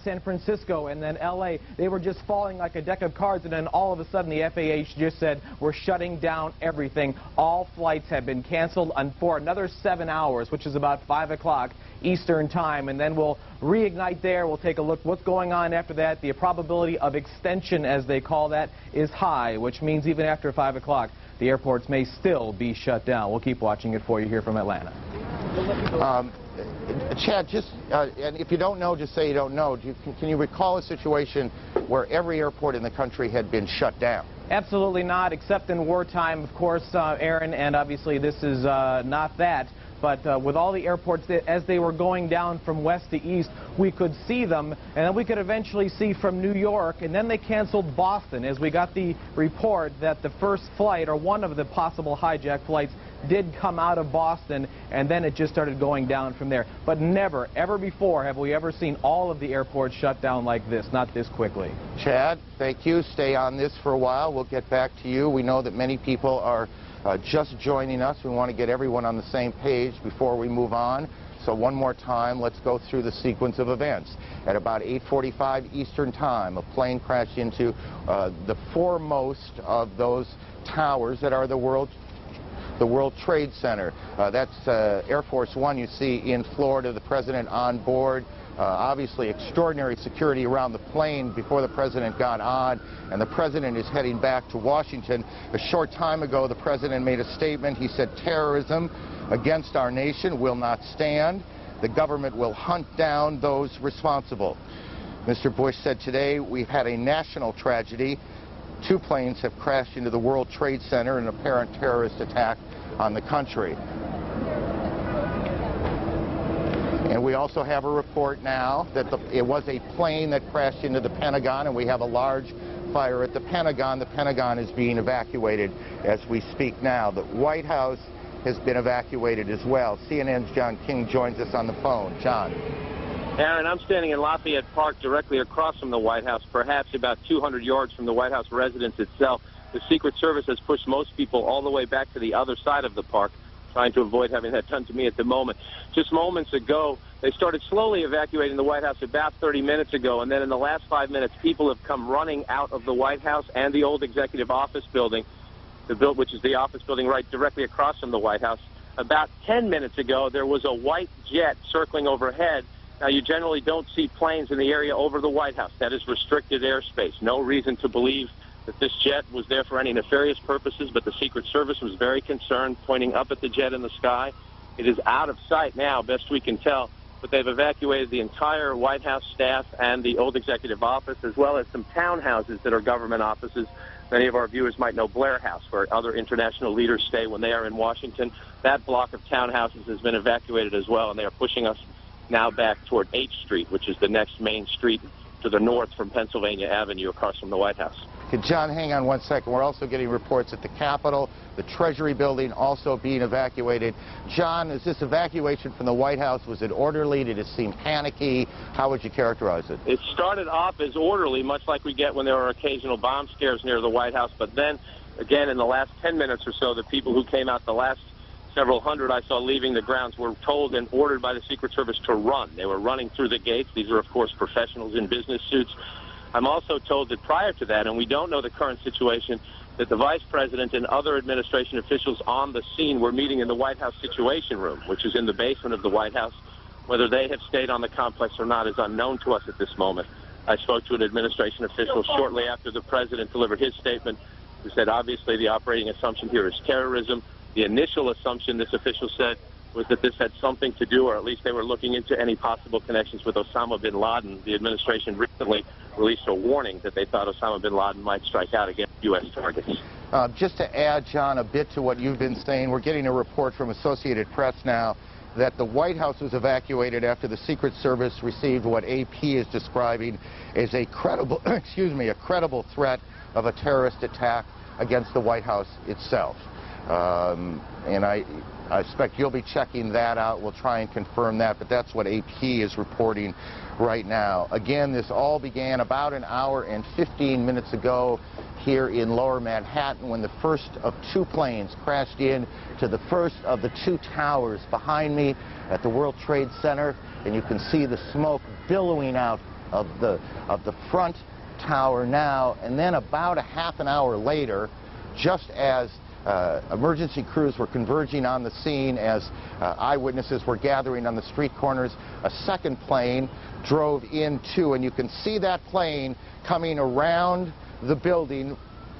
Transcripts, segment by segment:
San Francisco and then LA, they were just falling like a deck of cards, and then all of a sudden the FAA just said we're shutting down everything. All flights have been canceled for another 7 hours, which is about 5 o'clock Eastern time, and then we'll reignite there. We'll take a look what's going on after that. The probability of extension, as they call that, is high, which means even after 5 o'clock the airports may still be shut down. We'll keep watching it for you here from Atlanta. Chad, and if you don't know, just say you don't know. Can you recall a situation where every airport in the country had been shut down? Absolutely not, except in wartime, of course, Aaron, and obviously this is not that. But with all the airports, as they were going down from west to east, we could see them, and then we could eventually see from New York, and then they canceled Boston, as we got the report that the first flight, or one of the possible hijack flights, did come out of Boston, and then it just started going down from there. But never, ever before have we ever seen all of the airports shut down like this, not this quickly. Chad, thank you. Stay on this for a while. We'll get back to you. We know that many people are just joining us. We want to get everyone on the same page before we move on. So one more time, let's go through the sequence of events. At about 8:45 Eastern Time, a plane crashed into the foremost of those towers that are the World Trade Center. That's Air Force One you see in Florida, the president on board. Obviously extraordinary security around the plane before the president got on, and the president is heading back to Washington. A short time ago, the president made a statement. He said, terrorism against our nation will not stand. The government will hunt down those responsible. Mr. Bush said today, we've had a national tragedy. 2 planes have crashed into the World Trade Center in an apparent terrorist attack on the country. And we also have a report now that it was a plane that crashed into the Pentagon, and we have a large fire at the Pentagon. The Pentagon is being evacuated as we speak now. The White House has been evacuated as well. CNN's John King joins us on the phone. John. Aaron, I'm standing in Lafayette Park directly across from the White House, perhaps about 200 yards from the White House residence itself. The Secret Service has pushed most people all the way back to the other side of the park, trying to avoid having that done to me at the moment. Just moments ago, they started slowly evacuating the White House about 30 minutes ago, and then in the last 5 minutes, people have come running out of the White House and the old Executive Office building, which is the office building right directly across from the White House. About 10 minutes ago, there was a white jet circling overhead. Now, you generally don't see planes in the area over the White House. That is restricted airspace. No reason to believe that this jet was there for any nefarious purposes, but the Secret Service was very concerned, pointing up at the jet in the sky. It is out of sight now, best we can tell, but they've evacuated the entire White House staff and the old Executive Office, as well as some townhouses that are government offices. Many of our viewers might know Blair House, where other international leaders stay when they are in Washington. That block of townhouses has been evacuated as well, and they are pushing us now back toward 8th Street, which is the next main street to the north from Pennsylvania Avenue across from the White House. Okay, John, hang on one second. We're also getting reports at the Capitol, the Treasury building also being evacuated. John, is this evacuation from the White House, was it orderly? Did it seem panicky? How would you characterize it? It started off as orderly, much like we get when there are occasional bomb scares near the White House, but then, again, in the last 10 minutes or so, the people who came out the last several hundred I saw leaving the grounds were told and ordered by the Secret Service to run. They were running through the gates. These are, of course, professionals in business suits. I'm also told that prior to that, and we don't know the current situation, that the Vice President and other administration officials on the scene were meeting in the White House Situation Room, which is in the basement of the White House. Whether they have stayed on the complex or not is unknown to us at this moment. I spoke to an administration official shortly after the President delivered his statement, who said obviously the operating assumption here is terrorism. The initial assumption, this official said, was that this had something to do, or at least they were looking into any possible connections with Osama bin Laden. The administration recently released a warning that they thought Osama bin Laden might strike out against U.S. targets. Just to add, John, a bit to what you've been saying, we're getting a report from Associated Press now that the White House was evacuated after the Secret Service received what AP is describing as a credible, a credible threat of a terrorist attack against the White House itself. And I expect you'll be checking that out. We'll try and confirm that, but that's what AP is reporting right now. Again, this all began about an hour and 15 minutes ago here in Lower Manhattan when the first of 2 planes crashed in to the first of the 2 towers behind me at the World Trade Center, and you can see the smoke billowing out of the front tower now, and then about a half an hour later, just as emergency crews were converging on the scene, as eyewitnesses were gathering on the street corners, a second plane drove in too, and you can see that plane coming around the building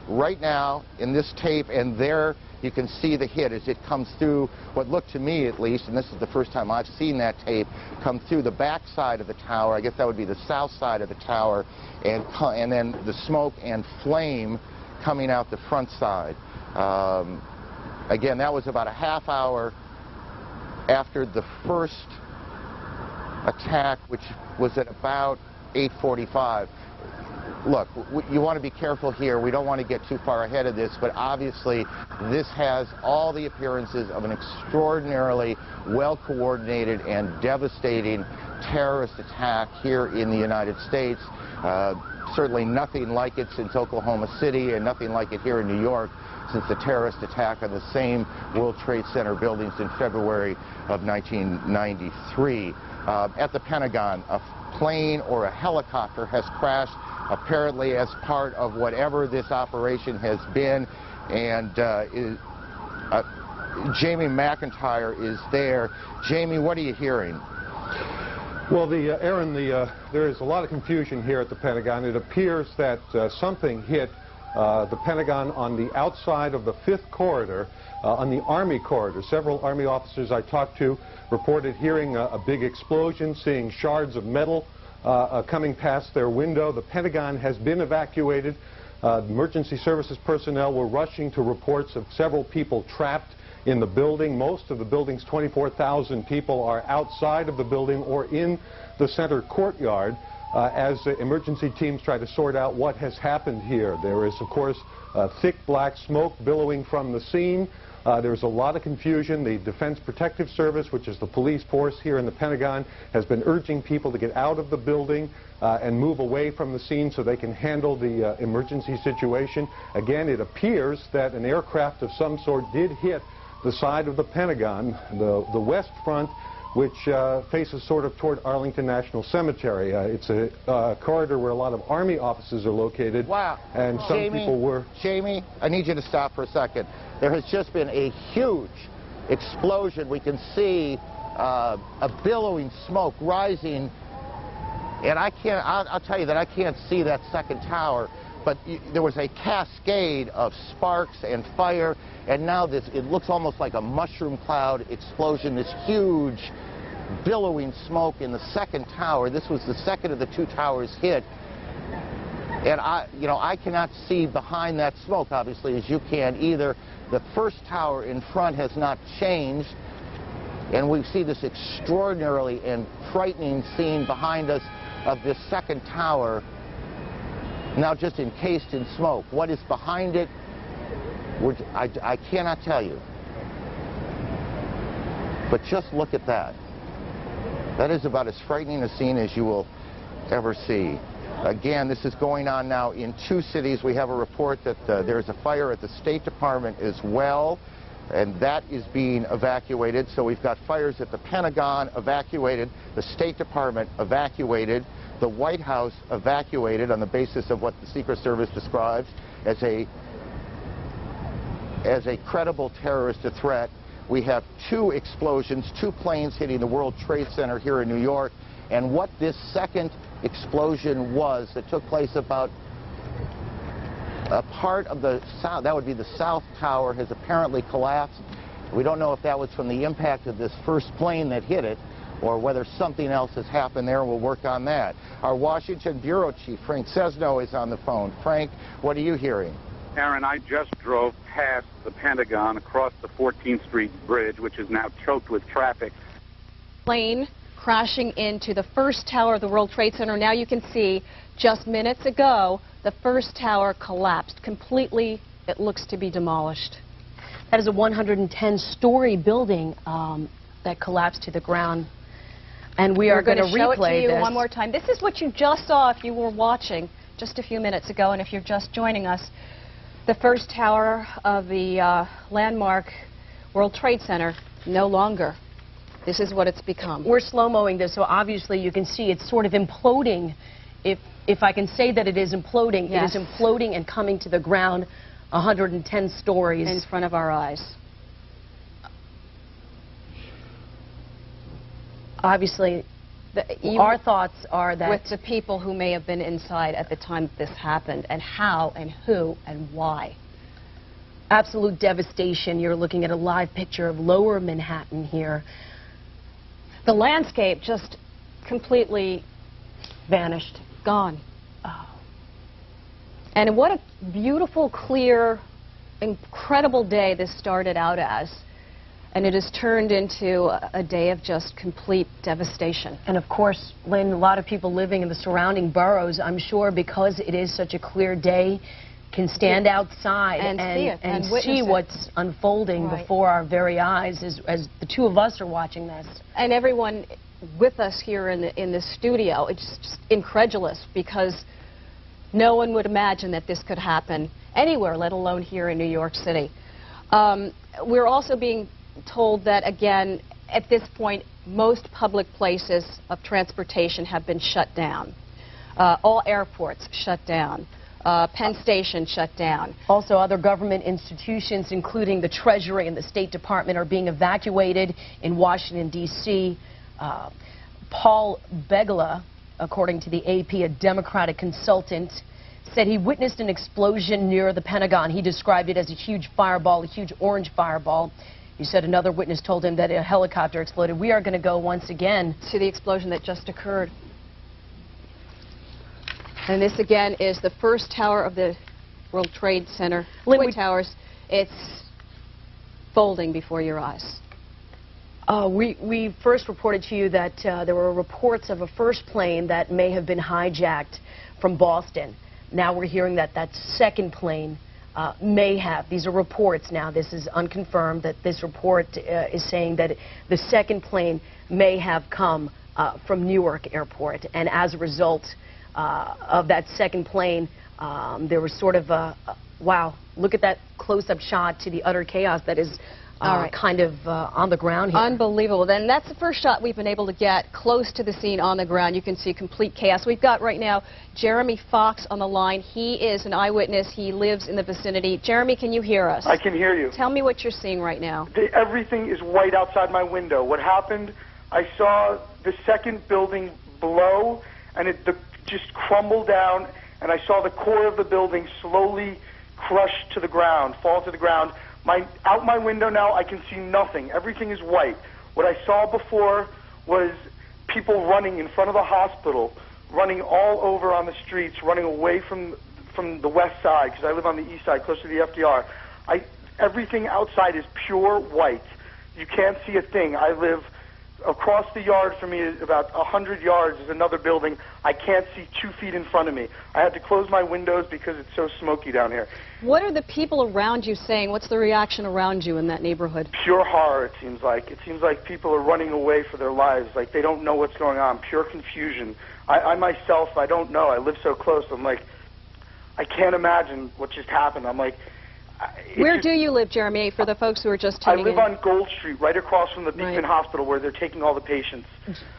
right now in this tape, and there you can see the hit as it comes through what looked to me, at least, and this is the first time I've seen that tape, come through the back side of the tower. I guess that would be the south side of the tower, and then the smoke and flame coming out the front side. Again, that was about a half hour after the first attack, which was at about 8:45. Look, you want to be careful here. We don't want to get too far ahead of this, but obviously this has all the appearances of an extraordinarily well-coordinated and devastating terrorist attack here in the United States. Certainly nothing like it since Oklahoma City, and nothing like it here in New York since the terrorist attack on the same World Trade Center buildings in February of 1993. At the Pentagon, a plane or a helicopter has crashed, apparently as part of whatever this operation has been, and Jamie McIntyre is there. Jamie, what are you hearing? Well, Aaron, there is a lot of confusion here at the Pentagon. It appears that something hit the Pentagon on the outside of the 5th corridor, on the Army corridor. Several Army officers I talked to reported hearing a big explosion, seeing shards of metal coming past their window. The Pentagon has been evacuated. Emergency services personnel were rushing to reports of several people trapped in the building. Most of the building's 24,000 people are outside of the building or in the center courtyard as emergency teams try to sort out what has happened here. There is, of course, thick black smoke billowing from the scene. There's a lot of confusion. The Defense Protective Service, which is the police force here in the Pentagon, has been urging people to get out of the building and move away from the scene so they can handle the emergency situation. Again, it appears that an aircraft of some sort did hit the side of the Pentagon, the west front, which faces sort of toward Arlington National Cemetery. It's a corridor where a lot of Army offices are located. Wow. And some people were... Jamie, I need you to stop for a second. There has just been a huge explosion. We can see a billowing smoke rising, and I'll tell you that I can't see that second tower, but there was a cascade of sparks and fire, and now it looks almost like a mushroom cloud explosion, this huge billowing smoke in the second tower. This was the second of the 2 towers hit, and I cannot see behind that smoke, obviously, as you can either. The first tower in front has not changed, and we see this extraordinarily and frightening scene behind us of this second tower, now just encased in smoke. What is behind it, I cannot tell you. But just look at that. That is about as frightening a scene as you will ever see. Again, this is going on now in 2 cities. We have a report that there's a fire at the State Department as well, and that is being evacuated. So we've got fires at the Pentagon evacuated, the State Department evacuated, the White House evacuated on the basis of what the Secret Service describes as a credible terrorist threat. We have 2 explosions, 2 planes hitting the World Trade Center here in New York, and what this second explosion was that took place about a part of the south, that would be the South Tower, has apparently collapsed. We don't know if that was from the impact of this first plane that hit it or whether something else has happened there. We'll work on that. Our Washington Bureau Chief, Frank Cesno, is on the phone. Frank, what are you hearing? Aaron, I just drove past the Pentagon across the 14th Street Bridge, which is now choked with traffic. Plane crashing into the first tower of the World Trade Center. Now you can see just minutes ago the first tower collapsed completely. It looks to be demolished. That is a 110-story building that collapsed to the ground. And we are going to show it to you this one more time. This is what you just saw if you were watching just a few minutes ago, and if you're just joining us. The first tower of the landmark World Trade Center, no longer. This is what it's become. We're slow-moing this, so obviously you can see it's sort of imploding if I can say that it is imploding, Yes. it is imploding and coming to the ground 110 stories. In front of our eyes. Obviously, our thoughts are that... With the people who may have been inside at the time this happened, and how, and who, and why. Absolute devastation. You're looking at a live picture of Lower Manhattan here. The landscape just completely Vanished. gone. Oh. And what a beautiful, clear, incredible day this started out as. And it has turned into a day of just complete devastation. And of course, Lynn, a lot of people living in the surrounding boroughs, I'm sure because it is such a clear day, can stand outside and see it and see witness it. What's unfolding Right. before our very eyes as the two of us are watching this. And everyone with us here in the studio, it's just incredulous because no one would imagine that this could happen anywhere, let alone here in New York City. We're also being told that, again, at this point, most public places of transportation have been shut down. All airports shut down. Penn Station shut down. Also, other government institutions, including the Treasury and the State Department, are being evacuated in Washington, D.C. Paul Begala, according to the AP, a Democratic consultant, said he witnessed an explosion near the Pentagon. He described it as a huge fireball, a huge orange fireball. He said another witness told him that a helicopter exploded. We are going to go once again to the explosion that just occurred. And this, again, is the first tower of the World Trade Center. Twin Towers. It's folding before your eyes. We first reported to you that there were reports of a first plane that may have been hijacked from Boston. Now we're hearing that that second plane may have. These are reports now. This is unconfirmed. That this report is saying that the second plane may have come from Newark Airport, and as a result of that second plane, there was sort of a wow. Look at that close-up shot to the utter chaos that is kind of on the ground here. Unbelievable. Then that's the first shot we've been able to get close to the scene on the ground. You can see complete chaos. We've got right now Jeremy Fox on the line. He is an eyewitness. He lives in the vicinity. Jeremy, can you hear us? I can hear you. Tell me what you're seeing right now. Everything is white outside my window. What happened, I saw the second building below, and it just crumbled down, and I saw the core of the building slowly crush to the ground, fall to the ground. Out my window now, I can see nothing. Everything is white. What I saw before was people running in front of the hospital, running all over on the streets, running away from the west side, because I live on the east side, close to the FDR. Everything outside is pure white. You can't see a thing. I live across the yard from me, about 100 yards, is another building. I can't see 2 feet in front of me. I had to close my windows because it's so smoky down here. What are the people around you saying? What's the reaction around you in that neighborhood? Pure horror, it seems like. It seems like people are running away for their lives, like they don't know what's going on. Pure confusion. I myself, I don't know. I live so close. I'm like, I can't imagine what just happened. I'm like... Where do you live, Jeremy, for the folks who are just tuning in? I live on Gold Street, right across from the Beekman Hospital, where they're taking all the patients.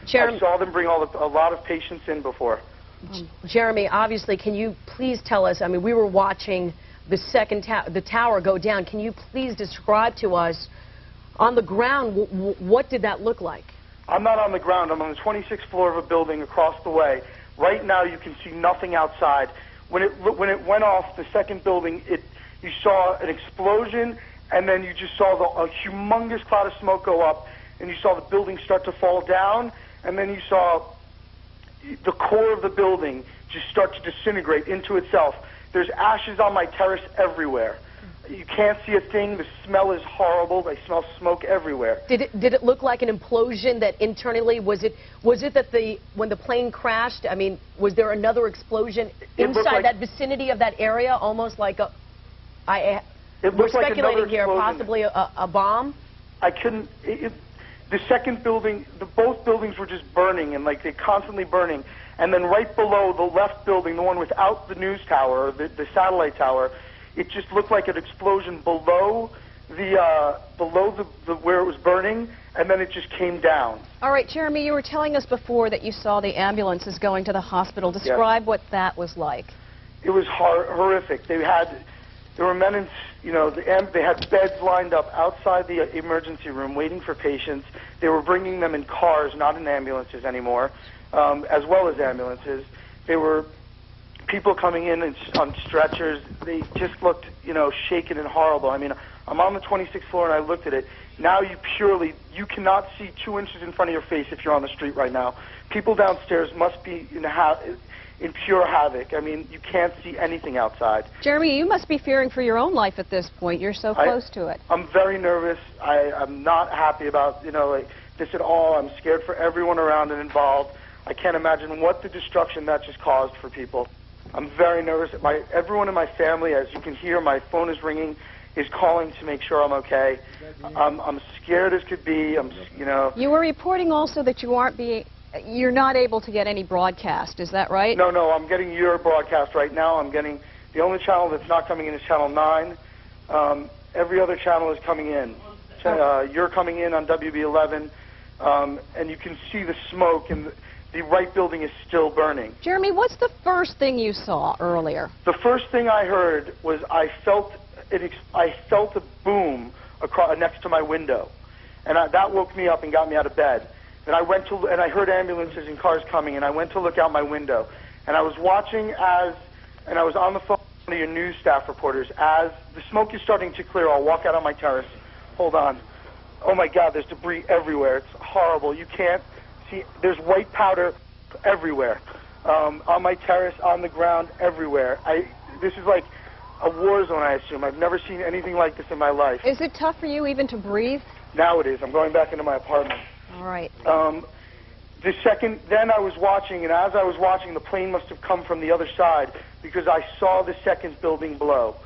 Jeremy, I saw them bring a lot of patients in before. Jeremy, obviously, can you please tell us, I mean, we were watching the tower go down. Can you please describe to us, on the ground, what did that look like? I'm not on the ground. I'm on the 26th floor of a building across the way. Right now, you can see nothing outside. When it went off, the second building, you saw an explosion, and then you just saw a humongous cloud of smoke go up, and you saw the building start to fall down, and then you saw the core of the building just start to disintegrate into itself. There's ashes on my terrace everywhere. You can't see a thing. The smell is horrible. I smell smoke everywhere. Did it look like an implosion that internally, was it that when the plane crashed, I mean, was there another explosion inside that vicinity of that area, almost like a... We're speculating here, possibly a bomb? I couldn't... The second building, both buildings were just burning, and like they're constantly burning. And then right below the left building, the one without the news tower, the satellite tower, it just looked like an explosion below below where it was burning, and then it just came down. All right, Jeremy, you were telling us before that you saw the ambulances going to the hospital. Describe what that was like. It was horrific. There were men in, they had beds lined up outside the emergency room waiting for patients. They were bringing them in cars, not in ambulances anymore, as well as ambulances. There were people coming in on stretchers. They just looked, shaken and horrible. I mean, I'm on the 26th floor and I looked at it. Now you cannot see 2 inches in front of your face if you're on the street right now. People downstairs must be in pure havoc. I mean, you can't see anything outside. Jeremy, you must be fearing for your own life at this point. You're so close to it. I'm very nervous. I'm not happy about, this at all. I'm scared for everyone around and involved. I can't imagine what the destruction that just caused for people. I'm very nervous. Everyone in my family, as you can hear, my phone is ringing, is calling to make sure I'm okay. I'm scared as could be. You were reporting also that you're not able to get any broadcast. Is that right? No, I'm getting your broadcast right now. I'm getting the only channel that's not coming in is Channel 9. Every other channel is coming in. You're coming in on WB11, and you can see the smoke, and the right building is still burning. Jeremy, what's the first thing you saw earlier? The first thing I heard was I felt a boom next to my window, and that woke me up and got me out of bed. And I heard ambulances and cars coming, and I went to look out my window, and I was watching and I was on the phone with one of your news staff reporters as the smoke is starting to clear. I'll walk out on my terrace. Hold on. Oh my God, there's debris everywhere. It's horrible. You can't see. There's white powder everywhere. On my terrace, on the ground, everywhere. This is like a war zone, I assume. I've never seen anything like this in my life. Is it tough for you even to breathe? Now it is. I'm going back into my apartment. All right. Then I was watching, and as I was watching, the plane must have come from the other side because I saw the second building blow.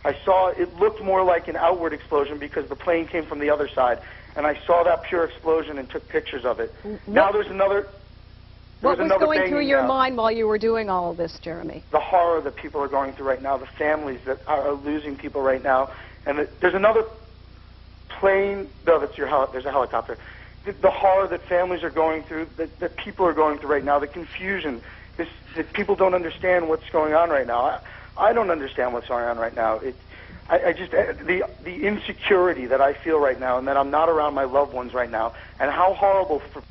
It looked more like an outward explosion because the plane came from the other side, and I saw that pure explosion and took pictures of it. Now there's another. What was going through your mind while you were doing all of this, Jeremy? The horror that people are going through right now, the families that are losing people right now, and there's another plane. No, there's a helicopter. The horror that families are going through, that people are going through right now, the confusion, that people don't understand what's going on right now. I don't understand what's going on right now. The insecurity that I feel right now, and that I'm not around my loved ones right now, and how horrible for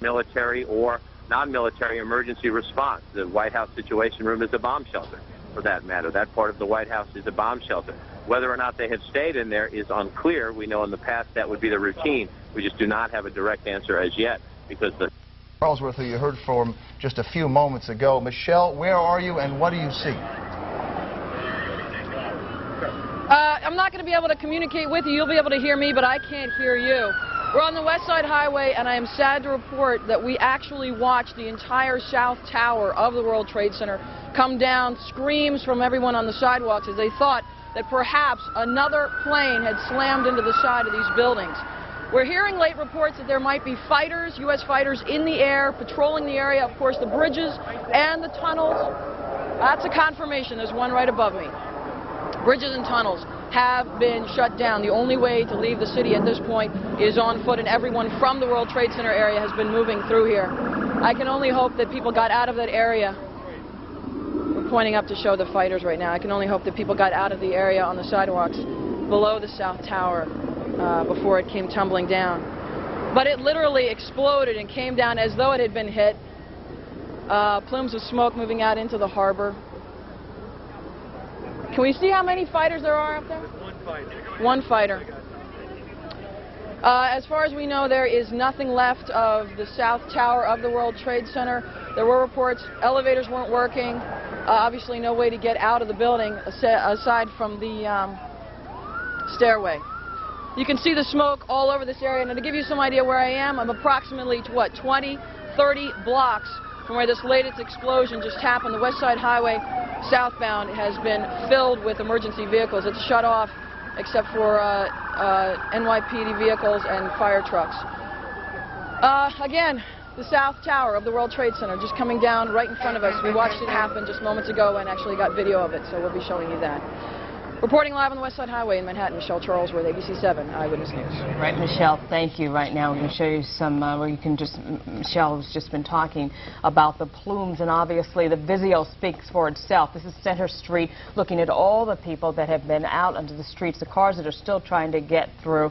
military or non-military emergency response. The White House Situation Room is a bomb shelter, for that matter. That part of the White House is a bomb shelter. Whether or not they have stayed in there is unclear. We know in the past that would be the routine. We just do not have a direct answer as yet because the Charlesworth, who you heard from just a few moments ago. Michelle, where are you and what do you see? I'm not going to be able to communicate with you. You'll be able to hear me, but I can't hear you. We're on the West Side Highway, and I am sad to report that we actually watched the entire South Tower of the World Trade Center come down, screams from everyone on the sidewalks as they thought that perhaps another plane had slammed into the side of these buildings. We're hearing late reports that there might be fighters, U.S. fighters in the air, patrolling the area. Of course, the bridges and the tunnels. That's a confirmation. There's one right above me. Bridges and tunnels have been shut down. The only way to leave the city at this point is on foot, and everyone from the World Trade Center area has been moving through here. I can only hope that people got out of that area. We're pointing up to show the fighters right now. I can only hope that people got out of the area on the sidewalks below the South Tower before it came tumbling down. But it literally exploded and came down as though it had been hit. Plumes of smoke moving out into the harbor. Can we see how many fighters there are up there? One fighter. One fighter. As far as we know, there is nothing left of the South Tower of the World Trade Center. There were reports elevators weren't working. Obviously no way to get out of the building aside from the stairway. You can see the smoke all over this area. And to give you some idea where I am, I'm approximately, 20, 30 blocks from where this latest explosion just happened. The West Side Highway southbound has been filled with emergency vehicles. It's shut off except for NYPD vehicles and fire trucks. Again, the South Tower of the World Trade Center just coming down right in front of us. We watched it happen just moments ago and actually got video of it, so we'll be showing you that. Reporting live on the West Side Highway in Manhattan, Michelle Charlesworth, ABC 7 Eyewitness News. Right, Michelle, thank you. Right now, we're going to show you some where you can just, Michelle has just been talking about the plumes, and obviously the visual speaks for itself. This is Center Street, looking at all the people that have been out onto the streets, the cars that are still trying to get through.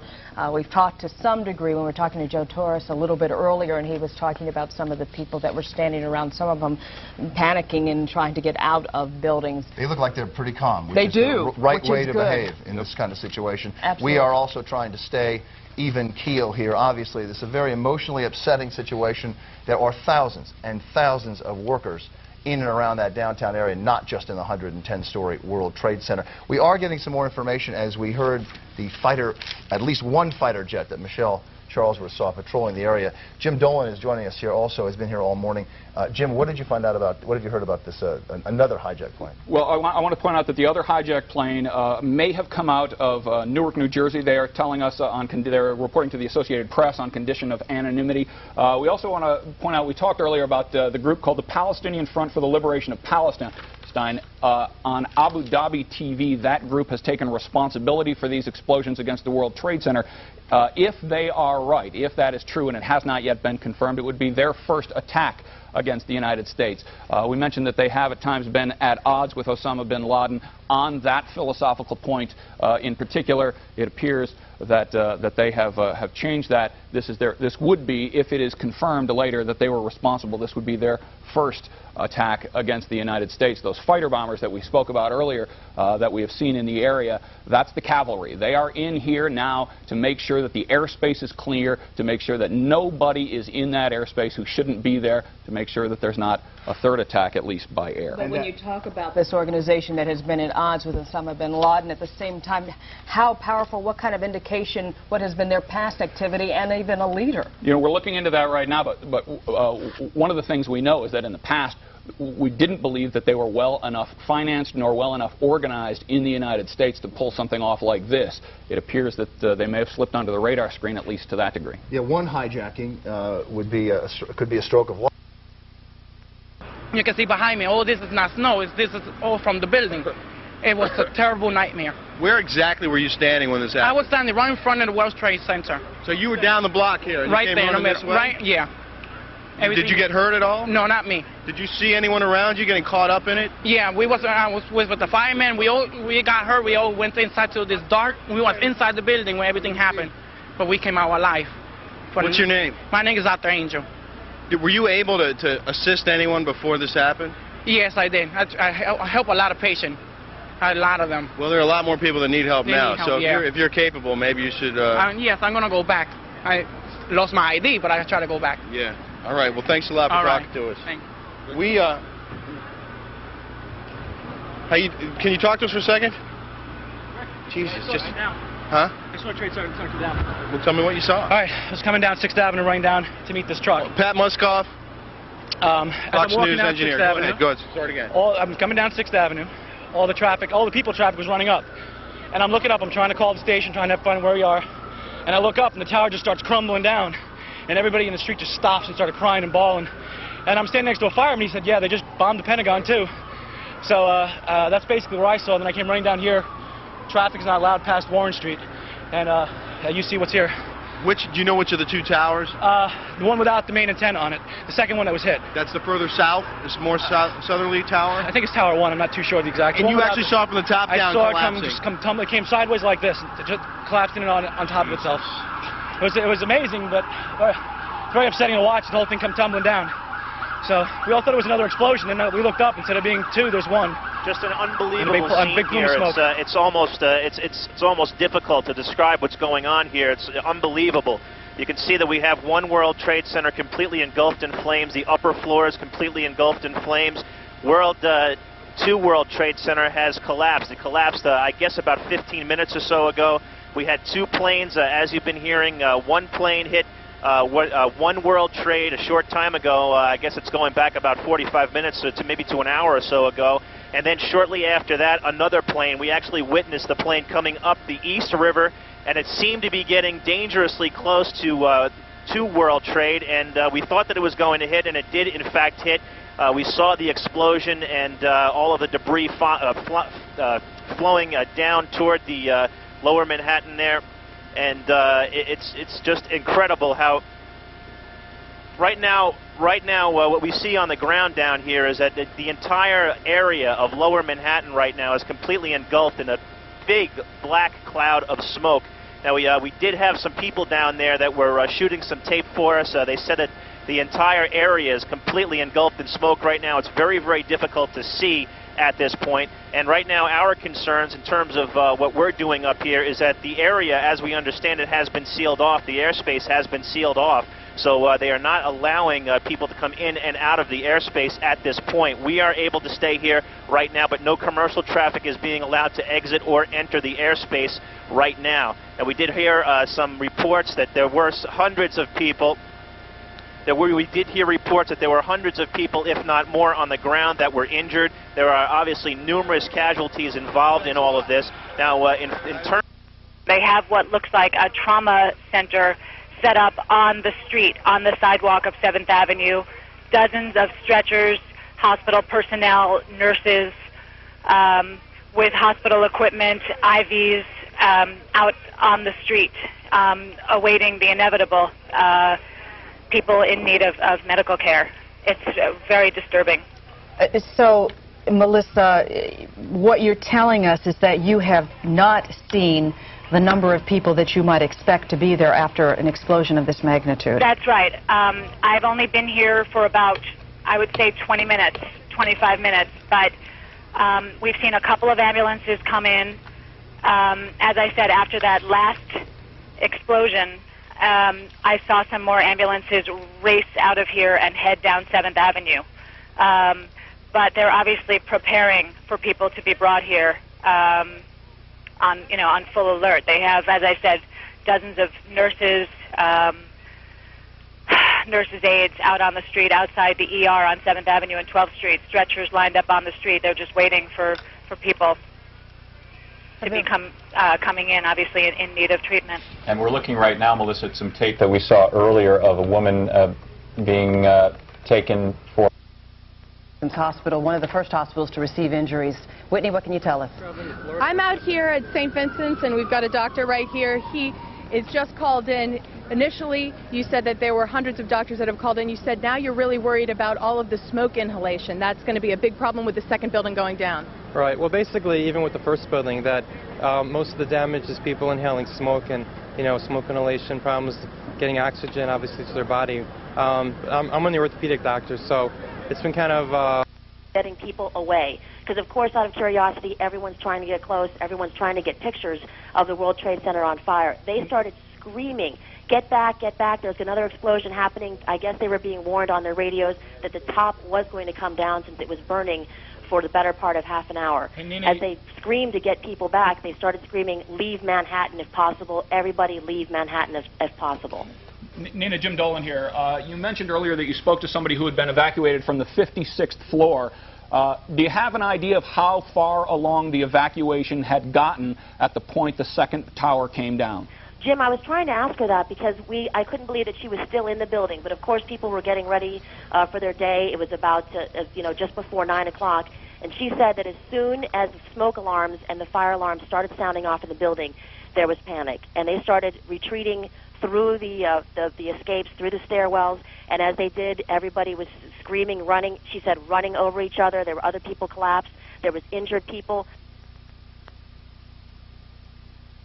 We've talked to some degree when we were talking to Joe Torres a little bit earlier, and he was talking about some of the people that were standing around, some of them panicking and trying to get out of buildings. They look like they're pretty calm. They do. The right way to behave in this kind of situation. Absolutely. We are also trying to stay even keel here. Obviously, this is a very emotionally upsetting situation. There are thousands and thousands of workers in and around that downtown area, not just in the 110-story World Trade Center. We are getting some more information as we heard the fighter, at least one fighter jet that Michelle Charlesworth saw patrolling the area. Jim Dolan is joining us here also, has been here all morning. Jim, what did you find out about, what have you heard about this, another hijacked plane? Well, I want to point out that the other hijacked plane may have come out of Newark, New Jersey. They are telling us, they're reporting to the Associated Press on condition of anonymity. We also want to point out, we talked earlier about the group called the Palestinian Front for the Liberation of Palestine. On Abu Dhabi TV, that group has taken responsibility for these explosions against the World Trade Center. If they are right, if that is true, and it has not yet been confirmed, it would be their first attack against the United States. We mentioned that they have at times been at odds with Osama bin Laden on that philosophical point. In particular, it appears that they have changed that. This would be, if it is confirmed later that they were responsible, this would be their first attack against the United States. Those fighter bombers that we spoke about earlier that we have seen in the area, that's the cavalry. They are in here now to make sure that the airspace is clear, to make sure that nobody is in that airspace who shouldn't be there, to make sure that there's not a third attack, at least by air. But when you talk about this organization that has been at odds with Osama bin Laden, at the same time, how powerful, what kind of indication, what has been their past activity, and even a leader? You know, we're looking into that right now, but one of the things we know is that in the past, we didn't believe that they were well enough financed nor well enough organized in the United States to pull something off like this. It appears that they may have slipped onto the radar screen, at least to that degree. Yeah, one hijacking could be a stroke of luck. You can see behind me, all this is not snow, this is all from the building. It was a terrible nightmare. Where exactly were you standing when this happened? I was standing right in front of the World Trade Center. So you were down the block here, and right you came there in the running this middle. way? Right, yeah. Did you get hurt at all? No, not me. Did you see anyone around you getting caught up in it? Yeah, I was with the firemen. We got hurt. We all went inside to this dark. We was inside the building when everything happened, but we came out alive. What's your name? My name is Dr. Angel. Were you able to assist anyone before this happened? Yes, I did. I help a lot of patients. A lot of them. Well, there are a lot more people that need help now. Need help, so yeah. if you're capable, maybe you should... yes, I'm going to go back. I lost my ID, but I try to go back. Yeah. All right. Well, thanks a lot for talking to us. Thanks. Can you talk to us for a second? Jesus, just... Huh? I saw a trade center down. Well, tell me what you saw. All right, I was coming down 6th Avenue, running down to meet this truck. Pat Muskoff, Fox News engineer. Go ahead. Go ahead. Start again. I'm coming down 6th Avenue. All the people traffic was running up. And I'm looking up, I'm trying to call the station, trying to find where we are. And I look up, and the tower just starts crumbling down. And everybody in the street just stops and started crying and bawling. And I'm standing next to a fireman, he said, yeah, they just bombed the Pentagon, too. So that's basically where I saw it. Then I came running down here. Traffic's not allowed past Warren Street. And you see what's here. Do you know which of the two towers? The one without the main antenna on it. The second one that was hit. That's the further south? This more southerly tower? I think it's Tower 1. I'm not too sure of the exact. And you actually saw it from the top down collapsing? I saw it tumbling. It came sideways like this. It just collapsed in on top of itself. It was amazing, but very upsetting to watch the whole thing come tumbling down. So we all thought it was another explosion, and we looked up. Instead of being two, there's one. Just an unbelievable scene here. It's almost difficult to describe what's going on here. It's unbelievable. You can see that we have one World Trade Center completely engulfed in flames. The upper floor is completely engulfed in flames. Two World Trade Center has collapsed. It collapsed, I guess, about 15 minutes or so ago. We had two planes, as you've been hearing. One plane hit One World Trade a short time ago. I guess it's going back about 45 minutes to maybe to an hour or so ago. And then shortly after that, another plane. We actually witnessed the plane coming up the East River, and it seemed to be getting dangerously close to World Trade, and we thought that it was going to hit, and it did in fact hit. We saw the explosion and all of the debris flowing down toward the lower Manhattan there. And it's just incredible how right now what we see on the ground down here is that the entire area of lower Manhattan right now is completely engulfed in a big black cloud of smoke. Now we did have some people down there that were shooting some tape for us. They said that the entire area is completely engulfed in smoke right now. It's very, very difficult to see at this point. And right now our concerns in terms of what we're doing up here is that the area, as we understand it, has been sealed off. The airspace has been sealed off. So they are not allowing people to come in and out of the airspace at this point. We are able to stay here right now, but no commercial traffic is being allowed to exit or enter the airspace right now. And we did hear some reports that there were hundreds of people. We did hear reports that there were hundreds of people, if not more, on the ground that were injured. There are obviously numerous casualties involved in all of this. Now, in terms... They have what looks like a trauma center set up on the street, on the sidewalk of 7th Avenue. Dozens of stretchers, hospital personnel, nurses, with hospital equipment, IVs, out on the street, awaiting the inevitable. People in need of medical care. It's very disturbing. So, Melissa, what you're telling us is that you have not seen the number of people that you might expect to be there after an explosion of this magnitude. That's right. I've only been here for about, I would say, 20 minutes, 25 minutes, but we've seen a couple of ambulances come in. As I said, after that last explosion, I saw some more ambulances race out of here and head down 7th Avenue. But they're obviously preparing for people to be brought here on full alert. They have, as I said, dozens of nurses, nurses' aides out on the street outside the ER on 7th Avenue and 12th Street, stretchers lined up on the street. They're just waiting for people to be coming in, obviously, in need of treatment. And we're looking right now, Melissa, at some tape that we saw earlier of a woman being taken for hospital, one of the first hospitals to receive injuries. Whitney, what can you tell us? I'm out here at St. Vincent's, and we've got a doctor right here. He is just called in. Initially, you said that there were hundreds of doctors that have called in. You said now you're really worried about all of the smoke inhalation. That's going to be a big problem with the second building going down. Right. Well, basically, even with the first building, that most of the damage is people inhaling smoke and, smoke inhalation problems, getting oxygen, obviously, to their body. I'm one of the orthopedic doctors, so it's been kind of... getting people away. Because, of course, out of curiosity, everyone's trying to get close. Everyone's trying to get pictures of the World Trade Center on fire. They started screaming, get back, get back. There's another explosion happening. I guess they were being warned on their radios that the top was going to come down since it was burning for the better part of half an hour. As they screamed to get people back, they started screaming, leave Manhattan if possible. Everybody leave Manhattan if possible. Nina, Jim Dolan here. You mentioned earlier that you spoke to somebody who had been evacuated from the 56th floor. Do you have an idea of how far along the evacuation had gotten at the point the second tower came down? Jim, I was trying to ask her that because I couldn't believe that she was still in the building. But, of course, people were getting ready for their day. It was about, just before 9 o'clock. And she said that as soon as the smoke alarms and the fire alarms started sounding off in the building, there was panic. And they started retreating through the escapes, through the stairwells, and as they did, everybody was screaming, running. She said running over each other. There were other people collapsed. There was injured people.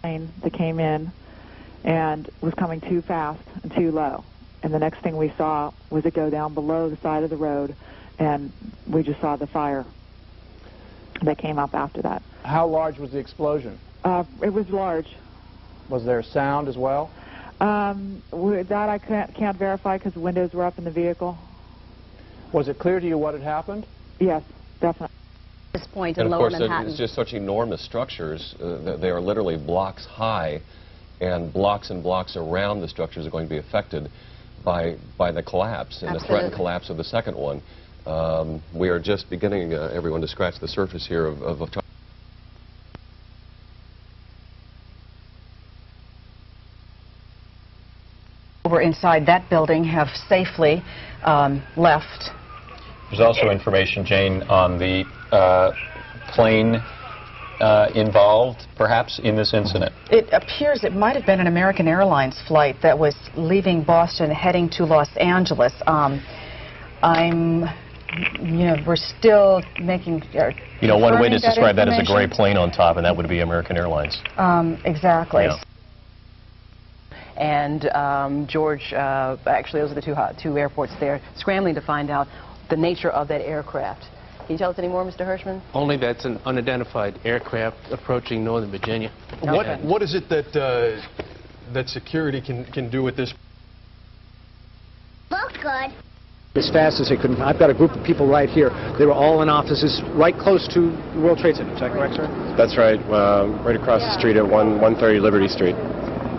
That came in and was coming too fast and too low. And the next thing we saw was it go down below the side of the road, and we just saw the fire that came up after that. How large was the explosion? It was large. Was there sound as well? That I can't verify because the windows were up in the vehicle. Was it clear to you what had happened? Yes, definitely. At this point in Lower Manhattan. Manhattan. It's just such enormous structures. They are literally blocks high, and blocks around the structures are going to be affected by the collapse and the threatened collapse of the second one. We are just beginning, everyone, to scratch the surface here of over inside that building have safely left. There's also information, Jane, on the plane involved, perhaps, in this incident? It appears it might have been an American Airlines flight that was leaving Boston heading to Los Angeles. We're still making... one witness described that as a gray plane on top, and that would be American Airlines. Exactly. Yeah. And George, actually those are the two airports there, scrambling to find out the nature of that aircraft. Can you tell us any more, Mr. Hirschman? Only that's an unidentified aircraft approaching Northern Virginia. Okay. What is it that that security can do with this? Both good. As fast as they could. I've got a group of people right here. They were all in offices right close to the World Trade Center. Is that correct, sir? That's right. Right across the street at 130 Liberty Street.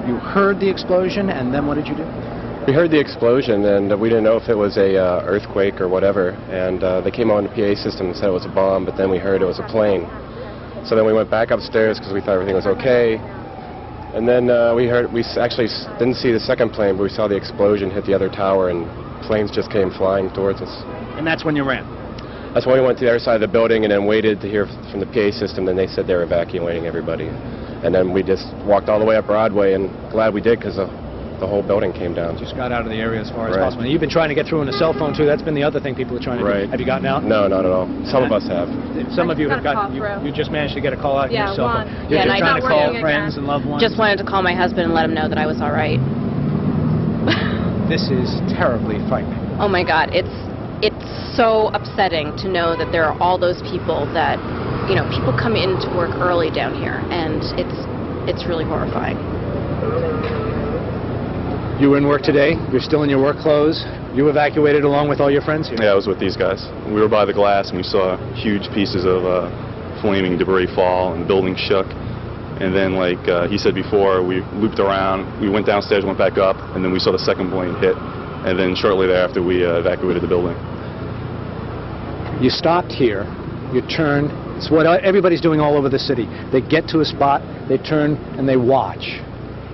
You heard the explosion, and then what did you do? We heard the explosion, and we didn't know if it was a earthquake or whatever. And they came on the PA system and said it was a bomb, but then we heard it was a plane. So then we went back upstairs because we thought everything was okay. And then we actually didn't see the second plane, but we saw the explosion hit the other tower, and planes just came flying towards us. And that's when you ran? That's when we went to the other side of the building and then waited to hear from the PA system. Then they said they were evacuating everybody. And then we just walked all the way up Broadway, and glad we did because the whole building came down. Just got out of the area as far as possible. And you've been trying to get through on a cell phone, too. That's been the other thing people are trying to do. Have you gotten out? No, not at all. Some of us have. Some of you have got, you just managed to get a call out on your cell phone. You're and trying to call friends and loved ones. Just wanted to call my husband and let him know that I was all right. This is terribly frightening. Oh my God, it's so upsetting to know that there are all those people that, people come into work early down here, and it's really horrifying. You were in work today. You're still in your work clothes. You evacuated along with all your friends here? Yeah, I was with these guys. We were by the glass, and we saw huge pieces of flaming debris fall, and the building shook. And then, like he said before, we looped around. We went downstairs, went back up, and then we saw the second plane hit. And then shortly thereafter, we evacuated the building. You stopped here. You turned. It's what everybody's doing all over the city. They get to a spot, they turn, and they watch.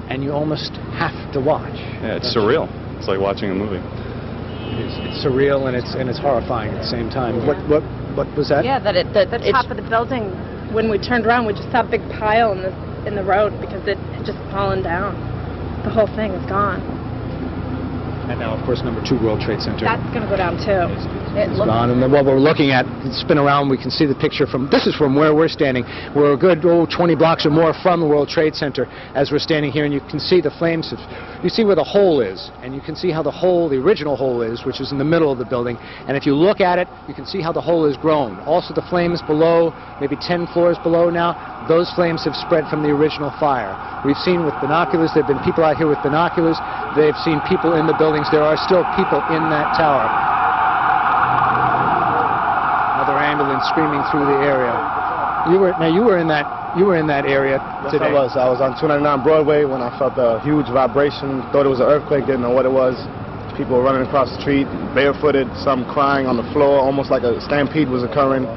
And you almost have to watch. Yeah, it's surreal. It's like watching a movie. It's surreal and it's horrifying at the same time. What was that? Yeah, the top of the building. When we turned around, we just saw a big pile in the road because it had just fallen down. The whole thing is gone. And now, of course, number 2 World Trade Center. That's going to go down too. It's gone. And then what we're looking at, spin around, we can see the picture from, this is from where we're standing. We're a good 20 blocks or more from the World Trade Center as we're standing here, and you can see the flames. You see where the hole is, and you can see how the original hole is, which is in the middle of the building. And if you look at it, you can see how the hole has grown. Also the flames below, maybe 10 floors below now, those flames have spread from the original fire. We've seen with binoculars, there have been people out here with binoculars. They've seen people in the buildings. There are still people in that tower. Another ambulance screaming through the area. You were in that area today. Yes, I was on 299 Broadway when I felt a huge vibration. Thought it was an earthquake, didn't know what it was. People were running across the street, barefooted, some crying on the floor, almost like a stampede was occurring.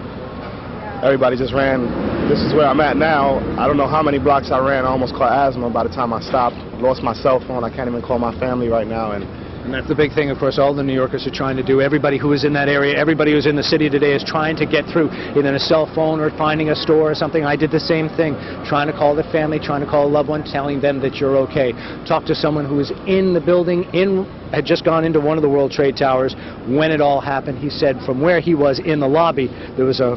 Everybody just ran. This is where I'm at now. I don't know how many blocks I ran. I almost caught asthma by the time I stopped. Lost my cell phone. I can't even call my family right now. And that's the big thing, of course, all the New Yorkers are trying to do. Everybody who is in that area, everybody who's in the city today is trying to get through, either a cell phone or finding a store or something. I did the same thing, trying to call the family, trying to call a loved one, telling them that you're okay. Talk to someone who was in the building, had just gone into one of the World Trade Towers when it all happened. He said from where he was in the lobby, there was a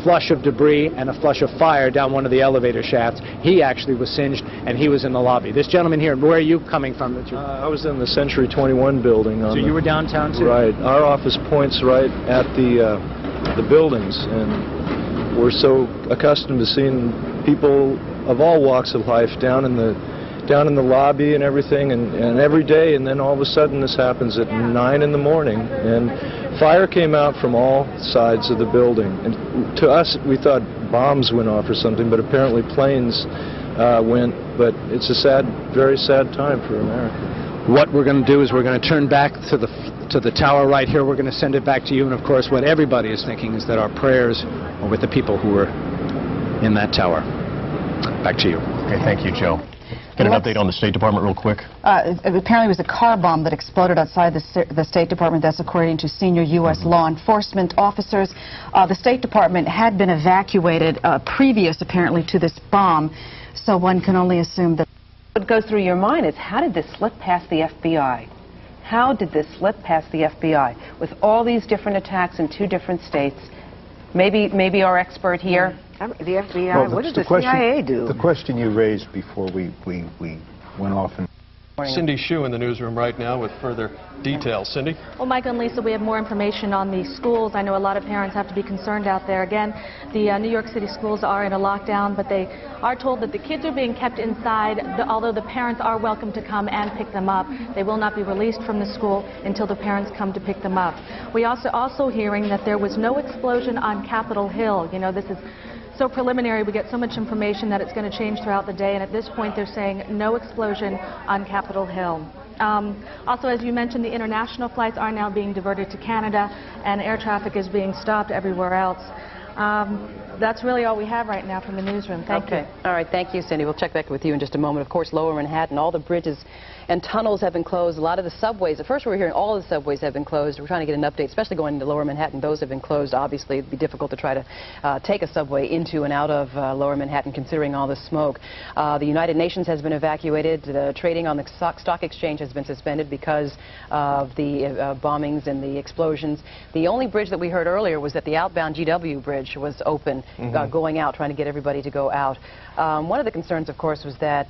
flush of debris and a flush of fire down one of the elevator shafts. He actually was singed, and he was in the lobby. This gentleman here, where are you coming from? I was in the Century 21 building. So you were downtown too? Right. Our office points right at the buildings, and we're so accustomed to seeing people of all walks of life down in the lobby and everything, and every day, and then all of a sudden this happens at 9 in the morning, and fire came out from all sides of the building. And to us, we thought bombs went off or something, but apparently planes went. But it's a sad, very sad time for America. What we're going to do is we're going to turn back to the tower right here. We're going to send it back to you. And of course, what everybody is thinking is that our prayers are with the people who were in that tower. Back to you. Okay, thank you, Joe. Get an update on the State Department real quick. Apparently it was a car bomb that exploded outside the State Department. That's according to senior U.S. law enforcement officers. The State Department had been evacuated previous, apparently, to this bomb, so one can only assume that... What goes through your mind is, how did this slip past the FBI? How did this slip past the FBI? With all these different attacks in 2 different states, maybe our expert here... The FBI, what did the CIA do? The question you raised before we went off and... Cindy Hsu in the newsroom right now with further details. Cindy? Well, Mike and Lisa, we have more information on the schools. I know a lot of parents have to be concerned out there. Again, the New York City schools are in a lockdown, but they are told that the kids are being kept inside. Although the parents are welcome to come and pick them up, they will not be released from the school until the parents come to pick them up. We also hearing that there was no explosion on Capitol Hill. You know, this is so preliminary. We get so much information that it's going to change throughout the day, and at this point they're saying no explosion on Capitol Hill. Also, as you mentioned, the international flights are now being diverted to Canada, and air traffic is being stopped everywhere else. That's really all we have right now from the newsroom. Thank you. All right, thank you, Cindy. We'll check back with you in just a moment. Of course, Lower Manhattan, all the bridges and tunnels have been closed. A lot of the subways, at first we were hearing all of the subways have been closed. We're trying to get an update, especially going into Lower Manhattan. Those have been closed. Obviously, it'd be difficult to try to take a subway into and out of Lower Manhattan, considering all the smoke. The United Nations has been evacuated. The trading on the stock exchange has been suspended because of the bombings and the explosions. The only bridge that we heard earlier was that the outbound GW bridge was open, going out, trying to get everybody to go out. One of the concerns, of course, was that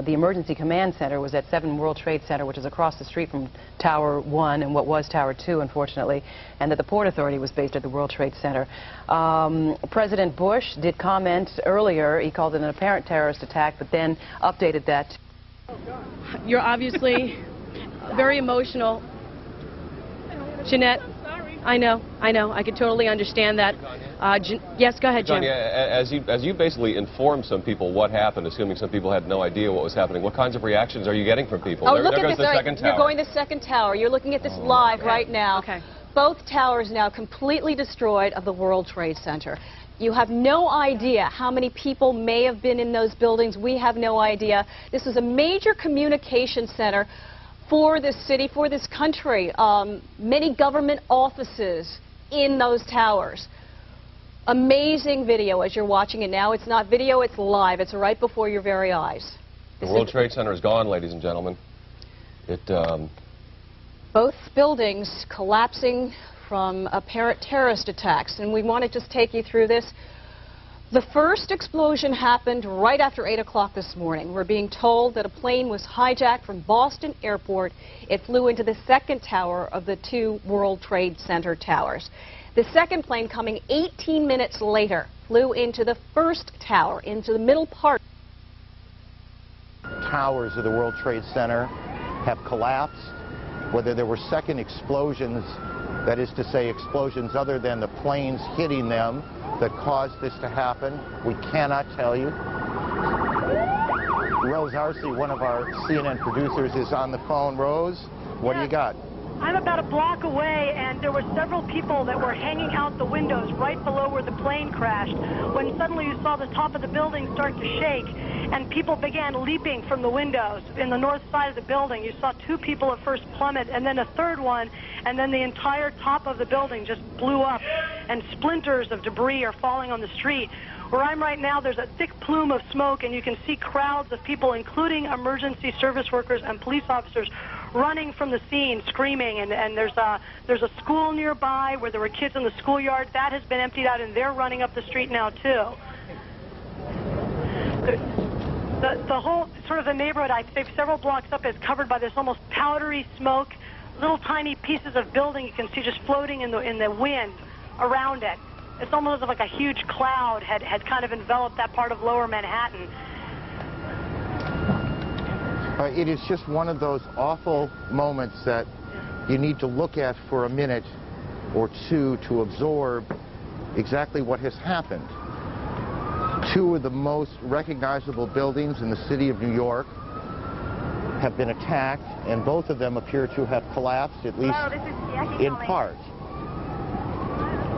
the Emergency Command Center was at 7 World Trade Center, which is across the street from Tower 1 and what was Tower 2, unfortunately, and that the Port Authority was based at the World Trade Center. President Bush did comment earlier. He called it an apparent terrorist attack, but then updated that. You're obviously very emotional. Jeanette, I know. I could totally understand that. Yes, go ahead, Jim. Johnny, as you basically informed some people what happened, assuming some people had no idea what was happening, what kinds of reactions are you getting from people? Oh, there look goes at this. the second tower. You're going to the second tower. You're looking at this live right now. Okay. Both towers now completely destroyed of the World Trade Center. You have no idea how many people may have been in those buildings. We have no idea. This is a major communication center for this city, for this country. Many government offices in those towers. Amazing video as you're watching it now. It's not video, it's live. It's right before your very eyes. The World Trade Center is gone, ladies and gentlemen. Both buildings collapsing from apparent terrorist attacks. And we want to just take you through this. The first explosion happened right after 8 o'clock this morning. We're being told that a plane was hijacked from Boston Airport. It flew into the second tower of the 2 World Trade Center towers. The second plane, coming 18 minutes later, flew into the first tower, into the middle part. Towers of the World Trade Center have collapsed. Whether there were second explosions, that is to say explosions other than the planes hitting them, that caused this to happen, we cannot tell you. Rose Arce, one of our CNN producers, is on the phone. Rose, what do you got? I'm about a block away, and there were several people that were hanging out the windows right below where the plane crashed, when suddenly you saw the top of the building start to shake, and people began leaping from the windows in the north side of the building. You saw 2 people at first plummet, and then a third one, and then the entire top of the building just blew up, and splinters of debris are falling on the street. Where I'm right now, there's a thick plume of smoke, and you can see crowds of people, including emergency service workers and police officers, running from the scene, screaming. And there's a school nearby where there were kids in the schoolyard. That has been emptied out, and they're running up the street now, too. The whole, sort of the neighborhood, I'd say several blocks up, is covered by this almost powdery smoke. Little tiny pieces of building you can see just floating in the wind around it. It's almost like a huge cloud had kind of enveloped that part of Lower Manhattan. It is just one of those awful moments that you need to look at for a minute or two to absorb exactly what has happened. 2 of the most recognizable buildings in the city of New York have been attacked, and both of them appear to have collapsed, at least in part.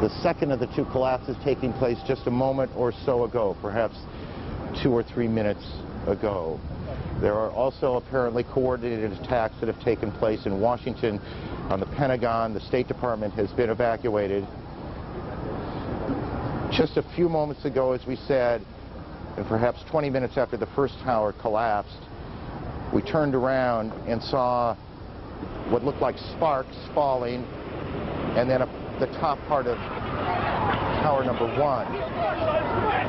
The second of the 2 collapses taking place just a moment or so ago, perhaps 2 or 3 minutes ago. There are also apparently coordinated attacks that have taken place in Washington on the Pentagon. The State Department has been evacuated. Just a few moments ago, as we said, and perhaps 20 minutes after the first tower collapsed, we turned around and saw what looked like sparks falling, and then the top part of tower number 1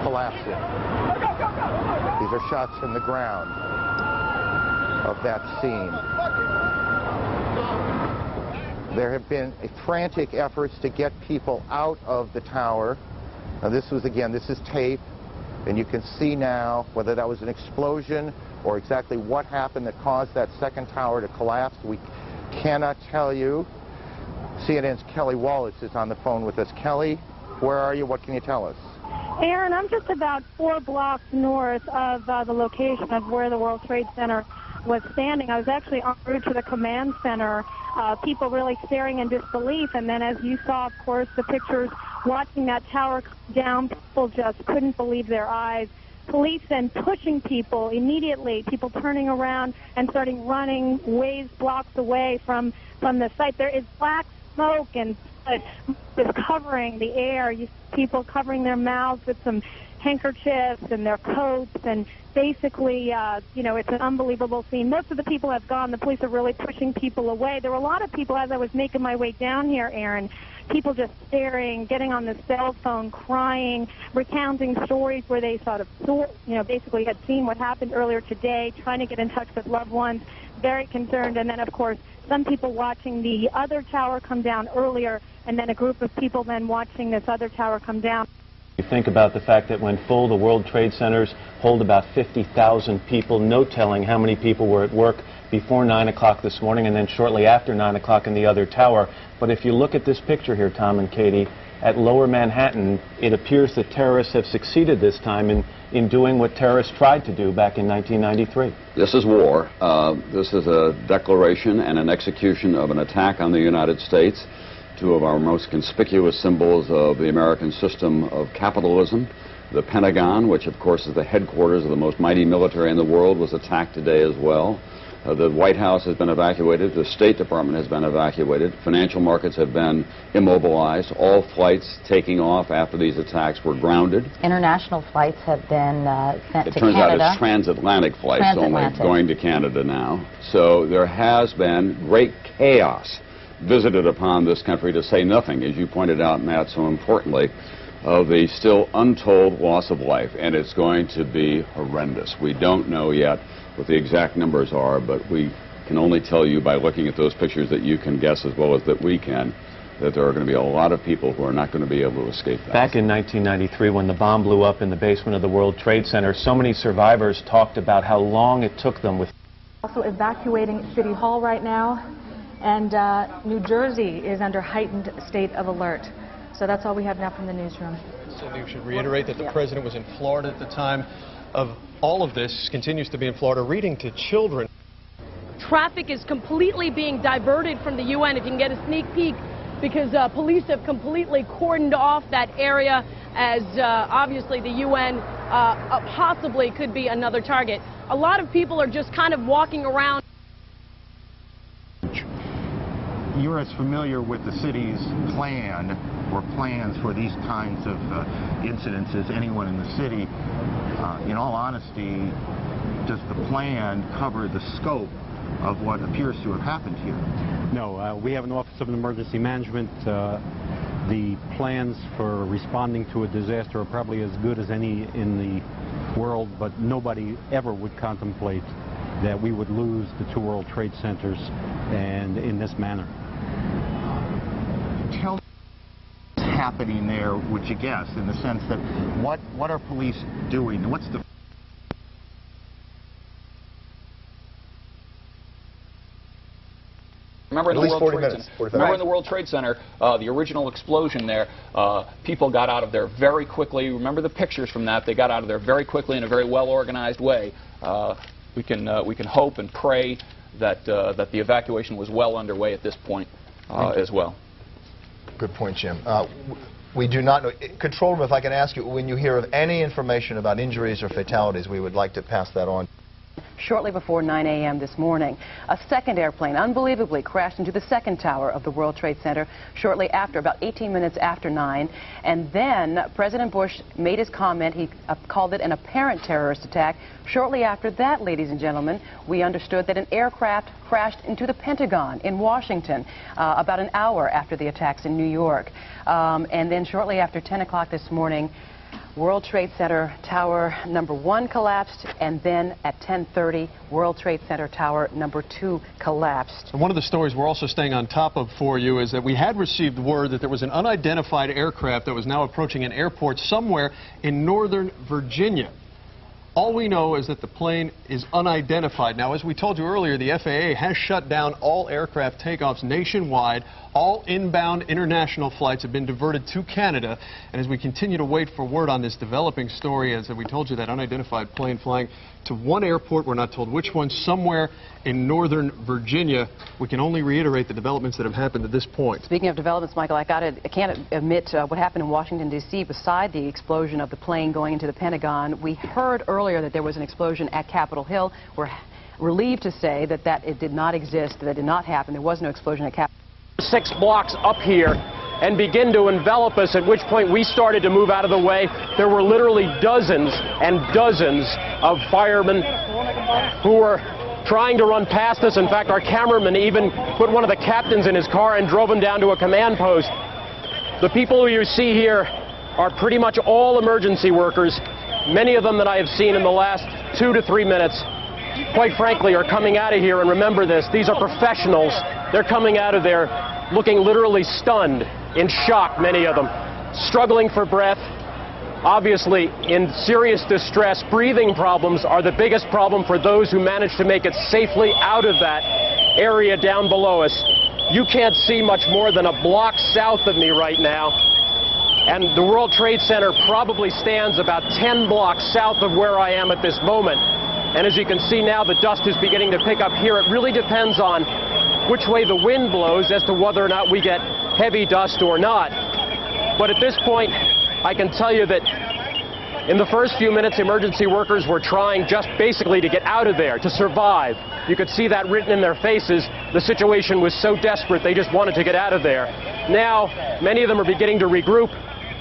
collapsing. These are shots from the ground of that scene. There have been frantic efforts to get people out of the tower. Now this is tape, and you can see now whether that was an explosion or exactly what happened that caused that second tower to collapse. We cannot tell you. CNN's Kelly Wallace is on the phone with us. Kelly, where are you? What can you tell us? Aaron, I'm just about 4 blocks north of the location of where the World Trade Center was standing. I was actually en route to the command center, people really staring in disbelief. And then as you saw, of course, the pictures watching that tower come down, people just couldn't believe their eyes. Police then pushing people immediately, people turning around and starting running ways blocks away from the site. There is black smoke and is covering the air. You see people covering their mouths with some handkerchiefs and their coats, and basically, it's an unbelievable scene. Most of the people have gone. The police are really pushing people away. There were a lot of people as I was making my way down here, Aaron, people just staring, getting on the cell phone, crying, recounting stories where they sort of, basically had seen what happened earlier today, trying to get in touch with loved ones, very concerned. And then, of course, some people watching the other tower come down earlier, and then a group of people then watching this other tower come down. You think about the fact that when full, the World Trade Centers hold about 50,000 people, no telling how many people were at work before 9 o'clock this morning and then shortly after 9 o'clock in the other tower. But if you look at this picture here, Tom and Katie, at Lower Manhattan, it appears that terrorists have succeeded this time in doing what terrorists tried to do back in 1993. This is war. This is a declaration and an execution of an attack on the United States, two of our most conspicuous symbols of the American system of capitalism. The Pentagon, which of course is the headquarters of the most mighty military in the world, was attacked today as well. The White House has been evacuated. The State Department has been evacuated. Financial markets have been immobilized. All flights taking off after these attacks were grounded. International flights have been sent to Canada. It turns out it's transatlantic flights only going to Canada now. So there has been great chaos visited upon this country, to say nothing, as you pointed out, Matt, so importantly, of the still untold loss of life, and it's going to be horrendous. We don't know yet what the exact numbers are, but we can only tell you by looking at those pictures that you can guess as well as that we can, that there are going to be a lot of people who are not going to be able to escape that. Back in 1993, when the bomb blew up in the basement of the World Trade Center, so many survivors talked about how long it took them with... Also evacuating City Hall right now. And New Jersey is under heightened state of alert. So that's all we have now from the newsroom. Cindy, we should reiterate that the president was in Florida at the time of all of this, continues to be in Florida, reading to children. Traffic is completely being diverted from the UN, if you can get a sneak peek, because police have completely cordoned off that area, as obviously the UN possibly could be another target. A lot of people are just kind of walking around. You're as familiar with the city's plan or plans for these kinds of incidents as anyone in the city. In all honesty, does the plan cover the scope of what appears to have happened here? No, we have an Office of Emergency Management. The plans for responding to a disaster are probably as good as any in the world, but nobody ever would contemplate that we would lose the 2 World Trade Centers and in this manner. Tell me what's happening there, would you guess, in the sense that what are police doing? What's the... Remember in the World Trade Center, the original explosion there, people got out of there very quickly. Remember the pictures from that? They got out of there very quickly in a very well-organized way. We can hope and pray that that the evacuation was well underway at this point as well. Good point, Jim. We do not know. Control Room, if I can ask you, when you hear of any information about injuries or fatalities, we would like to pass that on. shortly before 9 a.m. this morning. A second airplane unbelievably crashed into the second tower of the World Trade Center shortly after, about 18 minutes after 9. And then President Bush made his comment. He called it an apparent terrorist attack. Shortly after that, ladies and gentlemen, we understood that an aircraft crashed into the Pentagon in Washington about an hour after the attacks in New York. And then shortly after 10 o'clock this morning, World Trade Center Tower number 1 collapsed, and then at 10:30, World Trade Center Tower number 2 collapsed. And one of the stories we're also staying on top of for you is that we had received word that there was an unidentified aircraft that was now approaching an airport somewhere in northern Virginia. All we know is that the plane is unidentified. Now, as we told you earlier, the FAA has shut down all aircraft takeoffs nationwide. All inbound international flights have been diverted to Canada. And as we continue to wait for word on this developing story, as we told you, that unidentified plane flying to one airport, we're not told which one, somewhere in northern Virginia, we can only reiterate the developments that have happened at this point. Speaking of developments, Michael, I can't admit what happened in Washington, D.C. beside the explosion of the plane going into the Pentagon. We heard earlier that there was an explosion at Capitol Hill. We're relieved to say that it did not exist, that did not happen. There was no explosion at Capitol Hill. 6 blocks up here and begin to envelop us, at which point we started to move out of the way. There were literally dozens and dozens of firemen who were trying to run past us. In fact, our cameraman even put one of the captains in his car and drove him down to a command post. The people who you see here are pretty much all emergency workers. Many of them that I have seen in the last 2 to 3 minutes, quite frankly, are coming out of here. And remember this, these are professionals. They're coming out of there looking literally stunned, in shock, many of them, struggling for breath, obviously in serious distress. Breathing problems are the biggest problem for those who manage to make it safely out of that area down below us. You can't see much more than a block south of me right now, and the World Trade Center probably stands about 10 blocks south of where I am at this moment. And as you can see now, the dust is beginning to pick up here. It really depends on which way the wind blows as to whether or not we get heavy dust or not. But at this point, I can tell you that in the first few minutes, emergency workers were trying just basically to get out of there, to survive. You could see that written in their faces. The situation was so desperate, they just wanted to get out of there. Now, many of them are beginning to regroup.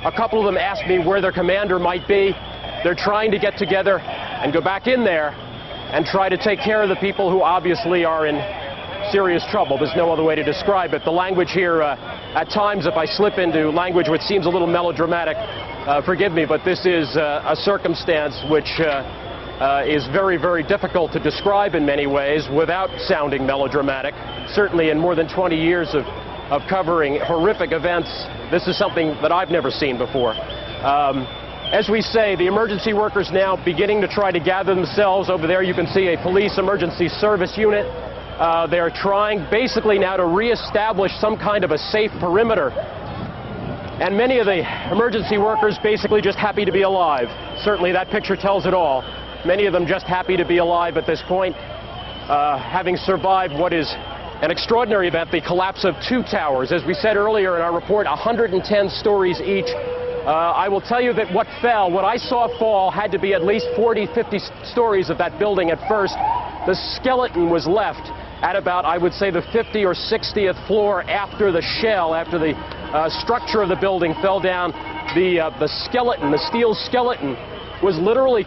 A couple of them asked me where their commander might be. They're trying to get together and go back in there and try to take care of the people who obviously are in serious trouble. There's no other way to describe it. The language here, at times, if I slip into language which seems a little melodramatic, forgive me, but this is a circumstance which is very, very difficult to describe in many ways without sounding melodramatic. Certainly in more than 20 years of covering horrific events, this is something that I've never seen before. As we say, the emergency workers now beginning to try to gather themselves. Over there you can see a police emergency service unit. They're trying basically now to reestablish some kind of a safe perimeter. And many of the emergency workers basically just happy to be alive. Certainly that picture tells it all. Many of them just happy to be alive at this point, having survived what is an extraordinary event, the collapse of 2 towers. As we said earlier in our report, 110 stories each. I will tell you that what I saw fall had to be at least 40, 50 stories of that building at first. The skeleton was left at about, I would say, the 50th or 60th floor after the shell, after the structure of the building fell down. The skeleton, the steel skeleton, was literally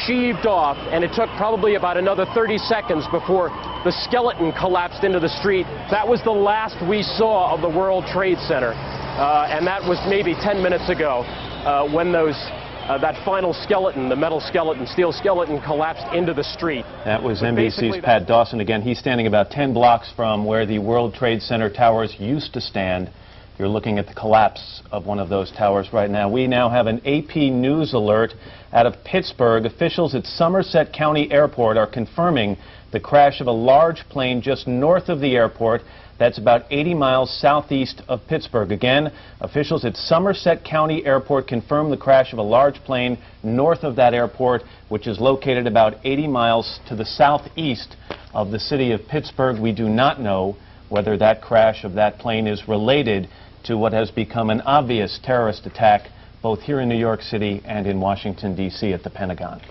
sheaved off, and it took probably about another 30 seconds before the skeleton collapsed into the street. That was the last we saw of the World Trade Center, and that was maybe 10 minutes ago when that final skeleton, the metal skeleton, steel skeleton, collapsed into the street. That was NBC's Pat Dawson again. He's standing about 10 blocks from where the World Trade Center towers used to stand. You're looking at the collapse of one of those towers right now. We now have an AP News alert out of Pittsburgh. Officials at Somerset County Airport are confirming the crash of a large plane just north of the airport. That's about 80 miles southeast of Pittsburgh. Again, officials at Somerset County Airport confirm the crash of a large plane north of that airport, which is located about 80 miles to the southeast of the city of Pittsburgh. We do not know whether that crash of that plane is related to what has become an obvious terrorist attack both here in New York City and in Washington, D.C. at the Pentagon.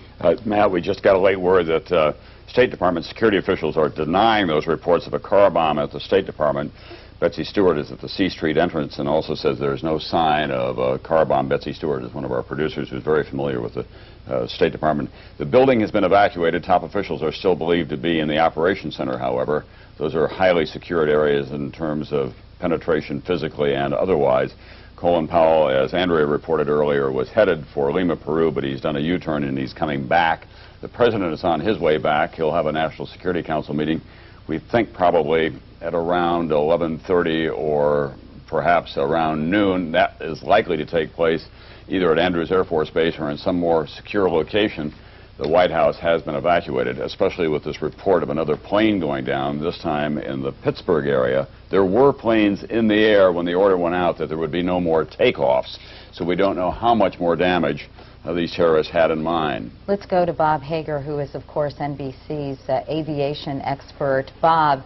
Matt, we just got a late word that State Department security officials are denying those reports of a car bomb at the State Department. Betsy Stewart is at the C Street entrance and also says there's no sign of a car bomb. Betsy Stewart is one of our producers who's very familiar with the State Department. The building has been evacuated. Top officials are still believed to be in the operations center, however. Those are highly secured areas in terms of penetration physically and otherwise. Colin Powell, as Andrea reported earlier, was headed for Lima, Peru, but he's done a U-turn and he's coming back. The president is on his way back. He'll have a National Security Council meeting. We think probably at around 11:30 or perhaps around noon. That is likely to take place either at Andrews Air Force Base or in some more secure location. The White House has been evacuated, especially with this report of another plane going down, this time in the Pittsburgh area. There were planes in the air when the order went out that there would be no more takeoffs, so we don't know how much more damage these terrorists had in mind. Let's go to Bob Hager, who is, of course, NBC's aviation expert. Bob,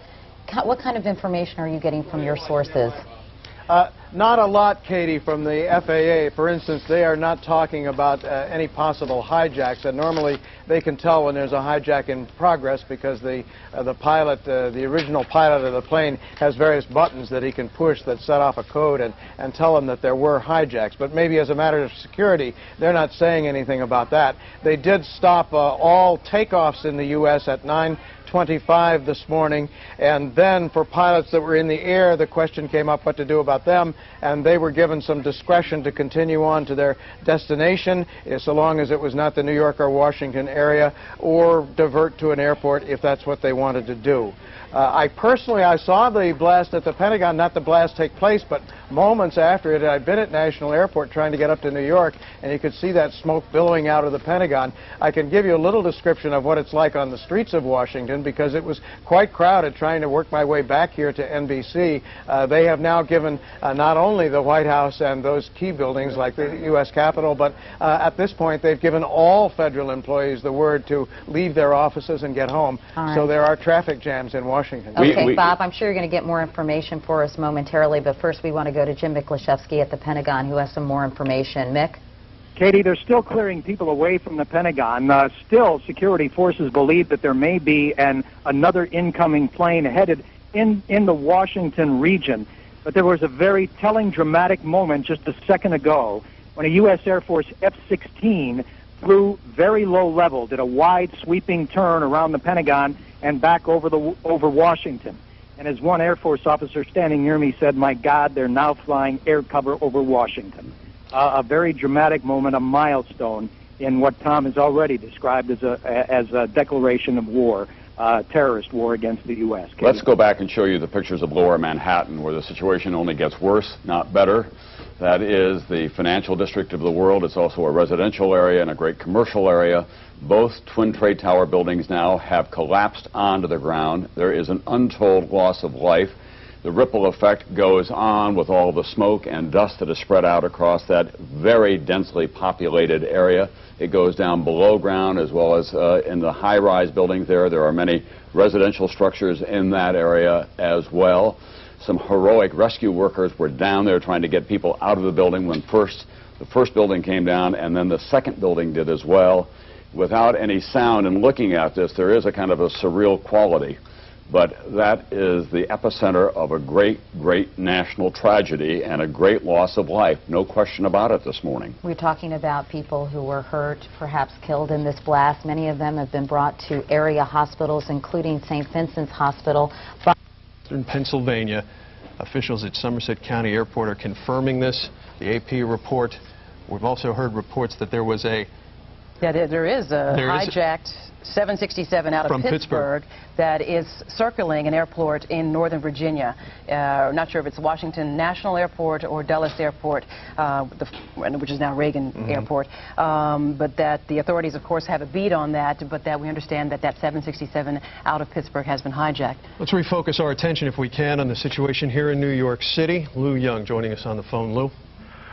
what kind of information are you getting from your sources? Not a lot, Katie, from the FAA. For instance, they are not talking about any possible hijacks. And normally they can tell when there's a hijack in progress because the pilot, the original pilot of the plane, has various buttons that he can push that set off a code and tell them that there were hijacks. But maybe as a matter of security, they're not saying anything about that. They did stop all takeoffs in the U.S. at 9:25 this morning, and then for pilots that were in the air, the question came up what to do about them, and they were given some discretion to continue on to their destination, so long as it was not the New York or Washington area, or divert to an airport if that's what they wanted to do. I saw the blast at the Pentagon, not the blast take place, but moments after it. I'd been at National Airport trying to get up to New York, and you could see that smoke billowing out of the Pentagon. I can give you a little description of what it's like on the streets of Washington, because it was quite crowded trying to work my way back here to NBC. They have now given not only the White House and those key buildings like the U.S. Capitol, but at this point they've given all federal employees the word to leave their offices and get home. Right. So there are traffic jams in Washington. Okay, Bob, I'm sure you're going to get more information for us momentarily, but first we want to go to Jim Miklashevsky at the Pentagon, who has some more information. Mick? Katie, they're still clearing people away from the Pentagon. Still, security forces believe that there may be another incoming plane headed in the Washington region. But there was a very telling, dramatic moment just a second ago when a U.S. Air Force F-16 flew very low level, did a wide sweeping turn around the Pentagon and back over Washington. And as one Air Force officer standing near me said, "My God, they're now flying air cover over Washington." A very dramatic moment, a milestone in what Tom has already described as a declaration of war, terrorist war against the U.S. Let's go back and show you the pictures of Lower Manhattan, where the situation only gets worse, not better. That is the financial district of the world. It's also a residential area and a great commercial area. Both Twin Trade Tower buildings now have collapsed onto the ground. There is an untold loss of life. The ripple effect goes on with all the smoke and dust that is spread out across that very densely populated area. It goes down below ground as well as in the high-rise buildings there. There are many residential structures in that area as well. Some heroic rescue workers were down there trying to get people out of the building when the first building came down, and then the second building did as well. Without any sound, and looking at this, there is a kind of a surreal quality. But that is the epicenter of a great, great national tragedy and a great loss of life. No question about it this morning. We're talking about people who were hurt, perhaps killed in this blast. Many of them have been brought to area hospitals, including St. Vincent's Hospital. In Pennsylvania, officials at Somerset County Airport are confirming this. The AP report. We've also heard reports that there was a there is a hijacked 767 out of Pittsburgh that is circling an airport in Northern Virginia. Not sure if it's Washington National Airport or Dulles Airport, which is now Reagan Airport. But that the authorities, of course, have a beat on that, but that we understand that that 767 out of Pittsburgh has been hijacked. Let's refocus our attention, if we can, on the situation here in New York City. Lou Young joining us on the phone. Lou?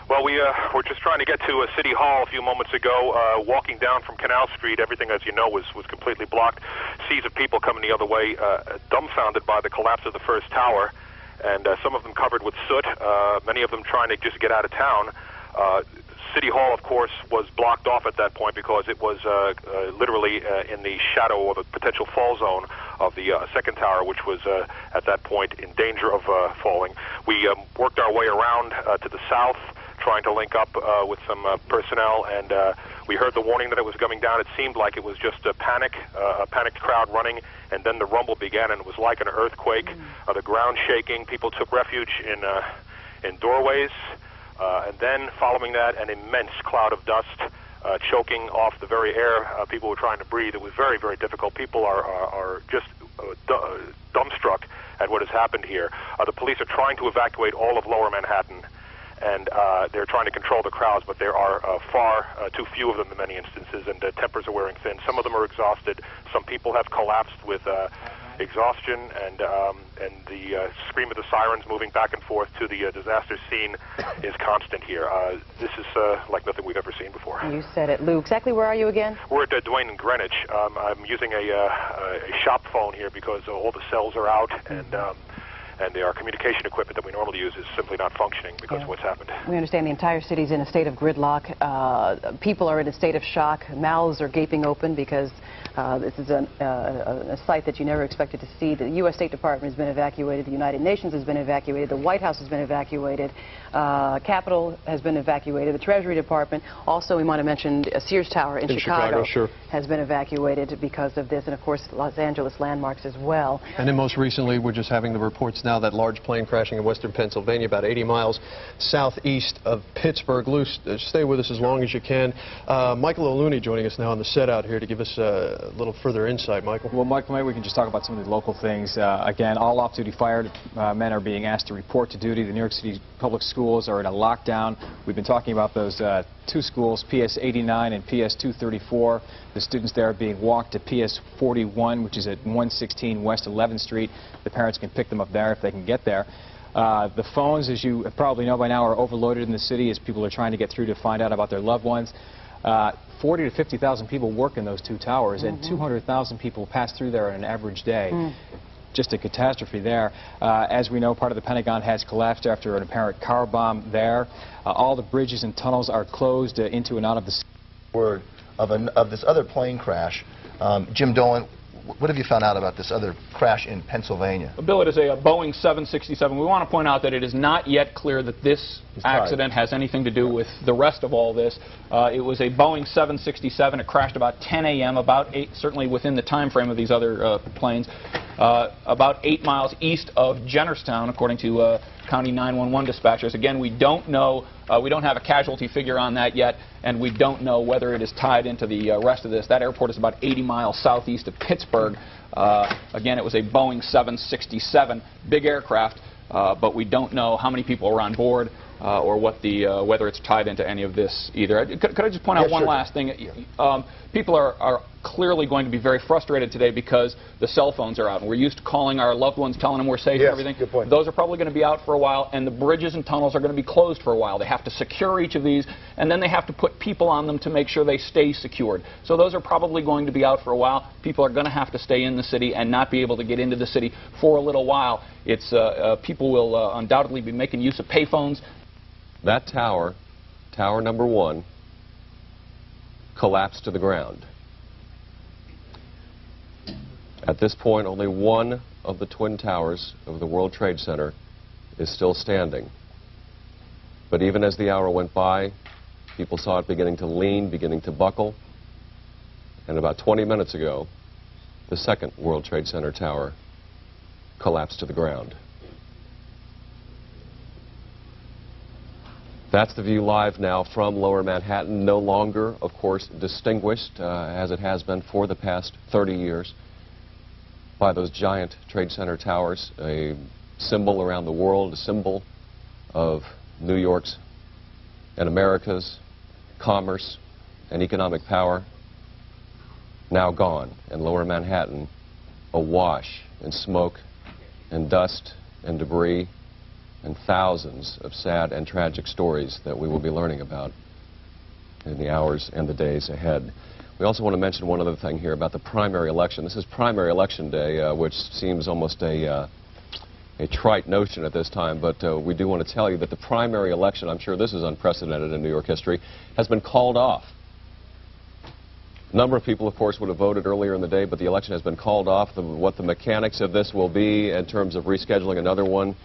Well, we were just trying to get to City Hall a few moments ago. Walking down from Canal Street, everything, as you know, was completely blocked. Seas of people coming the other way, dumbfounded by the collapse of the first tower, and some of them covered with soot, many of them trying to just get out of town. City Hall, of course, was blocked off at that point because it was literally in the shadow or the potential fall zone of the second tower, which was at that point in danger of falling. We worked our way around to the south, trying to link up with some personnel, and we heard the warning that it was coming down. It seemed like it was just a panicked crowd running, and then the rumble began, and it was like an earthquake. The ground shaking. People took refuge in doorways, and then following that, an immense cloud of dust choking off the very air people were trying to breathe. It was very, very difficult. People are just dumbstruck at what has happened here. The police are trying to evacuate all of Lower Manhattan, and they're trying to control the crowds, but there are far too few of them in many instances, and tempers are wearing thin. Some of them are exhausted. Some people have collapsed with exhaustion, and the scream of the sirens moving back and forth to the disaster scene is constant here. This is like nothing we've ever seen before. You said it, Lou. Exactly where are you again? We're at Duane and Greenwich. I'm using a shop phone here because all the cells are out, and our communication equipment that we normally use is simply not functioning because of what's happened. We understand the entire city is in a state of gridlock. People are in a state of shock. Mouths are gaping open because this is a sight that you never expected to see. The U.S. State Department has been evacuated. The United Nations has been evacuated. The White House has been evacuated. Capitol has been evacuated. The Treasury Department. Also, we want to mention Sears Tower in Chicago sure, has been evacuated because of this, and of course Los Angeles landmarks as well. And then most recently, we're just having the reports now that large plane crashing in western Pennsylvania, about 80 miles southeast of Pittsburgh. Lou, stay with us as long as you can. Michael O'Looney joining us now on the set out here to give us a little further insight. Michael? Well, Michael, maybe we can just talk about some of the local things. Again, all off-duty firemen are being asked to report to duty. The New York City public schools are in a lockdown. We've been talking about those two schools, PS 89 and PS 234. The students there are being walked to PS 41, which is at 116 West 11th Street. The parents can pick them up there if they can get there. The phones, as you probably know by now, are overloaded in the city as people are trying to get through to find out about their loved ones. 40 to 50,000 people work in those two towers, and 200,000 people pass through there on an average day. Just a catastrophe there. As we know, part of the Pentagon has collapsed after an apparent car bomb there. All the bridges and tunnels are closed into and out of the city. Word of this other plane crash. Jim Dolan, what have you found out about this other crash in Pennsylvania? Bill, it is a Boeing 767. We want to point out that it is not yet clear that this accident has anything to do with the rest of all this. It was a Boeing 767. It crashed about 10 a.m., about 8, certainly within the time frame of these other planes, about 8 miles east of Jennerstown, according to County 911 dispatchers. Again, we don't know, we don't have a casualty figure on that yet, and we don't know whether it is tied into the rest of this. That airport is about 80 miles southeast of Pittsburgh. Again, it was a Boeing 767, big aircraft, but we don't know how many people were on board or what the whether it's tied into any of this either. Could I just point out one last thing? People are clearly going to be very frustrated today because the cell phones are out, and we're used to calling our loved ones, telling them we're safe and everything. Good point. Those are probably going to be out for a while, and the bridges and tunnels are going to be closed for a while. They have to secure each of these, and then they have to put people on them to make sure they stay secured. So those are probably going to be out for a while. People are going to have to stay in the city and not be able to get into the city for a little while. It's people will undoubtedly be making use of payphones. That tower, tower number 1, collapsed to the ground. At this point, only one of the twin towers of the World Trade Center is still standing. But even as the hour went by, people saw it beginning to lean, beginning to buckle. And about 20 minutes ago, the second World Trade Center tower collapsed to the ground. That's the view live now from Lower Manhattan, no longer, of course, distinguished, as it has been for the past 30 years, by those giant Trade Center towers, a symbol around the world, a symbol of New York's and America's commerce and economic power, now gone, and Lower Manhattan awash in smoke and dust and debris and thousands of sad and tragic stories that we will be learning about in the hours and the days ahead. We also want to mention one other thing here about the primary election. This is primary election day, which seems almost a trite notion at this time, but we do want to tell you that the primary election, I'm sure this is unprecedented in New York history, has been called off. A number of people, of course, would have voted earlier in the day, but the election has been called off. What the mechanics of this will be in terms of rescheduling another one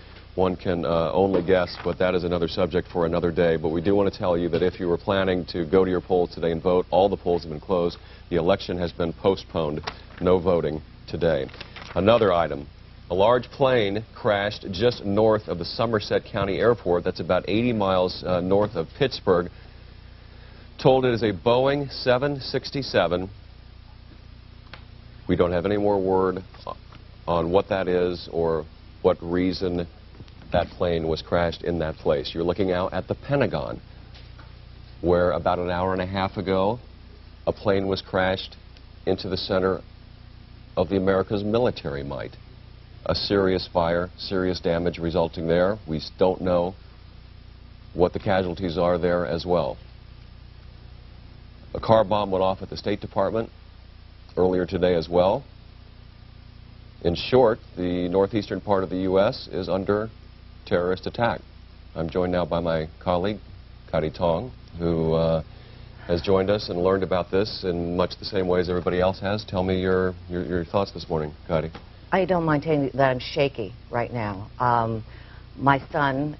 can only guess, but that is another subject for another day. But we do want to tell you that if you were planning to go to your polls today and vote, all the polls have been closed. The election has been postponed. No voting today. Another item. A large plane crashed just north of the Somerset County Airport. That's about 80 miles north of Pittsburgh. Told it is a Boeing 767. We don't have any more word on what that is or what reason that plane was crashed in that place. You're looking out at the Pentagon, where about an hour and a half ago, a plane was crashed into the center of the America's military might. A serious fire, serious damage resulting there. We don't know what the casualties are there as well. A car bomb went off at the State Department earlier today as well. In short, the northeastern part of the U.S. is under terrorist attack. I'm joined now by my colleague, Kadi Tong, who has joined us and learned about this in much the same way as everybody else has. Tell me your thoughts this morning, Kadi. I don't mind telling you that I'm shaky right now. My son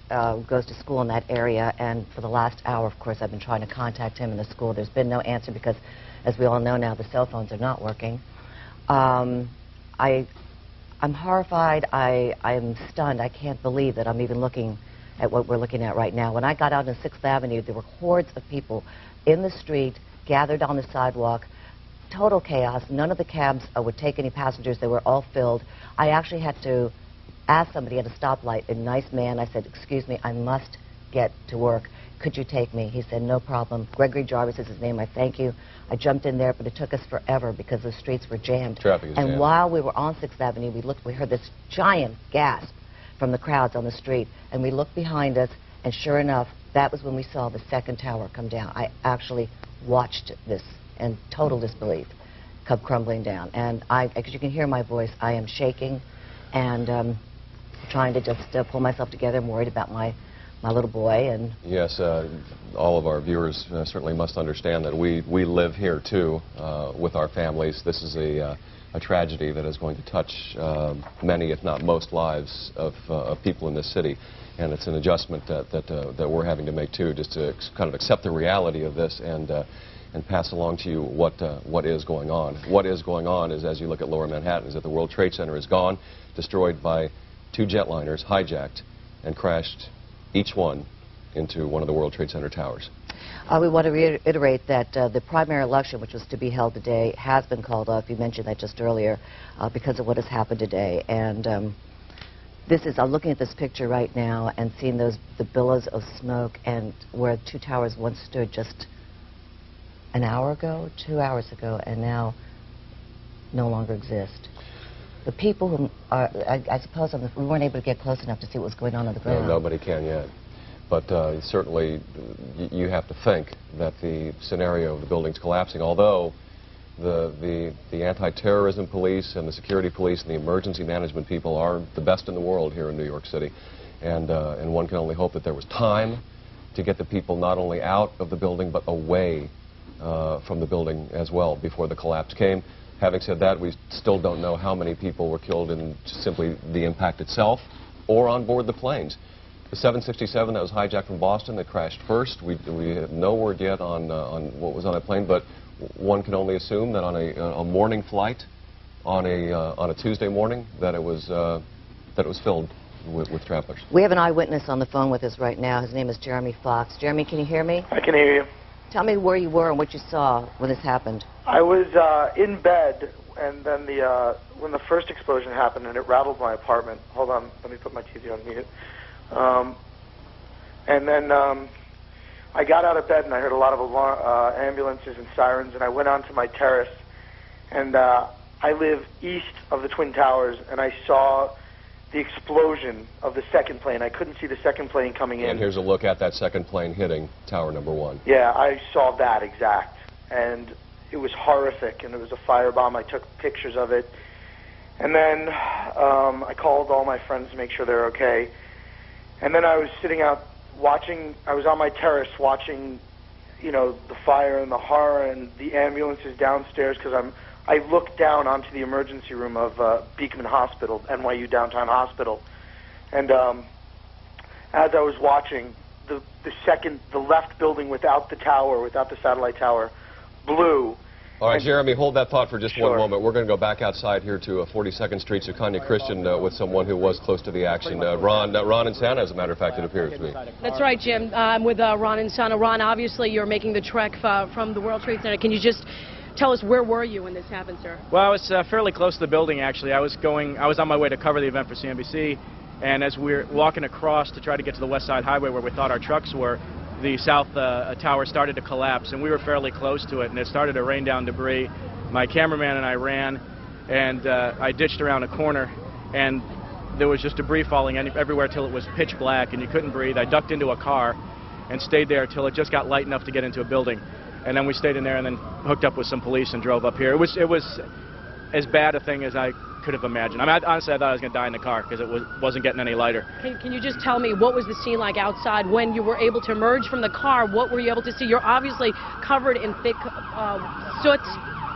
goes to school in that area, and for the last hour, of course, I've been trying to contact him in the school. There's been no answer because, as we all know now, the cell phones are not working. I'm horrified. I'm stunned. I can't believe that I'm even looking at what we're looking at right now. When I got out on 6th Avenue, there were hordes of people in the street, gathered on the sidewalk. Total chaos. None of the cabs would take any passengers. They were all filled. I actually had to ask somebody at a stoplight, a nice man. I said, "Excuse me, I must get to work. Could you take me?" He said, "No problem." Gregory Jarvis is his name. I thank you. I jumped in there, but it took us forever because the streets were jammed. Traffic is jammed. And while we were on 6th Avenue, we heard this giant gasp from the crowds on the street, and we looked behind us, and sure enough, that was when we saw the second tower come down. I actually watched this in total disbelief come crumbling down. And as you can hear my voice, I am shaking and trying to just pull myself together. I'm worried about my little boy. And yes, all of our viewers certainly must understand that we live here too with our families. This is a tragedy that is going to touch many, if not most, lives of people in this city. And it's an adjustment that we're having to make too, just to kind of accept the reality of this and pass along to you what is going on. What is going on is, as you look at Lower Manhattan, is that the World Trade Center is gone, destroyed by 2 jetliners, hijacked and crashed, each one into one of the World Trade Center towers. We want to reiterate that the primary election, which was to be held today, has been called off. You mentioned that just earlier because of what has happened today. And I'm looking at this picture right now and seeing the billows of smoke, and where 2 towers once stood just an hour ago, 2 hours ago, and now no longer exist. The people who are, I suppose, we weren't able to get close enough to see what was going on the ground. No, nobody can yet. But certainly you have to think that the scenario of the buildings collapsing, although the anti-terrorism police and the security police and the emergency management people are the best in the world here in New York City, and one can only hope that there was time to get the people not only out of the building but away from the building as well before the collapse came. Having said that, we still don't know how many people were killed in simply the impact itself or on board the planes. The 767 that was hijacked from Boston that crashed first, we have no word yet on what was on that plane, but one can only assume that on a morning flight on a Tuesday morning that it was filled with travelers. We have an eyewitness on the phone with us right now. His name is Jeremy Fox. Jeremy, can you hear me? I can hear you. Tell me where you were and what you saw when this happened. I was in bed, and then when the first explosion happened and it rattled my apartment. Hold on, let me put my TV on mute. And then I got out of bed and I heard a lot of ambulances and sirens, and I went onto my terrace, and I live east of the Twin Towers, and I saw the explosion of the second plane. I couldn't see the second plane coming in. And here's a look at that second plane hitting Tower number 1. Yeah, I saw that exact, and it was horrific, and it was a firebomb. I took pictures of it, And then I called all my friends to make sure they're okay. And then I was sitting out watching, I was on my terrace watching, you know, the fire and the horror and the ambulances downstairs, because I looked down onto the emergency room of Beekman Hospital, NYU Downtown Hospital. And as I was watching, the left building without the tower, without the satellite tower, blew. All right, Jeremy, hold that thought for just one moment. We're going to go back outside here to 42nd Street, Sukanya Christian, with someone who was close to the action. Ron in Santa, as a matter of fact, it appears to me. That's right, Jim. I'm with Ron in Santa. Ron, obviously you're making the trek from the World Trade Center. Can you just tell us where were you when this happened, sir? Well, I was fairly close to the building, actually. I was on my way to cover the event for CNBC, and as we were walking across to try to get to the West Side Highway where we thought our trucks were, the south tower started to collapse, and we were fairly close to it, and it started to rain down debris. My cameraman and I ran, and I ditched around a corner, and there was just debris falling everywhere till it was pitch black, and you couldn't breathe. I ducked into a car and stayed there till it just got light enough to get into a building, and then we stayed in there and then hooked up with some police and drove up here. It was as bad a thing as I could have imagined. I mean, honestly, I thought I was going to die in the car because it wasn't getting any lighter. Can you just tell me, what was the scene like outside when you were able to emerge from the car? What were you able to see? You're obviously covered in thick soot.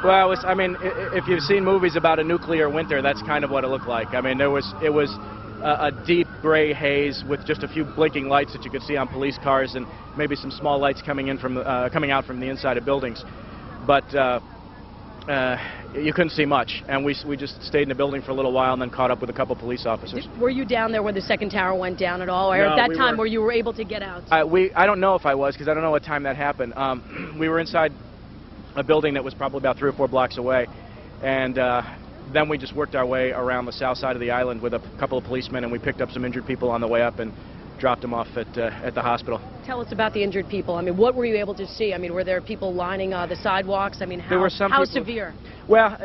Well, I mean, if you've seen movies about a nuclear winter, that's kind of what it looked like. I mean, it was a deep gray haze with just a few blinking lights that you could see on police cars, and maybe some small lights coming out from the inside of buildings. But you couldn't see much, and we just stayed in the building for a little while and then caught up with a couple police officers. Were you down there when the second tower went down at all, or no, at that time where you were able to get out? I don't know if I was, because I don't know what time that happened. We were inside a building that was probably about 3 or 4 blocks away, and then we just worked our way around the south side of the island with a couple of policemen, and we picked up some injured people on the way up and dropped them off at the hospital. Tell us about the injured people. I mean, what were you able to see? I mean, were there people lining the sidewalks? I mean, how severe? Well,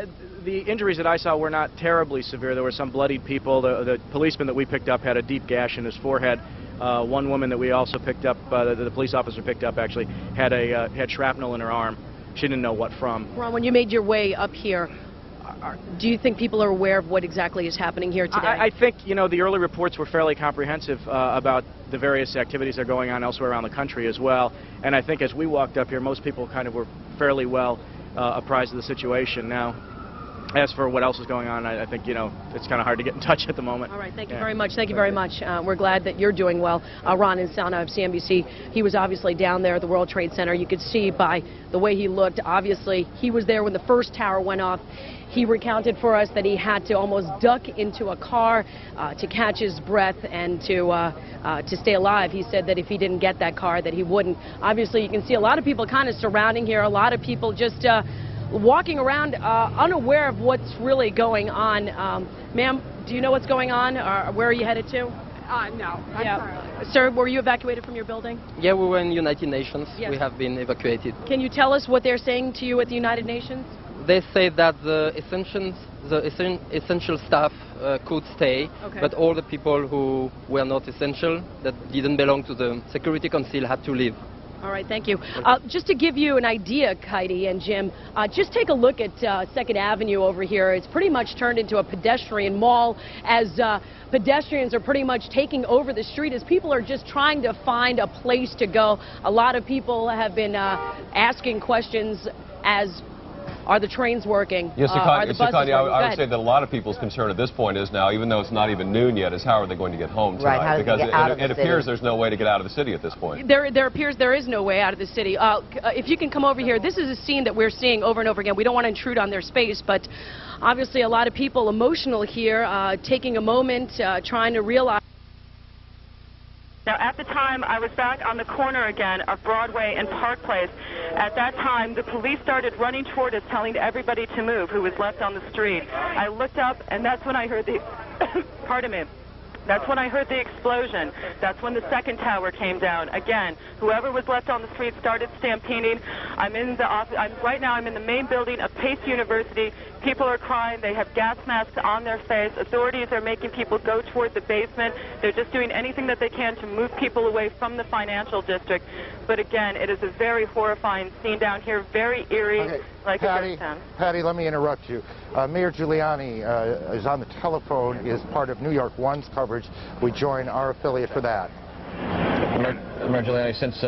the injuries that I saw were not terribly severe. There were some bloodied people. The policeman that we picked up had a deep gash in his forehead. One woman that we also picked up, the police officer picked up actually, had shrapnel in her arm. She didn't know what from. Ron, when you made your way up here, do you think people are aware of what exactly is happening here today? I think, you know, the early reports were fairly comprehensive about the various activities that are going on elsewhere around the country as well. And I think as we walked up here, most people kind of were fairly well apprised of the situation. Now, as for what else is going on, I think, you know, it's kind of hard to get in touch at the moment. All right, thank you very much. Thank you very much. We're glad that you're doing well. Ron in Santa of CNBC, he was obviously down there at the World Trade Center. You could see by the way he looked, obviously, he was there when the first tower went off. He recounted for us that he had to almost duck into a car to catch his breath and to stay alive. He said that if he didn't get that car, that he wouldn't. Obviously, you can see a lot of people kind of surrounding here, a lot of people just walking around unaware of what's really going on. Ma'am, do you know what's going on, or where are you headed to? No. Sir, were you evacuated from your building? Yeah, we were in United Nations. Yes. We have been evacuated. Can you tell us what they're saying to you at the United Nations? They say that the essential staff could stay, but all the people who were not essential, that didn't belong to the Security Council, had to leave. All right, thank you. Just to give you an idea, Kaidi and Jim, just take a look at 2nd Avenue over here. It's pretty much turned into a pedestrian mall as pedestrians are pretty much taking over the street as people are just trying to find a place to go. A lot of people have been asking questions as, are the trains working? Yes, are the buses working? I would say that a lot of people's concern at this point is now, even though it's not even noon yet, is how are they going to get home tonight? Right, how do they get out of the city? It appears there's no way to get out of the city at this point. There appears there is no way out of the city. If you can come over here, this is a scene that we're seeing over and over again. We don't want to intrude on their space, but obviously a lot of people emotional here, taking a moment, trying to realize. Now, at the time, I was back on the corner again of Broadway and Park Place. At that time, the police started running toward us, telling everybody to move who was left on the street. I looked up, and that's when I heard the, pardon me, that's when I heard the explosion. That's when the second tower came down. Again, whoever was left on the street started stampeding. I'm in the office. Right now, I'm in the main building of Pace University. People are crying. They have gas masks on their face. Authorities are making people go toward the basement. They're just doing anything that they can to move people away from the financial district. But again, it is a very horrifying scene down here, very eerie, Okay, like a ghost town. Patty, let me interrupt you. Mayor Giuliani is on the telephone, is part of New York One's coverage. We join our affiliate for that. Mayor Giuliani, since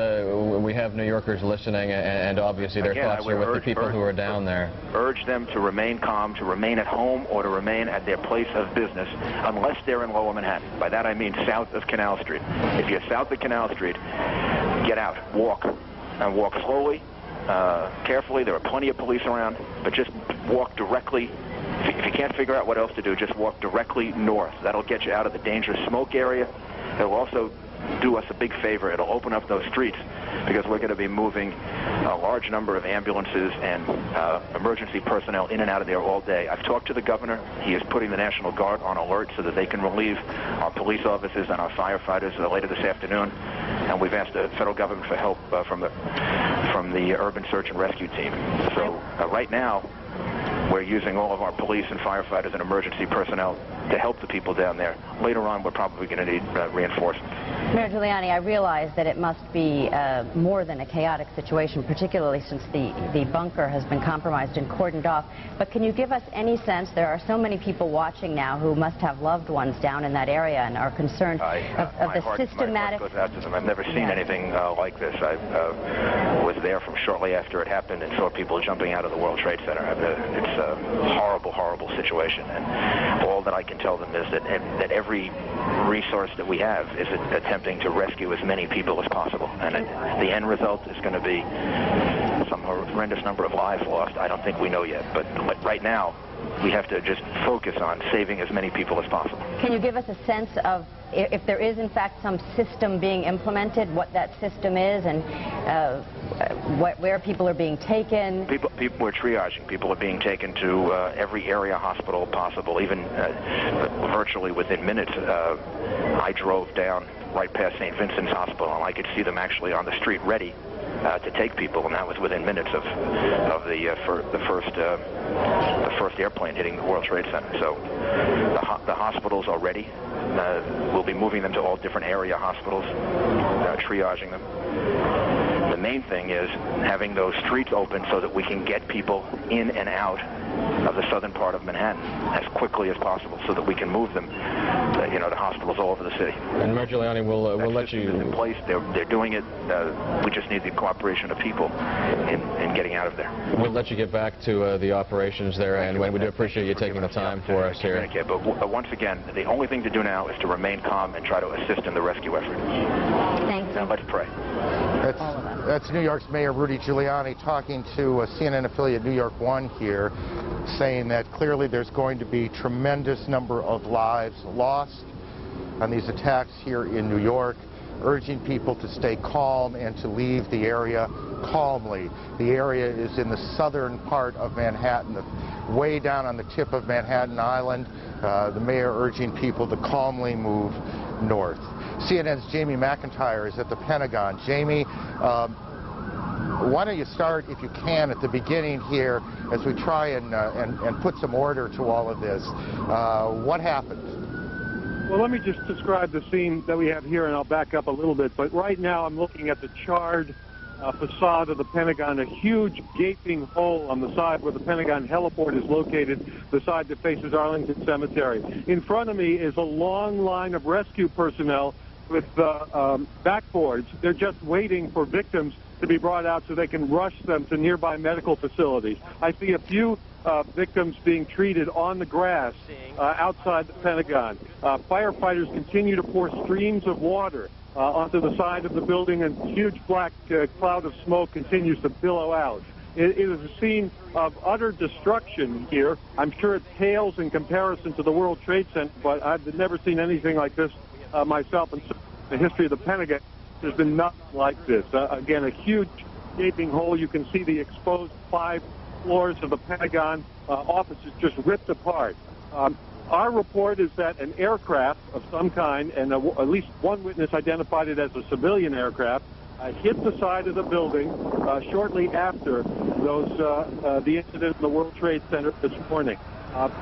we have New Yorkers listening, and obviously their thoughts are with the people who are down there. Urge them to remain calm, to remain at home, or to remain at their place of business, unless they're in Lower Manhattan. By that I mean south of Canal Street. If you're south of Canal Street, get out, walk, and walk slowly, carefully. There are plenty of police around, but just walk directly. If you can't figure out what else to do, just walk directly north. That'll get you out of the dangerous smoke area. It'll also do us a big favor. It'll open up those streets because we're going to be moving a large number of ambulances and emergency personnel in and out of there all day. I've talked to the governor. He is putting the National Guard on alert so that they can relieve our police officers and our firefighters later this afternoon. And we've asked the federal government for help from the Urban Search and Rescue Team. So right now, we're using all of our police and firefighters and emergency personnel to help the people down there. Later on, we're probably going to need reinforcements. Mayor Giuliani, I realize that it must be more than a chaotic situation, particularly since the bunker has been compromised and cordoned off. But can you give us any sense? There are so many people watching now who must have loved ones down in that area and are concerned of the systematic... My heart goes out to them. I've never seen anything like this. I was there from shortly after it happened and saw people jumping out of the World Trade Center. It's a horrible, horrible situation. And all that I can tell them is that every resource that we have is attempting to rescue as many people as possible. And the end result is going to be some horrendous number of lives lost. I don't think we know yet. But right now, we have to just focus on saving as many people as possible. Can you give us a sense of if there is, in fact, some system being implemented, what that system is, and where people are being taken? We're triaging. People are being taken to every area hospital possible, even virtually within minutes. I drove down right past St. Vincent's Hospital, and I could see them actually on the street ready to take people, and that was within minutes of the first airplane hitting the World Trade Center. So the hospitals are ready. We'll be moving them to all different area hospitals, triaging them. The main thing is having those streets open so that we can get people in and out of the southern part of Manhattan as quickly as possible so that we can move them to hospitals all over the city. And Mayor Giuliani, we'll let you... in place. They're doing it. We just need the cooperation of people in getting out of there. We'll let you get back to the operations there, and we do appreciate you taking the time for us here. But once again, the only thing to do now is to remain calm and try to assist in the rescue effort. Thanks. Now let's pray. That's New York's Mayor Rudy Giuliani talking to a CNN affiliate New York One here, saying that clearly there's going to be tremendous number of lives lost on these attacks here in New York, urging people to stay calm and to leave the area calmly. The area is in the southern part of Manhattan, way down on the tip of Manhattan Island. The mayor urging people to calmly move north. CNN's Jamie McIntyre is at the Pentagon. Jamie, why don't you start, if you can, at the beginning here as we try and put some order to all of this. What happened? Well, let me just describe the scene that we have here, and I'll back up a little bit. But right now I'm looking at the charred facade of the Pentagon, a huge gaping hole on the side where the Pentagon heliport is located, the side that faces Arlington Cemetery. In front of me is a long line of rescue personnel with backboards. They're just waiting for victims to be brought out so they can rush them to nearby medical facilities. I see a few victims being treated on the grass outside the Pentagon. Firefighters continue to pour streams of water onto the side of the building, and a huge black cloud of smoke continues to billow out. It is a scene of utter destruction here. I'm sure it pales in comparison to the World Trade Center, but I've never seen anything like this myself in the history of the Pentagon. There's been nothing like this. Again, a huge gaping hole. You can see the exposed 5 floors of the Pentagon offices just ripped apart. Our report is that an aircraft of some kind, and at least one witness identified it as a civilian aircraft, hit the side of the building shortly after the incident in the World Trade Center this morning.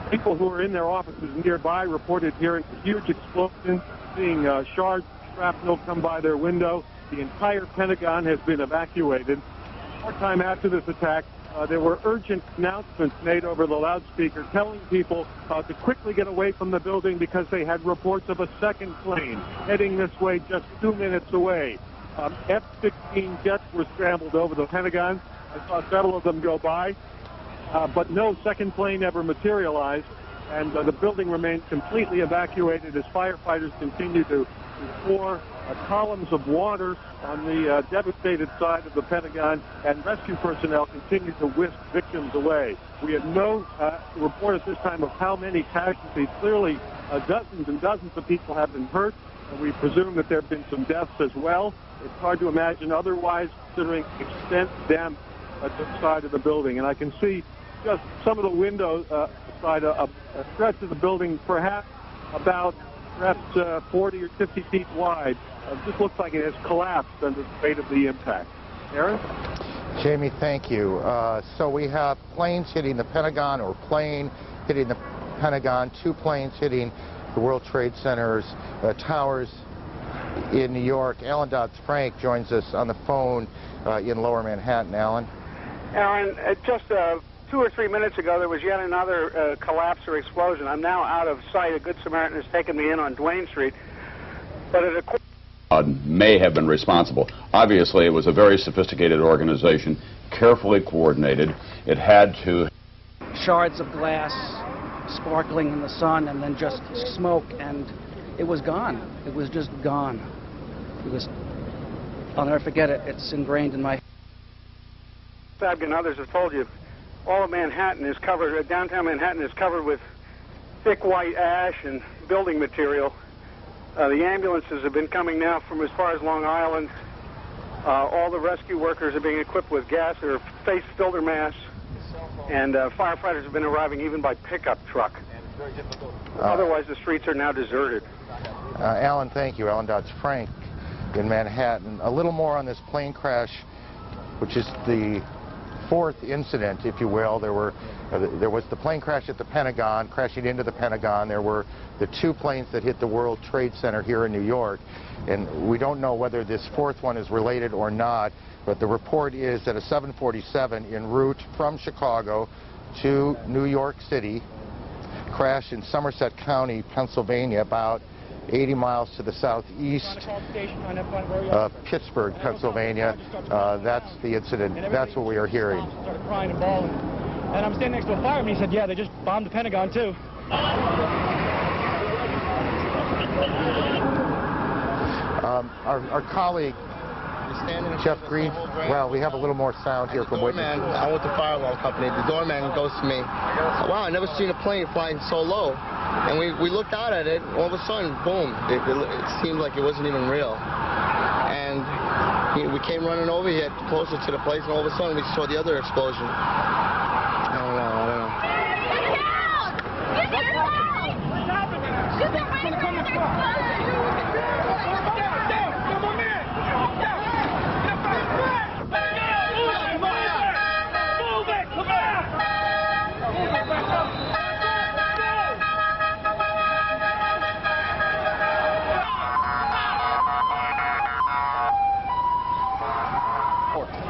People who were in their offices nearby reported hearing a huge explosion, seeing shards of shrapnel come by their window. The entire Pentagon has been evacuated. A short time after this attack, there were urgent announcements made over the loudspeaker telling people to quickly get away from the building because they had reports of a second plane heading this way just 2 minutes away. F-16 jets were scrambled over the Pentagon. I saw several of them go by, but no second plane ever materialized, and the building remains completely evacuated as firefighters continue to pour columns of water on the devastated side of the Pentagon, and rescue personnel continue to whisk victims away. We have no report at this time of how many casualties. Clearly, dozens and dozens of people have been hurt, and we presume that there have been some deaths as well. It's hard to imagine otherwise, considering extent damage at the side of the building. And I can see just some of the windows beside a stretch of the building, perhaps 40 or 50 feet wide. Just looks like it has collapsed under the weight of the impact. Aaron? Jamie, thank you. So we have planes hitting the Pentagon, or plane hitting the Pentagon, 2 planes hitting the World Trade Center's towers in New York. Alan Dodds-Frank joins us on the phone in Lower Manhattan. Alan? Aaron, just 2 or 3 minutes ago, there was yet another collapse or explosion. I'm now out of sight. A Good Samaritan has taken me in on Duane Street. But at a may have been responsible. Obviously, it was a very sophisticated organization, carefully coordinated. It had to... Shards of glass sparkling in the sun, and then just smoke, and it was gone. It was just gone. It was... I'll never forget it. It's ingrained in my... Fabg and others have told you, all of Manhattan is covered, downtown Manhattan is covered with thick white ash and building material. The ambulances have been coming now from as far as Long Island. All the rescue workers are being equipped with gas or face filter masks, and firefighters have been arriving even by pickup truck. Otherwise, the streets are now deserted. Alan, thank you. Alan Dodds-Frank in Manhattan. A little more on this plane crash, which is the 4th incident, if you will. There was the plane crash at the Pentagon, crashing into the Pentagon. There were the 2 planes that hit the World Trade Center here in New York. And we don't know whether this 4th one is related or not, but the report is that a 747 en route from Chicago to New York City crashed in Somerset County, Pennsylvania, about 80 miles to the southeast of Pittsburgh, Pennsylvania. That's the incident. That's what we are hearing. Started crying and bawling. And I'm standing next to a fireman. He said, yeah, they just bombed the Pentagon, too. Our colleague, Jeff Green, well, we have a little more sound here from witnesses. I'm with the firewall company. The doorman goes to me, wow, I never seen a plane flying so low. And we looked out at it, all of a sudden, boom, it seemed like it wasn't even real. And we came running over here closer to the place, and all of a sudden we saw the other explosion. I don't know.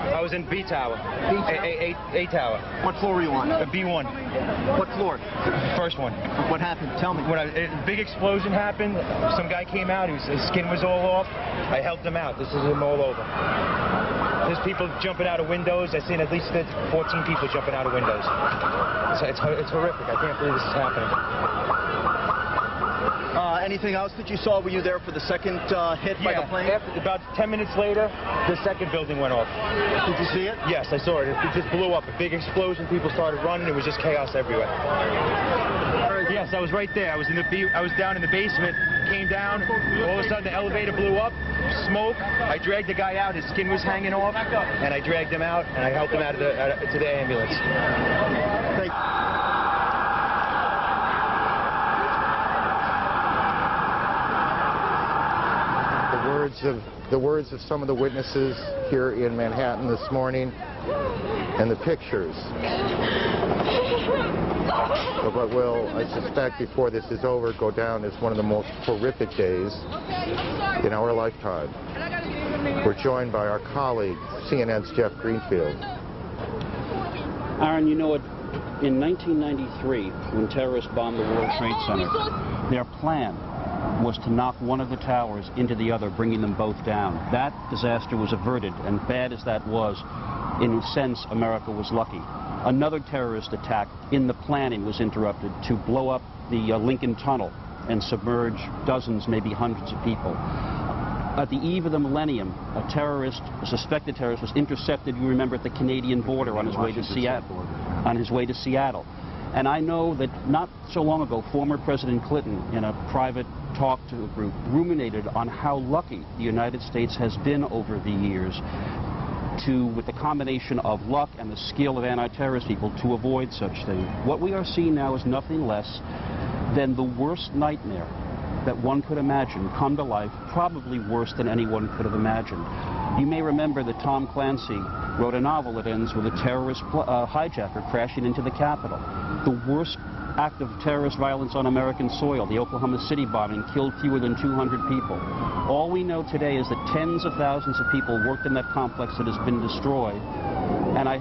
I was in B tower. A tower. What floor were you on? B1. What floor? First one. What happened? Tell me. When a big explosion happened, some guy came out. His skin was all off. I helped him out. This is him all over. There's people jumping out of windows. I've seen at least 14 people jumping out of windows. It's horrific. I can't believe this is happening. Anything else that you saw? Were you there for the second hit by the plane? About 10 minutes later, the second building went off. Did you see it? Yes, I saw it. It just blew up. A big explosion. People started running. It was just chaos everywhere. Yes, I was right there. I was down in the basement. Came down. All of a sudden, the elevator blew up. Smoke. I dragged the guy out. His skin was hanging off, and I dragged him out, and I helped him out to the ambulance. Thank you. the words of some of the witnesses here in Manhattan this morning, and the pictures of what will, I suspect, before this is over, go down as one of the most horrific days in our lifetime. We're joined by our colleague, CNN's Jeff Greenfield. Aaron, you know what? In 1993, when terrorists bombed the World Trade Center, their plan was to knock one of the towers into the other, bringing them both down. That disaster was averted, and bad as that was, in a sense, America was lucky. Another terrorist attack in the planning was interrupted to blow up the Lincoln Tunnel and submerge dozens, maybe hundreds of people. At the eve of the millennium, a suspected terrorist, was intercepted, you remember, at the Canadian border on his way to Seattle. And I know that not so long ago, former President Clinton, in a private talk to a group, ruminated on how lucky the United States has been over the years with the combination of luck and the skill of anti-terrorist people, to avoid such things. What we are seeing now is nothing less than the worst nightmare that one could imagine come to life, probably worse than anyone could have imagined. You may remember that Tom Clancy wrote a novel that ends with a terrorist hijacker crashing into the Capitol. The worst act of terrorist violence on American soil, the Oklahoma City bombing, killed fewer than 200 people. All we know today is that tens of thousands of people worked in that complex that has been destroyed. And I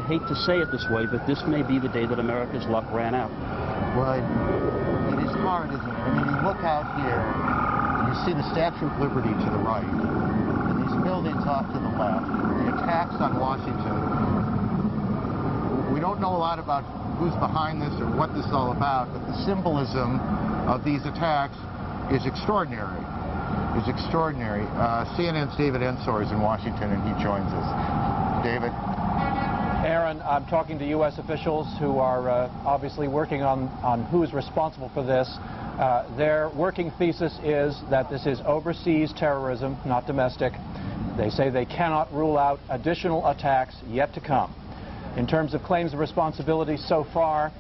hate to say it this way, but this may be the day that America's luck ran out. Well, it is hard, isn't it? I mean, you look out here, and you see the Statue of Liberty to the right, and these buildings off to the left, the attacks on Washington. We don't know a lot about who's behind this or what this is all about, but the symbolism of these attacks is extraordinary. CNN's David Ensor is in Washington, and he joins us. David? Aaron, I'm talking to U.S. officials who are obviously working on who's responsible for this. Their working thesis is that this is overseas terrorism, not domestic. They say they cannot rule out additional attacks yet to come. In terms of claims of responsibility so far,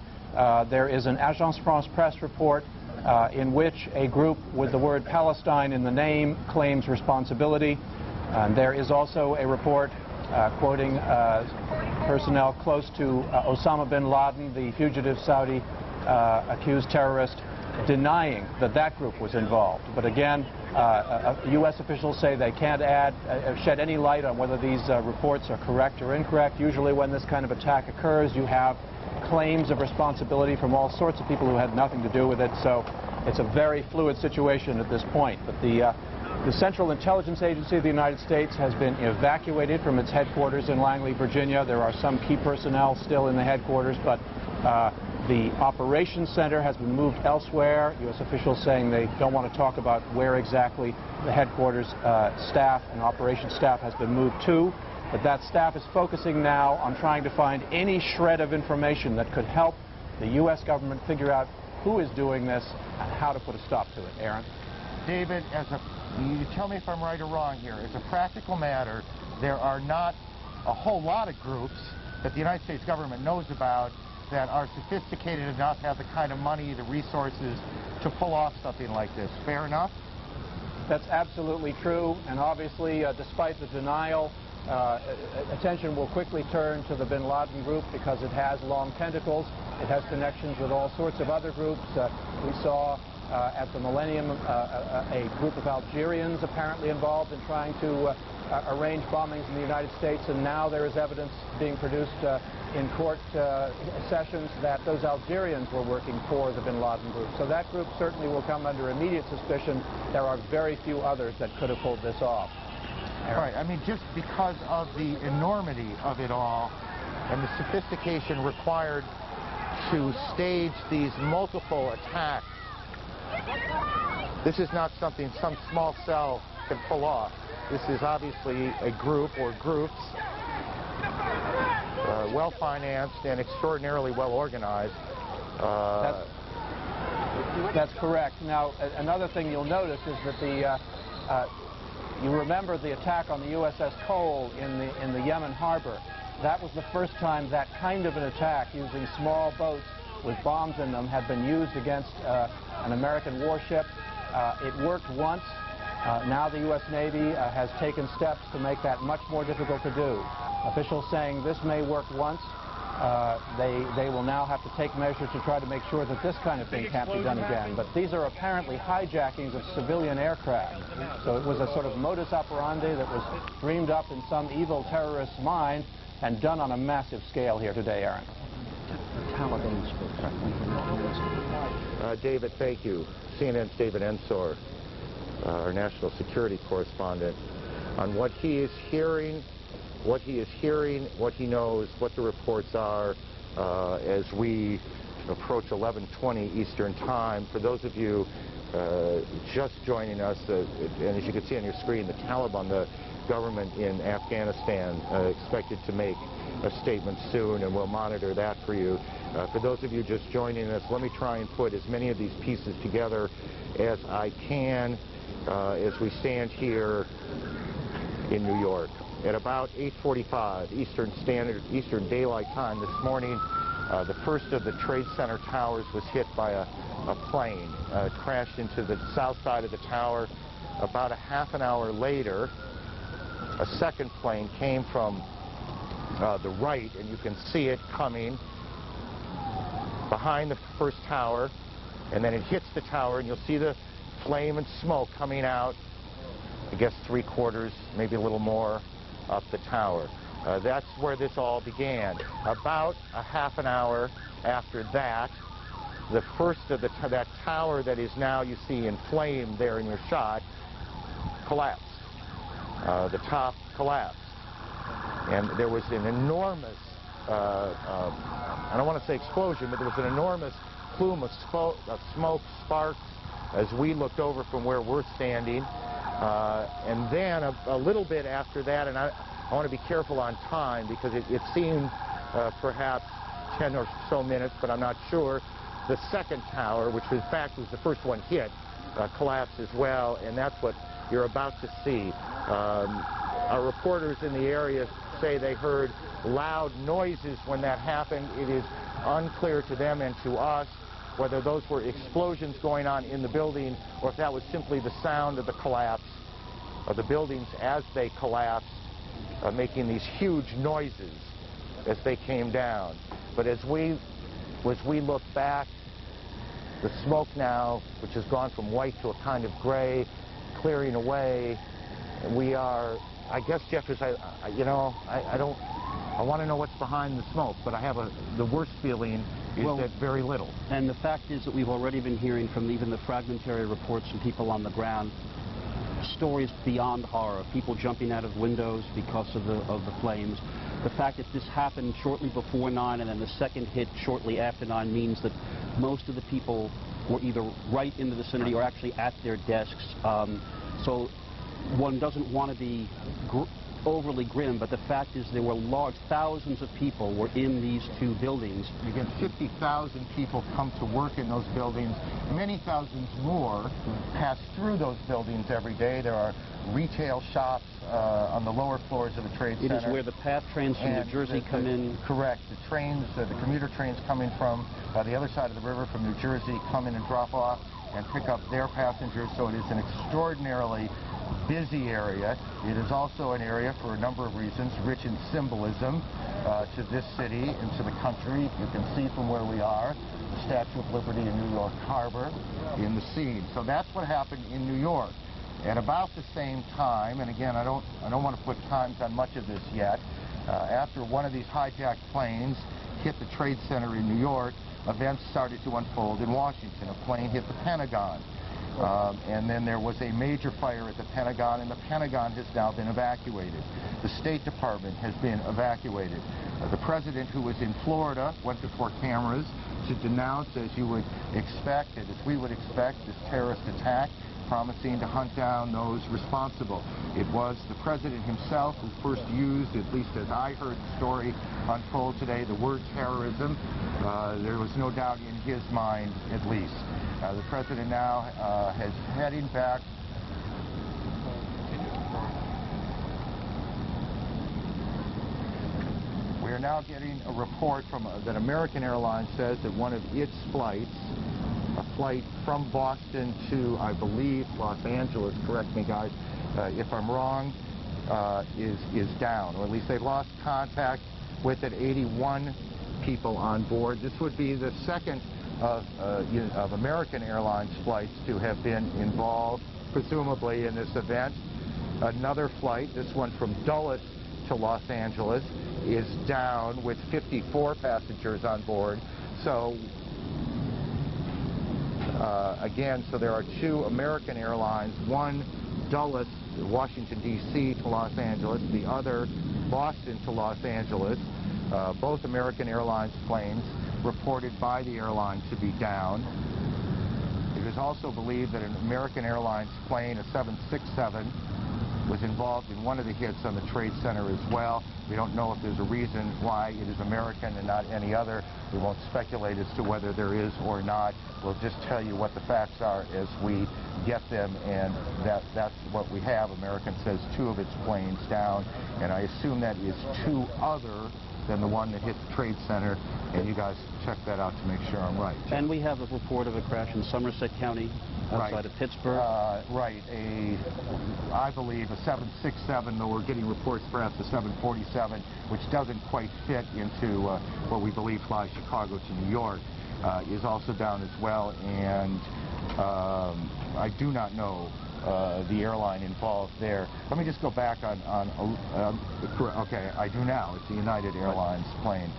there is an Agence France-Presse report in which a group with the word Palestine in the name claims responsibility. And there is also a report quoting personnel close to Osama bin Laden, the fugitive Saudi accused terrorist, denying that that group was involved. But again, U.S. officials say they can't shed any light on whether these reports are correct or incorrect. Usually when this kind of attack occurs, you have claims of responsibility from all sorts of people who had nothing to do with it. So it's a very fluid situation at this point. But the Central Intelligence Agency of the United States has been evacuated from its headquarters in Langley, Virginia. There are some key personnel still in the headquarters, but the operations center has been moved elsewhere. U.S. officials saying they don't want to talk about where exactly the headquarters staff and operations staff has been moved to. But that staff is focusing now on trying to find any shred of information that could help the U.S. government figure out who is doing this and how to put a stop to it. Aaron? David, you tell me if I'm right or wrong here. As a practical matter, there are not a whole lot of groups that the United States government knows about that are sophisticated enough, have the kind of money, the resources to pull off something like this. Fair enough? That's absolutely true. And obviously, despite the denial, attention will quickly turn to the bin Laden group because it has long tentacles. It has connections with all sorts of other groups. We saw at the Millennium a group of Algerians apparently involved in trying to arrange bombings in the United States, and now there is evidence being produced in court sessions that those Algerians were working for the bin Laden group. So that group certainly will come under immediate suspicion. There are very few others that could have pulled this off. Right. I mean, just because of the enormity of it all and the sophistication required to stage these multiple attacks, this is not something some small cell can pull off. This is obviously a group or groups, well-financed and extraordinarily well-organized. That's correct. Now, another thing you'll notice is that you remember the attack on the USS Cole in the Yemen harbor. That was the first time that kind of an attack using small boats with bombs in them had been used against an American warship. It worked once. Now the U.S. Navy has taken steps to make that much more difficult to do. Officials saying this may work once. They will now have to take measures to try to make sure that this kind of thing can't be done again. But these are apparently hijackings of civilian aircraft. So it was a sort of modus operandi that was dreamed up in some evil terrorist's mind and done on a massive scale here today, Aaron. David, thank you. CNN's David Ensor, our national security correspondent, on what he is hearing, what he knows, what the reports are as we approach 11:20 Eastern Time. For those of you just joining us, and as you can see on your screen, the Taliban, the government in Afghanistan, expected to make a statement soon, and we'll monitor that for you. For those of you just joining us, let me try and put as many of these pieces together as I can as we stand here in New York. At about 8:45 Eastern Daylight Time this morning, the first of the Trade Center towers was hit by a plane. It crashed into the south side of the tower. About a half an hour later, a second plane came from the right, and you can see it coming behind the first tower, and then it hits the tower, and you'll see the flame and smoke coming out, I guess 3/4, maybe a little more, up the tower. That's where this all began. About a half an hour after that, the first of that tower that is now, you see, in flame there in your shot, collapsed. The top collapsed. And there was an enormous, I don't want to say explosion, but there was an enormous plume of smoke, sparks, as we looked over from where we're standing. And then a little bit after that, and I want to be careful on time because it seemed perhaps 10 or so minutes, but I'm not sure. The second tower, which in fact was the first one hit, collapsed as well, and that's what you're about to see. Our reporters in the area say they heard loud noises when that happened. It is unclear to them and to us whether those were explosions going on in the building or if that was simply the sound of the collapse of the buildings as they collapsed, making these huge noises as they came down. But as we look back, the smoke now, which has gone from white to a kind of gray, clearing away, and we are, I guess, Jeffers, I want to know what's behind the smoke, but I have the worst feeling is that very little. And the fact is that we've already been hearing from even the fragmentary reports from people on the ground, stories beyond horror, people jumping out of windows because of the flames. The fact that this happened shortly before 9 and then the second hit shortly after 9 means that most of the people were either right in the vicinity or actually at their desks. So one doesn't want to be overly grim, but the fact is there were thousands of people were in these two buildings. Again, 50,000 people come to work in those buildings. Many thousands more pass through those buildings every day. There are retail shops on the lower floors of the Trade Center. It is where the PATH trains from New Jersey come in. Correct. The trains, the commuter trains coming from the other side of the river from New Jersey come in and drop off and pick up their passengers. So it is an extraordinarily busy area. It is also an area, for a number of reasons, rich in symbolism to this city and to the country. You can see from where we are the Statue of Liberty in New York Harbor in the scene. So that's what happened in New York. At about the same time, and again, I don't want to put times on much of this yet, after one of these hijacked planes hit the Trade Center in New York, events started to unfold in Washington. A plane hit the Pentagon. And then there was a major fire at the Pentagon, and the Pentagon has now been evacuated. The State Department has been evacuated. The president, who was in Florida, went before cameras to denounce, as you would expect, and as we would expect, this terrorist attack, promising to hunt down those responsible. It was the president himself who first used, at least as I heard the story unfold today, the word terrorism. There was no doubt in his mind, at least. The president now is heading back. We are now getting a report from that American Airlines says that one of its flights, a flight from Boston to, I believe, Los Angeles, correct me guys if I'm wrong, is down, or at least they've lost contact with it. 81 people on board. This would be the second of American Airlines flights to have been involved, presumably, in this event. Another flight, this one from Dulles to Los Angeles, is down with 54 passengers on board. So again, so there are two American Airlines, one Dulles, Washington, D.C. to Los Angeles, the other Boston to Los Angeles. Both American Airlines planes reported by the airline to be down. It is also believed that an American Airlines plane, a 767, was involved in one of the hits on the Trade Center as well. We don't know if there's a reason why it is American and not any other. We won't speculate as to whether there is or not. We'll just tell you what the facts are as we get them, and that's what we have. American says two of its planes down, and I assume that is two other than the one that hit the Trade Center, and you guys check that out to make sure I'm right. And we have a report of a crash in Somerset County, outside of Pittsburgh. Right, I believe a 767, though we're getting reports perhaps a 747, which doesn't quite fit into what we believe flies Chicago to New York, is also down as well, and I do not know the airline involved there. Let me just go back on okay, I do now. It's the United Airlines plane.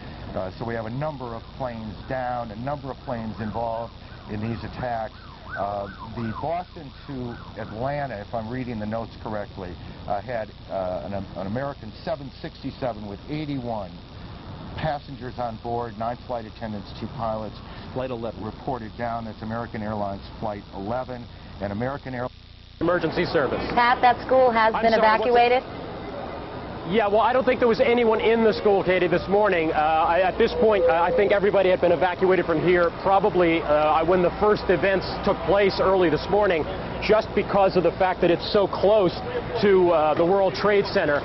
So we have a number of planes down, a number of planes involved in these attacks. The Boston to Atlanta, if I'm reading the notes correctly, had an American 767 with 81 passengers on board, 9 flight attendants, 2 pilots. Flight 11 reported down. That's American Airlines Flight 11, and American Airlines Emergency service. Pat, that school has been evacuated? Yeah, well, I don't think there was anyone in the school, Katie, this morning. At this point, I think everybody had been evacuated from here probably when the first events took place early this morning, just because of the fact that it's so close to the World Trade Center.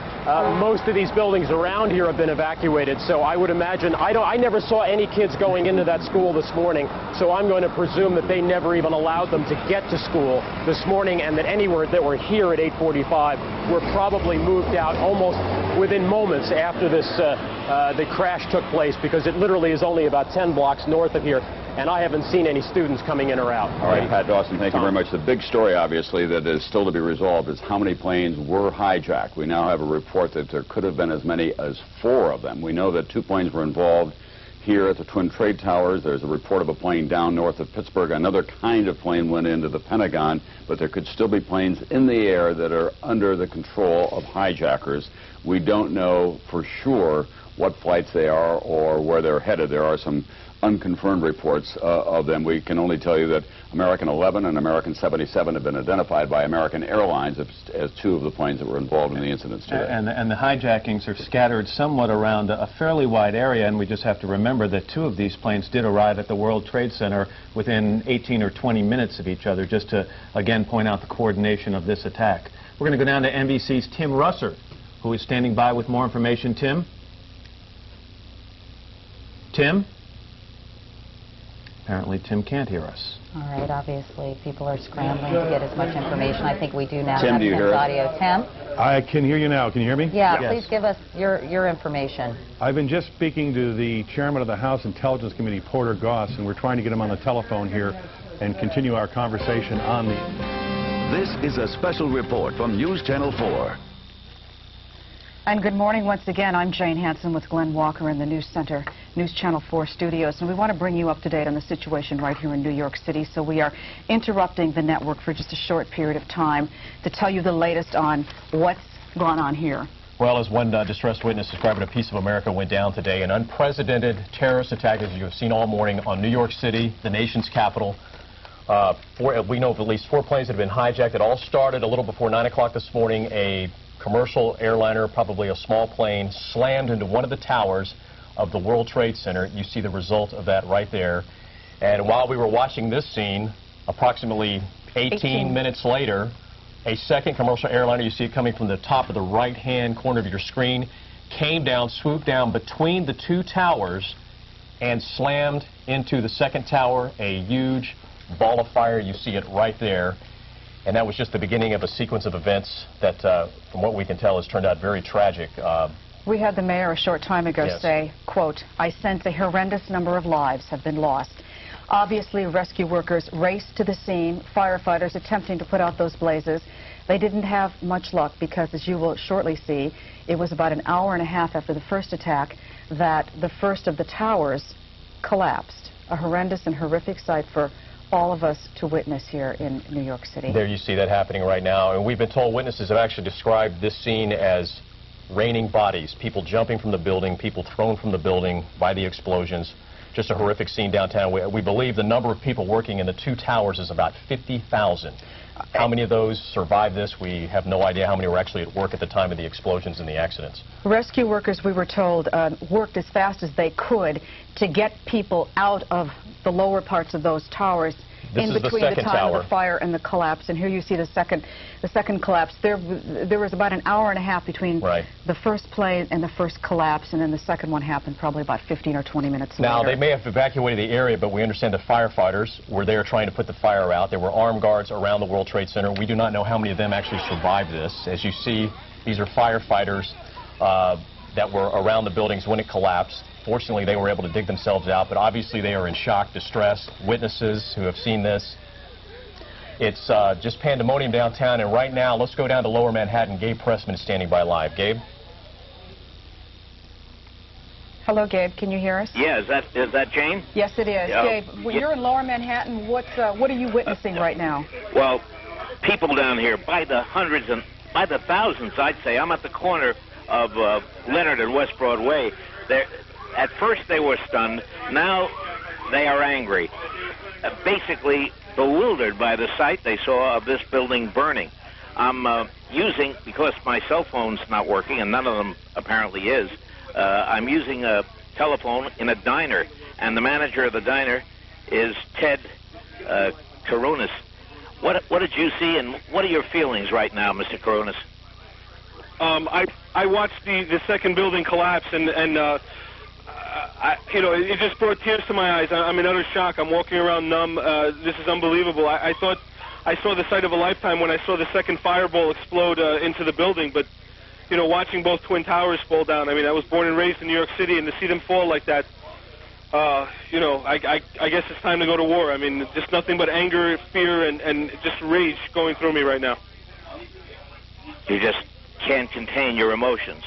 Most of these buildings around here have been evacuated, so I would imagine, I never saw any kids going into that school this morning, so I'm going to presume that they never even allowed them to get to school this morning, and that anywhere that were here at 8:45 were probably moved out almost within moments after this the crash took place, because it literally is only about 10 blocks north of here, and I haven't seen any students coming in or out. All right, Pat Dawson, thank you very much. The big story, obviously, that is still to be resolved is how many planes were hijacked. We now have a report that there could have been as many as 4 of them. We know that 2 planes were involved here at the Twin Trade Towers. There's a report of a plane down north of Pittsburgh. Another kind of plane went into the Pentagon, but there could still be planes in the air that are under the control of hijackers. We don't know for sure what flights they are or where they're headed. There are some unconfirmed reports of them. We can only tell you that American 11 and American 77 have been identified by American Airlines as 2 of the planes that were involved in the incidents today. And the hijackings are scattered somewhat around a fairly wide area, and we just have to remember that 2 of these planes did arrive at the World Trade Center within 18 or 20 minutes of each other, just to, again, point out the coordination of this attack. We're going to go down to NBC's Tim Russer, who is standing by with more information. Tim? Tim? Apparently Tim can't hear us. All right, obviously people are scrambling to get as much information. I think we do now Tim, have do you hear Tim's us? audio. Tim? I can hear you now. Can you hear me? Yeah, yes. Please give us your information. I've been just speaking to the chairman of the House Intelligence Committee, Porter Goss, and we're trying to get him on the telephone here and continue our conversation on the... This is a special report from News Channel 4. And good morning once again. I'm Jane Hansen with Glenn Walker in the News Center, News Channel 4 studios. And we want to bring you up to date on the situation right here in New York City. So we are interrupting the network for just a short period of time to tell you the latest on what's gone on here. Well, as one distressed witness described it, a piece of America went down today. An unprecedented terrorist attack, as you have seen all morning, on New York City, the nation's capital. We know of at least 4 planes that have been hijacked. It all started a little before 9 o'clock this morning. A commercial airliner, probably a small plane, slammed into one of the towers of the World Trade Center. You see the result of that right there. And while we were watching this scene, approximately 18 minutes later, a second commercial airliner, you see it coming from the top of the right-hand corner of your screen, came down, swooped down between the 2 towers and slammed into the second tower, a huge ball of fire. You see it right there. And that was just the beginning of a sequence of events that, from what we can tell, has turned out very tragic. We had the mayor a short time ago say, quote, "I sense a horrendous number of lives have been lost." Obviously, rescue workers raced to the scene, firefighters attempting to put out those blazes. They didn't have much luck because, as you will shortly see, it was about an hour and a half after the first attack that the first of the towers collapsed. A horrendous and horrific sight for all of us to witness here in New York City. There you see that happening right now. And we've been told witnesses have actually described this scene as raining bodies, people jumping from the building, people thrown from the building by the explosions. Just a horrific scene downtown. We believe the number of people working in the two towers is about 50,000. How many of those survived this? We have no idea how many were actually at work at the time of the explosions and the accidents. Rescue workers, we were told, worked as fast as they could to get people out of the lower parts of those towers. This in is between the second time tower. of the fire and the collapse. And here you see the second collapse. There was about an hour and a half between the first plane and the first collapse, and then the second one happened probably about 15 or 20 minutes later. Now, they may have evacuated the area, but we understand the firefighters were there trying to put the fire out. There were armed guards around the World Trade Center. We do not know how many of them actually survived this. As you see, these are firefighters that were around the buildings when it collapsed. Fortunately, they were able to dig themselves out, but obviously they are in shock, distress. Witnesses who have seen this. It's just pandemonium downtown, and right now, let's go down to Lower Manhattan. Gabe Pressman is standing by live. Gabe? Hello, Gabe. Can you hear us? Yeah, is that Jane? Yes, it is. Yeah. Gabe, you're in Lower Manhattan. What are you witnessing right now? Well, people down here by the hundreds and by the thousands, I'd say. I'm at the corner of Leonard and West Broadway. At first they were stunned, now they are angry, basically bewildered by the sight they saw of this building burning. I'm using, because my cell phone's not working, and none of them apparently is, I'm using a telephone in a diner, and the manager of the diner is Ted Karunas. What did you see, and what are your feelings right now, Mr. Karunas? I watched the second building collapse, and it just brought tears to my eyes. I'm in utter shock. I'm walking around numb. This is unbelievable. I thought I saw the sight of a lifetime when I saw the second fireball explode into the building. But, watching both Twin Towers fall down, I was born and raised in New York City, and to see them fall like that, I guess it's time to go to war. Just nothing but anger, fear, and just rage going through me right now. You just can't contain your emotions.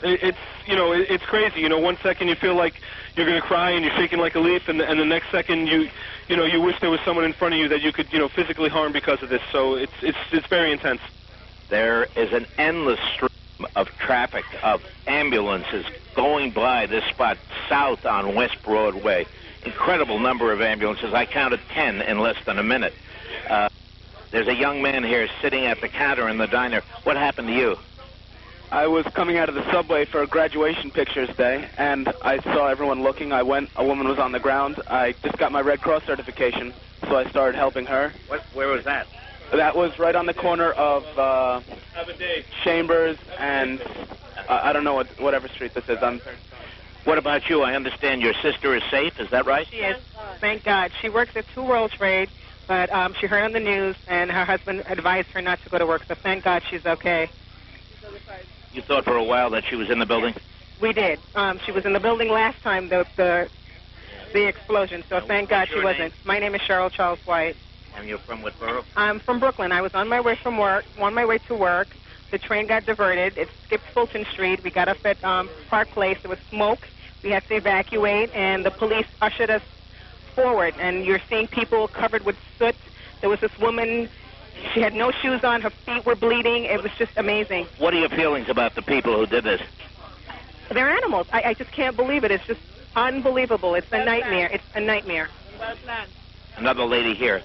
It's crazy. One second you feel like you're going to cry and you're shaking like a leaf, and the next second you wish there was someone in front of you that you could physically harm because of this. So it's very intense. There is an endless stream of traffic, of ambulances going by this spot south on West Broadway. Incredible number of ambulances. I counted 10 in less than a minute. There's a young man here sitting at the counter in the diner. What happened to you? I was coming out of the subway for a graduation pictures day, and I saw everyone looking. I went. A woman was on the ground. I just got my Red Cross certification, so I started helping her. Where was that? That was right on the corner of Chambers and I don't know whatever street this is. What about you? I understand your sister is safe. Is that right? She is. Thank God. She works at 2 World Trade, but she heard on the news, and her husband advised her not to go to work. So thank God she's okay. You thought for a while that she was in the building? We did. She was in the building last time, the explosion, so thank God she wasn't. My name is Cheryl Charles White. And you're from what borough? I'm from Brooklyn. I was on my way to work. The train got diverted. It skipped Fulton Street. We got up at Park Place. There was smoke. We had to evacuate, and the police ushered us forward. And you're seeing people covered with soot. There was this woman. She had no shoes on. Her feet were bleeding. It was just amazing. What are your feelings about the people who did this? They're animals. I just can't believe it. It's just unbelievable. It's a nightmare. It's a nightmare. Another lady here.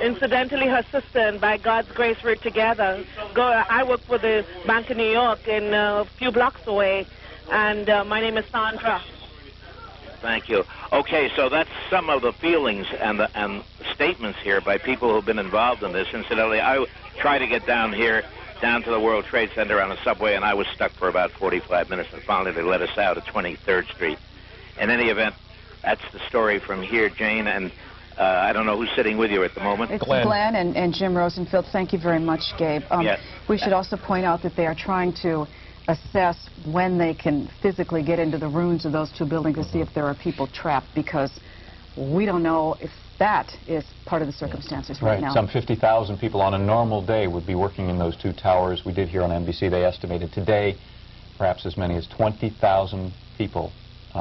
Incidentally, her sister, and by God's grace, we're together. I work for the Bank of New York and a few blocks away, and my name is Sandra. Thank you. Okay, so that's some of the feelings and statements here by people who have been involved in this. Incidentally, I tried to get down to the World Trade Center on a subway, and I was stuck for about 45 minutes, and finally they let us out at 23rd Street. In any event, that's the story from here, Jane, and I don't know who's sitting with you at the moment. It's Glenn and Jim Rosenfield. Thank you very much, Gabe. Yes. We should also point out that they are trying to assess when they can physically get into the ruins of those two buildings to see if there are people trapped, because we don't know if that is part of the circumstances right now. Some 50,000 people on a normal day would be working in those two towers. We did hear on NBC they estimated today perhaps as many as 20,000 people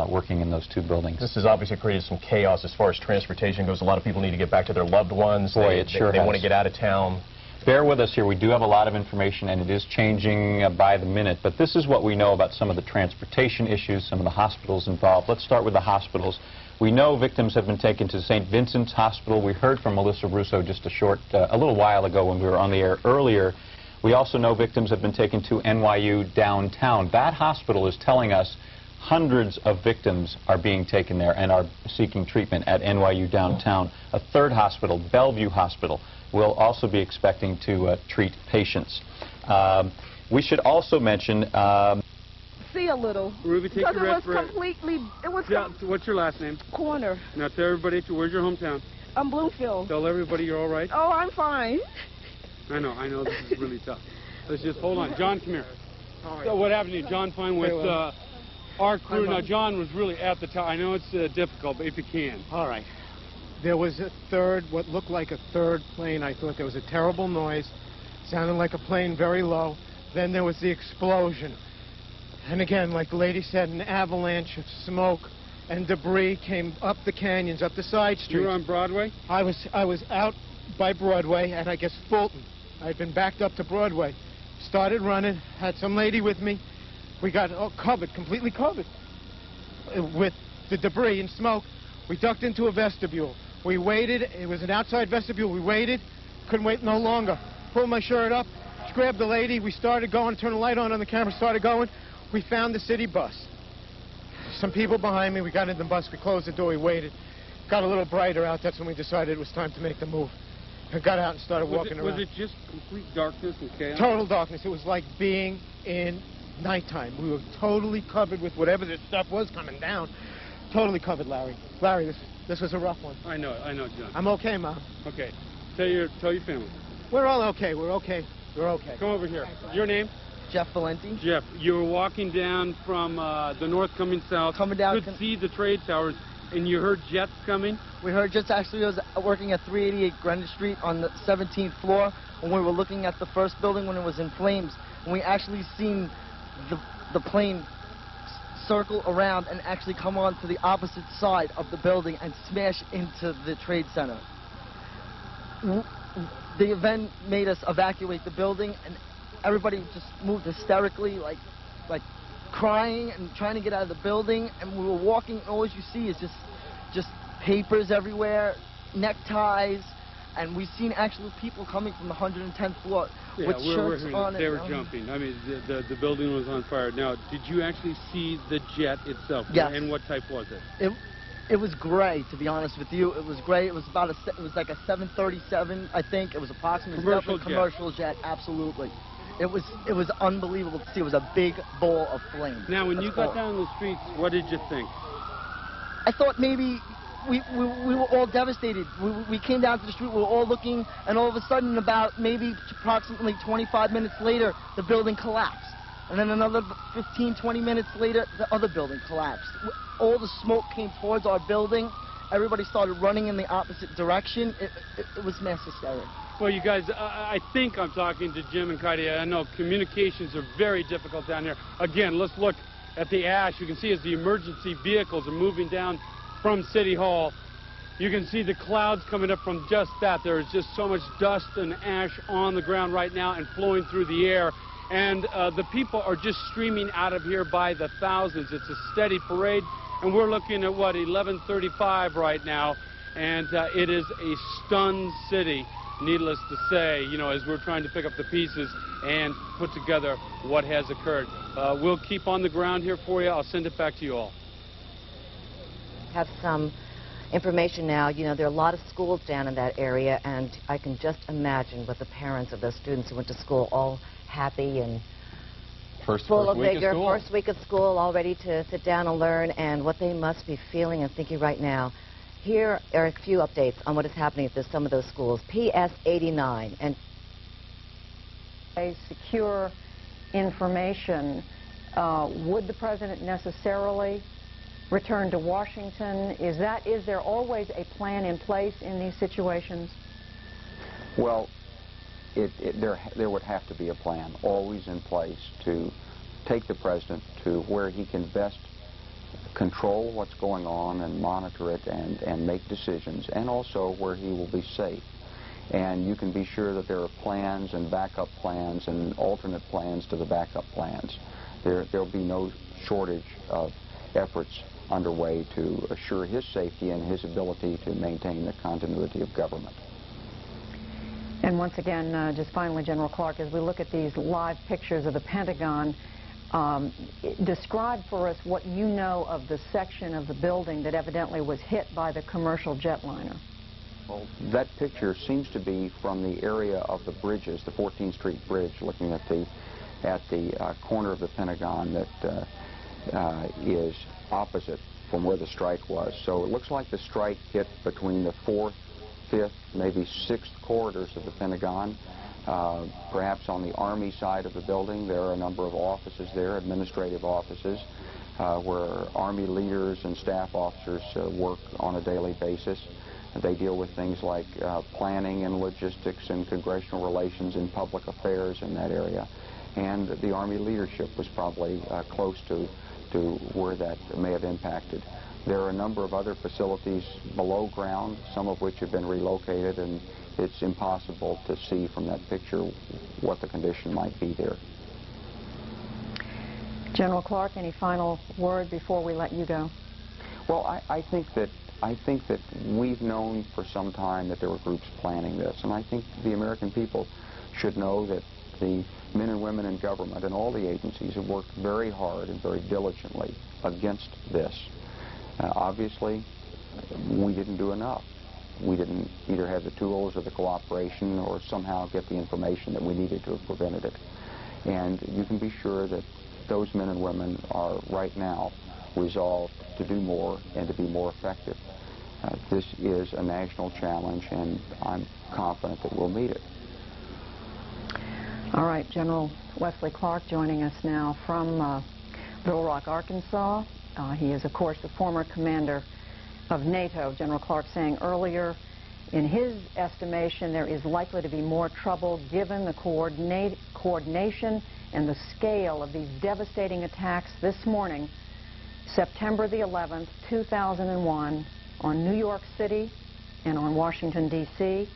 working in those two buildings. This has obviously created some chaos as far as transportation goes. A lot of people need to get back to their loved ones. Boy, they want to get out of town. Bear with us here. We do have a lot of information, and it is changing by the minute. But this is what we know about some of the transportation issues, some of the hospitals involved. Let's start with the hospitals. We know victims have been taken to St. Vincent's Hospital. We heard from Melissa Russo just a little while ago when we were on the air earlier. We also know victims have been taken to NYU downtown. That hospital is telling us hundreds of victims are being taken there and are seeking treatment at NYU downtown. A third hospital, Bellevue Hospital, will also be expecting to treat patients. We should also mention... See a little. Ruby, take your breath. What's your last name? Corner. Now tell everybody, where's your hometown? I'm Bloomfield. Tell everybody you're all right. Oh, I'm fine. I know, this is really tough. Let's just hold on. John, come here. So what happened to you? John Fine with our crew. Now, John was really at the top. I know it's difficult, but if you can. All right. There was what looked like a third plane. I thought there was a terrible noise. Sounded like a plane very low. Then there was the explosion. And again, like the lady said, an avalanche of smoke and debris came up the canyons, up the side streets. You were on Broadway? I was out by Broadway, and I guess Fulton. I'd been backed up to Broadway. Started running, had some lady with me. We got covered, completely covered with the debris and smoke. We ducked into a vestibule. We waited. It was an outside vestibule. We waited. Couldn't wait no longer. Pulled my shirt up, grabbed the lady. We started going, turned the light on the camera, started going. We found the city bus. Some people behind me. We got in the bus. We closed the door. We waited. Got a little brighter out. That's when we decided it was time to make the move. I got out and started walking around. Was it just complete darkness and chaos? Total darkness. It was like being in nighttime. We were totally covered with whatever this stuff was coming down. Totally covered, Larry. Larry, this was a rough one. I know, John. I'm okay, Mom. Okay. Tell your family. We're all okay. We're okay. We're okay. Come over here. Your name? Jeff Valenti. Jeff, you were walking down from the north coming south. Coming down. Could see the trade towers, and you heard jets coming? We heard jets. Actually, I was working at 388 Greenwich Street on the 17th floor when we were looking at the first building when it was in flames. And we actually seen the plane circle around and actually come on to the opposite side of the building and smash into the trade center. The event made us evacuate the building, and everybody just moved hysterically, like crying and trying to get out of the building. And we were walking, and all you see is just papers everywhere, neckties, and we've seen actual people coming from the 110th floor with shirts on. They were jumping. I mean, the building was on fire. Now, did you actually see the jet itself? Yes. And what type was it? It was gray, to be honest with you. It was gray. It was like a 737, I think. It was approximately commercial jet. Absolutely. It was unbelievable to see. It was a big ball of flame. Now, when you got down the streets, what did you think? I thought maybe we were all devastated. We came down to the street. We were all looking, and all of a sudden, about maybe approximately 25 minutes later, the building collapsed. And then another 15, 20 minutes later, the other building collapsed. All the smoke came towards our building. Everybody started running in the opposite direction. It was mass hysteria. Well, you guys, I think I'm talking to Jim and Katia. I know communications are very difficult down here. Again, let's look at the ash. You can see as the emergency vehicles are moving down from City Hall, you can see the clouds coming up from just that. There is just so much dust and ash on the ground right now and flowing through the air. And the people are just streaming out of here by the thousands. It's a steady parade. And we're looking at, what, 11:35 right now. And it is a stunned city, needless to say, you know, as we're trying to pick up the pieces and put together what has occurred. We'll keep on the ground here for you. I'll send it back to you all. Have some information now. You know, there are a lot of schools down in that area, and I can just imagine what the parents of those students who went to school all happy and full of vigor, first week of school, all ready to sit down and learn, and what they must be feeling and thinking right now Here are a few updates on what is happening at some of those schools. PS 89 and secure information. Would the president necessarily return to Washington? Is there always a plan in place in these situations? Well, there would have to be a plan always in place to take the president to where he can best control what's going on and monitor it and make decisions, and also where he will be safe. And you can be sure that there are plans and backup plans and alternate plans to the backup plans. There'll be no shortage of efforts underway to assure his safety and his ability to maintain the continuity of government. And once again, just finally, General Clark, as we look at these live pictures of the Pentagon, describe for us what you know of the section of the building that evidently was hit by the commercial jetliner. Well, that picture seems to be from the area of the bridges, the 14th Street Bridge, looking at the corner of the Pentagon that is opposite from where the strike was. So it looks like the strike hit between the 4th, 5th, maybe 6th corridors of the Pentagon. Perhaps on the Army side of the building, there are a number of offices there, administrative offices, where Army leaders and staff officers work on a daily basis. They deal with things like planning and logistics and congressional relations and public affairs in that area. And the Army leadership was probably close to where that may have impacted. There are a number of other facilities below ground, some of which have been relocated, and it's impossible to see from that picture what the condition might be there. General Clark, any final word before we let you go? Well, I think that we've known for some time that there were groups planning this, and I think the American people should know that the men and women in government and all the agencies have worked very hard and very diligently against this. Obviously, we didn't do enough. We didn't either have the tools or the cooperation or somehow get the information that we needed to have prevented it. And you can be sure that those men and women are right now resolved to do more and to be more effective. This is a national challenge, and I'm confident that we'll meet it. All right, General Wesley Clark joining us now from Little Rock, Arkansas. He is, of course, the former commander of NATO. General Clark saying earlier, in his estimation, there is likely to be more trouble given the coordination and the scale of these devastating attacks this morning, September the 11th, 2001, on New York City and on Washington, D.C.,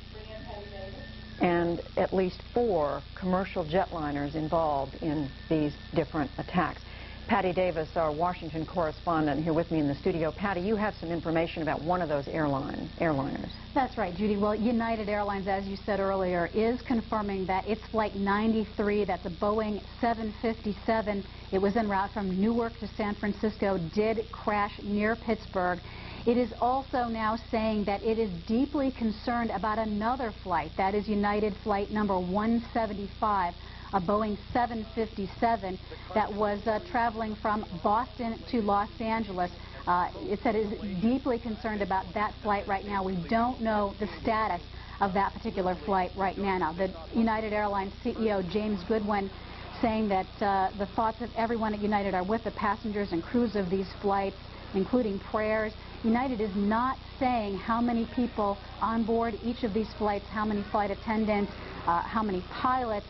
and at least 4 commercial jetliners involved in these different attacks. Patty Davis, our Washington correspondent, here with me in the studio. Patty, you have some information about one of those airliners. That's right, Judy. Well, United Airlines, as you said earlier, is confirming that its Flight 93, that's a Boeing 757, it was en route from Newark to San Francisco, did crash near Pittsburgh. It is also now saying that it is deeply concerned about another flight, that is United Flight number 175, a Boeing 757 that was traveling from Boston to Los Angeles. It said it is deeply concerned about that flight right now. We don't know the status of that particular flight right now. Now, the United Airlines CEO, James Goodwin, saying that the thoughts of everyone at United are with the passengers and crews of these flights, including prayers. United is not saying how many people on board each of these flights, how many flight attendants, how many pilots.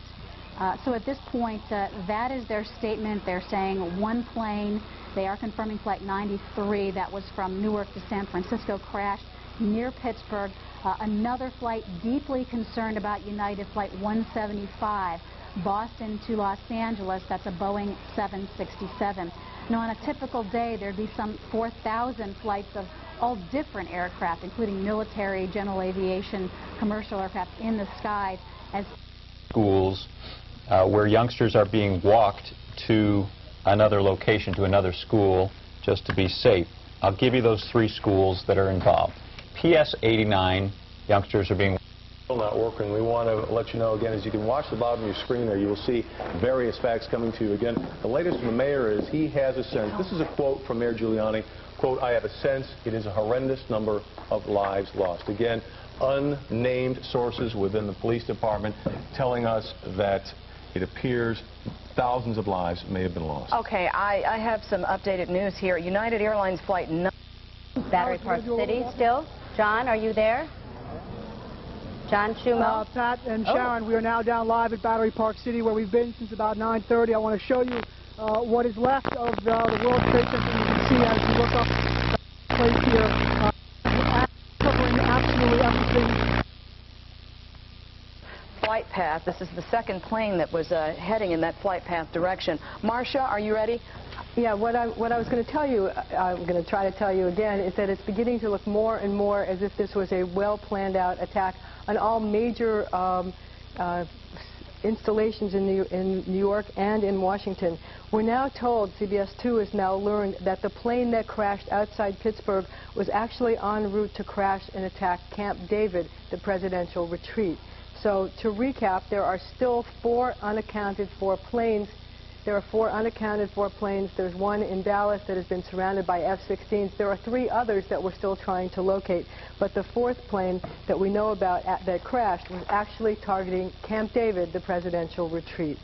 So at this point, that is their statement. They're saying one plane. They are confirming Flight 93 that was from Newark to San Francisco crashed near Pittsburgh. Another flight deeply concerned about United Flight 175, Boston to Los Angeles. That's a Boeing 767. Now, on a typical day, there'd be some 4,000 flights of all different aircraft, including military, general aviation, commercial aircraft in the skies. As schools where youngsters are being walked to another location, to another school, just to be safe. I'll give you those 3 schools that are involved. PS 89, youngsters are being Still not working. We want to let you know again, as you can watch the bottom of your screen there, you will see various facts coming to you. Again, the latest from the mayor is he has a sense. This is a quote from Mayor Giuliani. Quote, "I have a sense it is a horrendous number of lives lost." Again, unnamed sources within the police department telling us that it appears thousands of lives may have been lost. Okay, I have some updated news here. United Airlines Flight 9. Battery Park City still? John, are you there? John Schumo? Pat and Sharon, we are now down live at Battery Park City where we've been since about 9:30. I want to show you what is left of the World Trade Center. You can see as you look up the place here, covering absolutely everything. Flight path. This is the second plane that was heading in that flight path direction. Marcia, are you ready? Yeah, what I was going to tell you, I'm going to try to tell you again, is that it's beginning to look more and more as if this was a well-planned out attack on all major installations in New York and in Washington. We're now told, CBS 2 has now learned, that the plane that crashed outside Pittsburgh was actually en route to crash and attack Camp David, the presidential retreat. So to recap, there are still 4 unaccounted for planes. There are 4 unaccounted for planes. There's one in Dallas that has been surrounded by F-16s. There are 3 others that we're still trying to locate. But the 4th plane that we know about that crashed was actually targeting Camp David, the presidential retreat.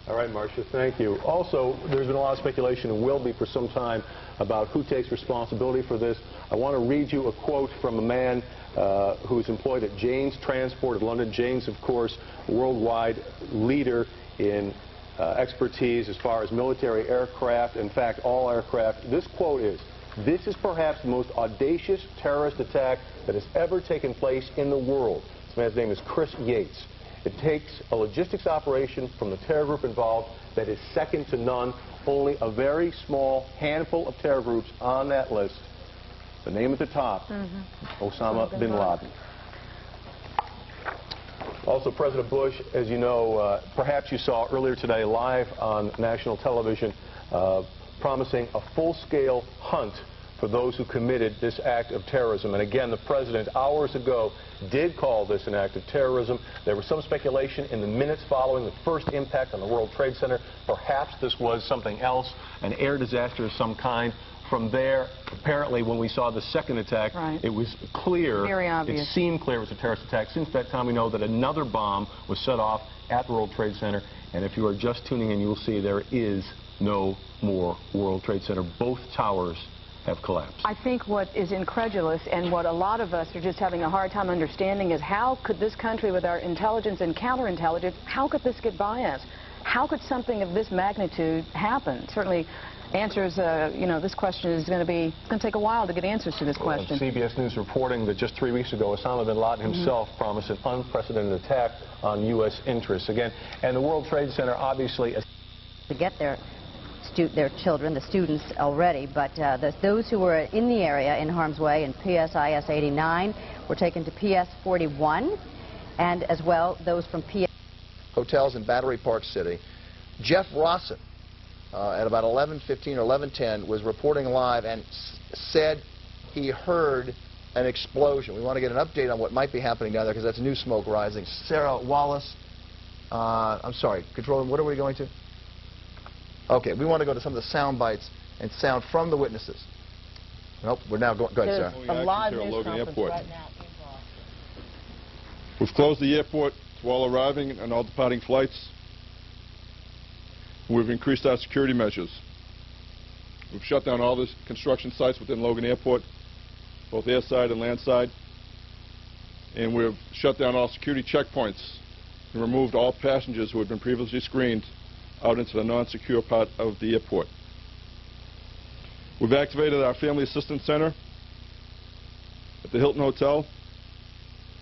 All right, Marcia, thank you. Also, there's been a lot of speculation, and will be for some time, about who takes responsibility for this. I want to read you a quote from a man who's employed at Jane's Transport of London. Jane's, of course, worldwide leader in expertise as far as military aircraft, in fact, all aircraft. This quote is, "This is perhaps the most audacious terrorist attack that has ever taken place in the world." This man's name is Chris Yates. It takes a logistics operation from the terror group involved that is second to none. Only a very small handful of terror groups on that list. The name at the top, Osama bin Laden. Also, President Bush, as you know, perhaps you saw earlier today live on national television, promising a full-scale hunt for those who committed this act of terrorism. And again, the president, hours ago, did call this an act of terrorism. There was some speculation in the minutes following the first impact on the World Trade Center. Perhaps this was something else, an air disaster of some kind. From there, apparently, when we saw the second attack, it was clear, very obvious. It seemed clear it was a terrorist attack. Since that time, we know that another bomb was set off at the World Trade Center. And if you are just tuning in, you will see there is no more World Trade Center. Both towers have collapsed. I think what is incredulous and what a lot of us are just having a hard time understanding is how could this country, with our intelligence and counterintelligence, how could this get by us? How could something of this magnitude happen? Certainly answers, this question is going to take a while to get answers to this question. CBS News reporting that just 3 weeks ago, Osama bin Laden himself promised an unprecedented attack on U.S. interests. Again, and the World Trade Center obviously... To get their children, the students already, but those who were in the area in harm's way in PSIS 89 were taken to PS 41, and as well those from PS... Hotels in Battery Park City. Jeff Rawson, at about 11:15 or 11:10, was reporting live and said he heard an explosion. We want to get an update on what might be happening down there because that's new smoke rising. Sarah Wallace, I'm sorry, Controller, what are we going to? Okay, we want to go to some of the sound bites and sound from the witnesses. Nope, we're now going. Go ahead, Sarah. A live news conference right now. We've closed the airport to all arriving and all departing flights. We've increased our security measures. We've shut down all the construction sites within Logan Airport, both airside and landside. And we've shut down all security checkpoints and removed all passengers who had been previously screened out into the non-secure part of the airport. We've activated our Family Assistance Center at the Hilton Hotel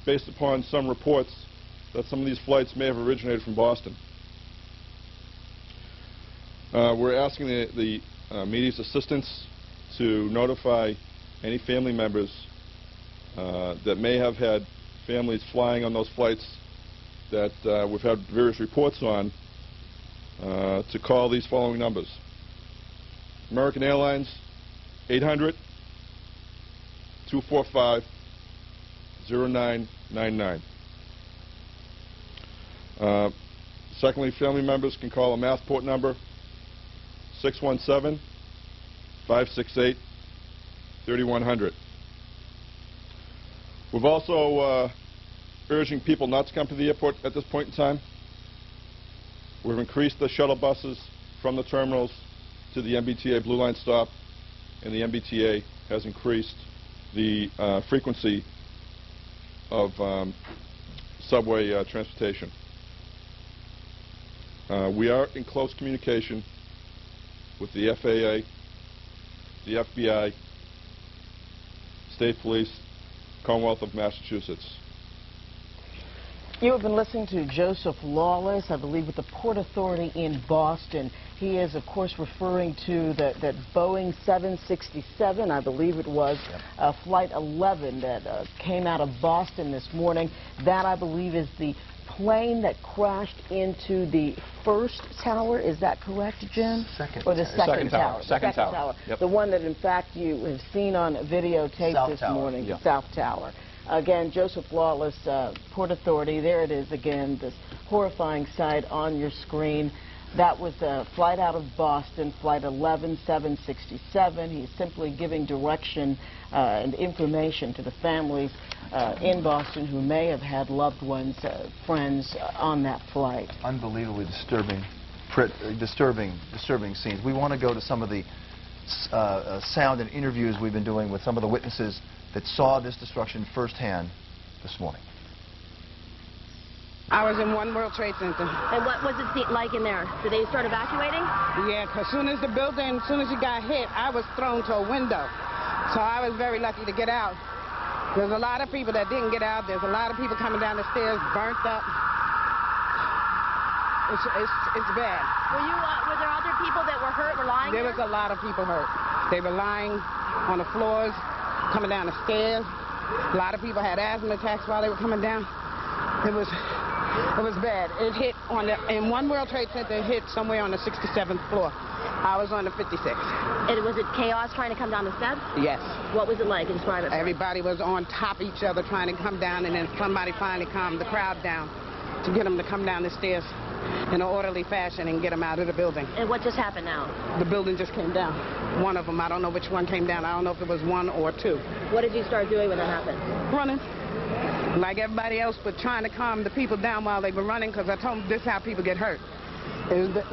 based upon some reports that some of these flights may have originated from Boston. We're asking the media's assistance to notify any family members that may have had families flying on those flights that we've had various reports on to call these following numbers. American Airlines, 800-245-0999. Secondly, family members can call a Massport number 617-568-3100. We've also urging people not to come to the airport at this point in time. We've increased the shuttle buses from the terminals to the MBTA Blue Line stop, and the MBTA has increased the frequency of subway transportation. We are in close communication with the FAA, the FBI, State Police, Commonwealth of Massachusetts. You have been listening to Joseph Lawless, I believe, with the Port Authority in Boston. He is, of course, referring to that Boeing 767, I believe it was, Flight 11 that came out of Boston this morning. That, I believe, is the plane that crashed into the first tower. Is that correct, Jim? Or the second tower? Second tower. Yep. The one that, in fact, you have seen on videotape this morning, the South Tower. Again, Joseph Lawless, Port Authority. There it is again, this horrifying sight on your screen. That was a flight out of Boston, Flight 11767. He's simply giving direction and information to the families in Boston who may have had loved ones, friends on that flight. Unbelievably disturbing scenes. We want to go to some of the sound and interviews we've been doing with some of the witnesses that saw this destruction firsthand this morning. I was in One World Trade Center. And what was it like in there? Did they start evacuating? Yeah, as soon as it got hit, I was thrown to a window. So I was very lucky to get out. There's a lot of people that didn't get out. There's a lot of people coming down the stairs, burnt up. It's bad. Were there other people that were hurt, were lying there? There was a lot of people hurt. They were lying on the floors, coming down the stairs. A lot of people had asthma attacks while they were coming down. It was bad. It hit in One World Trade Center, it hit somewhere on the 67th floor. I was on the 56th. And was it chaos trying to come down the steps? Yes. What was it like? Describe it. Everybody was on top of each other trying to come down, and then somebody finally calmed the crowd down to get them to come down the stairs in an orderly fashion and get them out of the building. And what just happened now? The building just came down. One of them, I don't know which one came down. I don't know if it was one or two. What did you start doing when that happened? Running. Like everybody else, but trying to calm the people down while they were running, because I told them this is how people get hurt.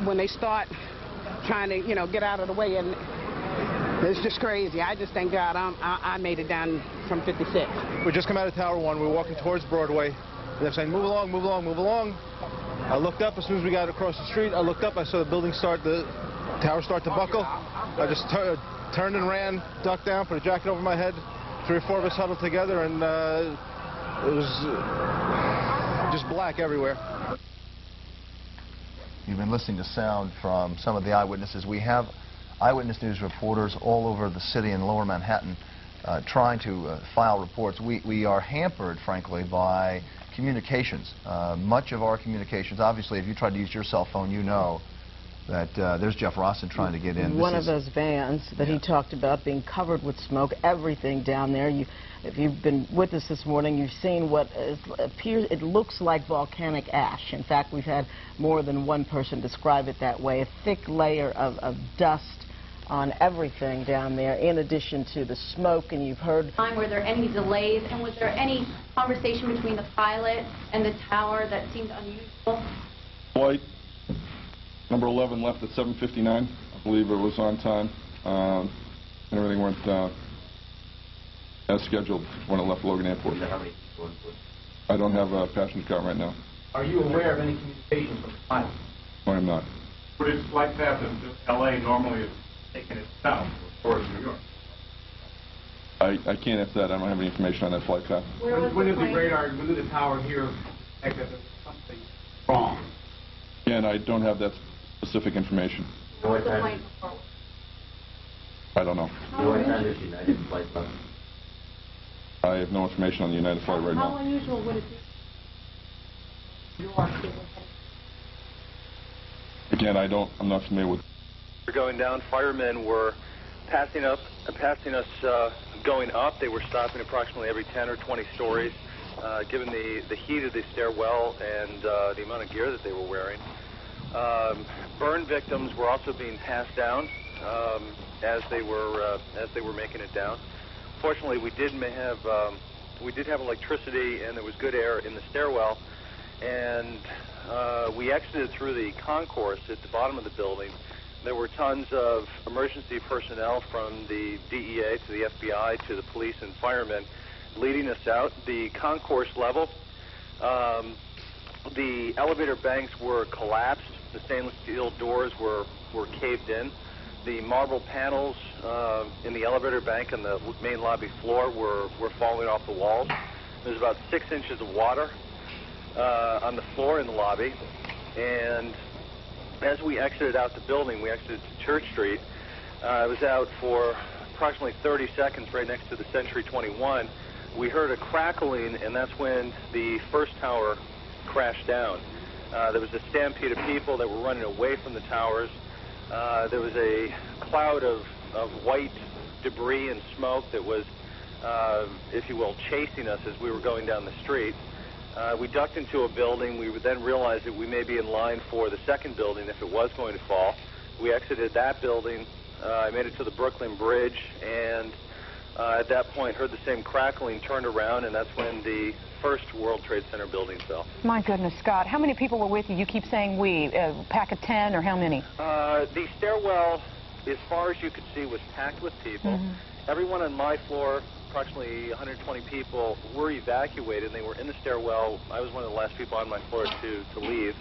When they start trying to, get out of the way, and it's just crazy. I just thank God I made it down from 56. We just come out of Tower 1. We're walking towards Broadway. They're saying, move along, move along, move along. I looked up as soon as we got across the street. I looked up, I saw the tower start to buckle. I just turned and ran, ducked down, put a jacket over my head. 3 or 4 of us huddled together, and it was just black everywhere. You've been listening to sound from some of the eyewitnesses. We have Eyewitness News reporters all over the city in Lower Manhattan trying to file reports. We are hampered, frankly, by communications. Much of our communications, obviously, if you tried to use your cell phone, you know that there's Jeff Rossen trying to get in. One of those vans that he talked about being covered with smoke, everything down there. If you've been with us this morning, you've seen what it looks like volcanic ash. In fact, we've had more than one person describe it that way, a thick layer of dust on everything down there, in addition to the smoke, and you've heard... Were there any delays, and was there any conversation between the pilot and the tower that seemed unusual? Flight number 11 left at 7:59. I believe it was on time, and everything went as scheduled when it left Logan Airport. I don't have a passenger count right now. Are you aware of any communication from the pilot? No, I'm not. Would its flight path to L.A. normally have taken it south towards New York? I can't answer that. I don't have any information on that flight path. When did the tower here detect that there was something wrong? Again, I don't have that specific information. What was the plane before? I don't know. What time did United flight left? I have no information on the United flight right now. How unusual would it be? Again, I'm not familiar with. We're going down. Firemen were passing us going up. They were stopping approximately every 10 or 20 stories. given the heat of the stairwell and the amount of gear that they were wearing. Burn victims were also being passed down as they were making it down. Fortunately, we did have electricity and there was good air in the stairwell, and we exited through the concourse at the bottom of the building. There were tons of emergency personnel from the DEA to the FBI to the police and firemen leading us out. The concourse level, the elevator banks were collapsed. The stainless steel doors were caved in. The marble panels in the elevator bank and the main lobby floor were falling off the walls. There's about 6 inches of water on the floor in the lobby. And as we exited out the building, we exited to Church Street. I was out for approximately 30 seconds right next to the Century 21. We heard a crackling, and that's when the first tower crashed down. There was a stampede of people that were running away from the towers. There was a cloud of white debris and smoke that was, if you will, chasing us as we were going down the street. We ducked into a building. We would then realize that we may be in line for the second building if it was going to fall. We exited that building. I made it to the Brooklyn Bridge, and at that point heard the same crackling, turned around, and that's when the first World Trade Center building fell. My goodness, Scott, how many people were with you? You keep saying we, pack of 10, or how many? The stairwell, as far as you could see, was packed with people. Everyone on my floor, approximately 120 people, were evacuated, and they were in the stairwell. I was one of the last people on my floor to leave.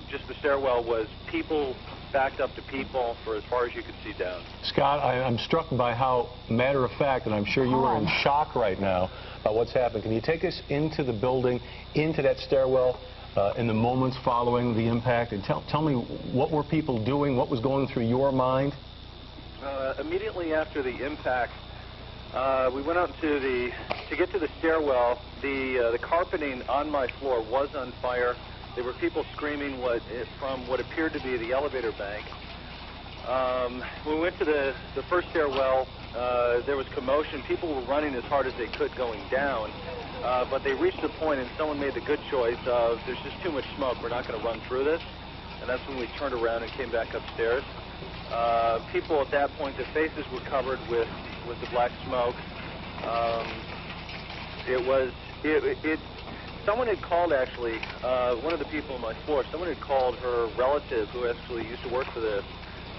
Just the stairwell was people backed up to people for as far as you could see down. Scott, I'm struck by how matter-of-fact, and I'm sure you are in shock right now about what's happened. Can you take us into the building, into that stairwell, in the moments following the impact, and tell me what were people doing, what was going through your mind? Immediately after the impact, we went out to get to the stairwell. The carpeting on my floor was on fire. There were people screaming from what appeared to be the elevator bank. When we went to the first stairwell, there was commotion. People were running as hard as they could going down, but they reached a point and someone made the good choice of, there's just too much smoke, we're not going to run through this. And that's when we turned around and came back upstairs. People at that point, their faces were covered with the black smoke. Someone had called, actually, one of the people on my floor, someone had called her relative who actually used to work for the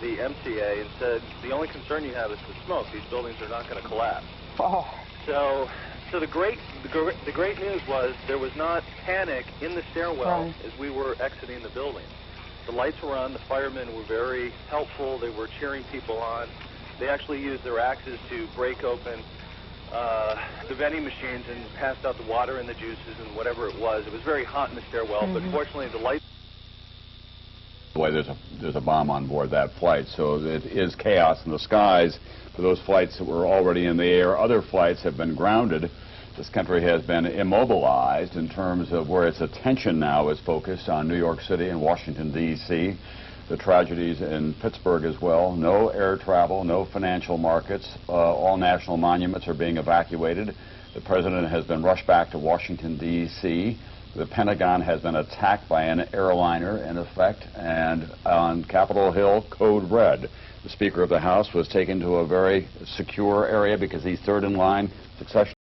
MTA and said, the only concern you have is the smoke. These buildings are not going to collapse. Oh. So the great news was there was not panic in the stairwell as we were exiting the building. The lights were on. The firemen were very helpful. They were cheering people on. They actually used their axes to break open the vending machines and passed out the water and the juices and whatever it was. It was very hot in the stairwell, but fortunately the lights... Way there's a bomb on board that flight, so it is chaos in the skies for those flights that were already in the air. Other flights have been grounded. This country has been immobilized in terms of where its attention now is focused on New York City and Washington, D.C., the tragedies in Pittsburgh as well. No air travel, no financial markets. All national monuments are being evacuated. The president has been rushed back to Washington, D.C. The Pentagon has been attacked by an airliner, in effect, and on Capitol Hill, code red. The Speaker of the House was taken to a very secure area because he's third in line. Succession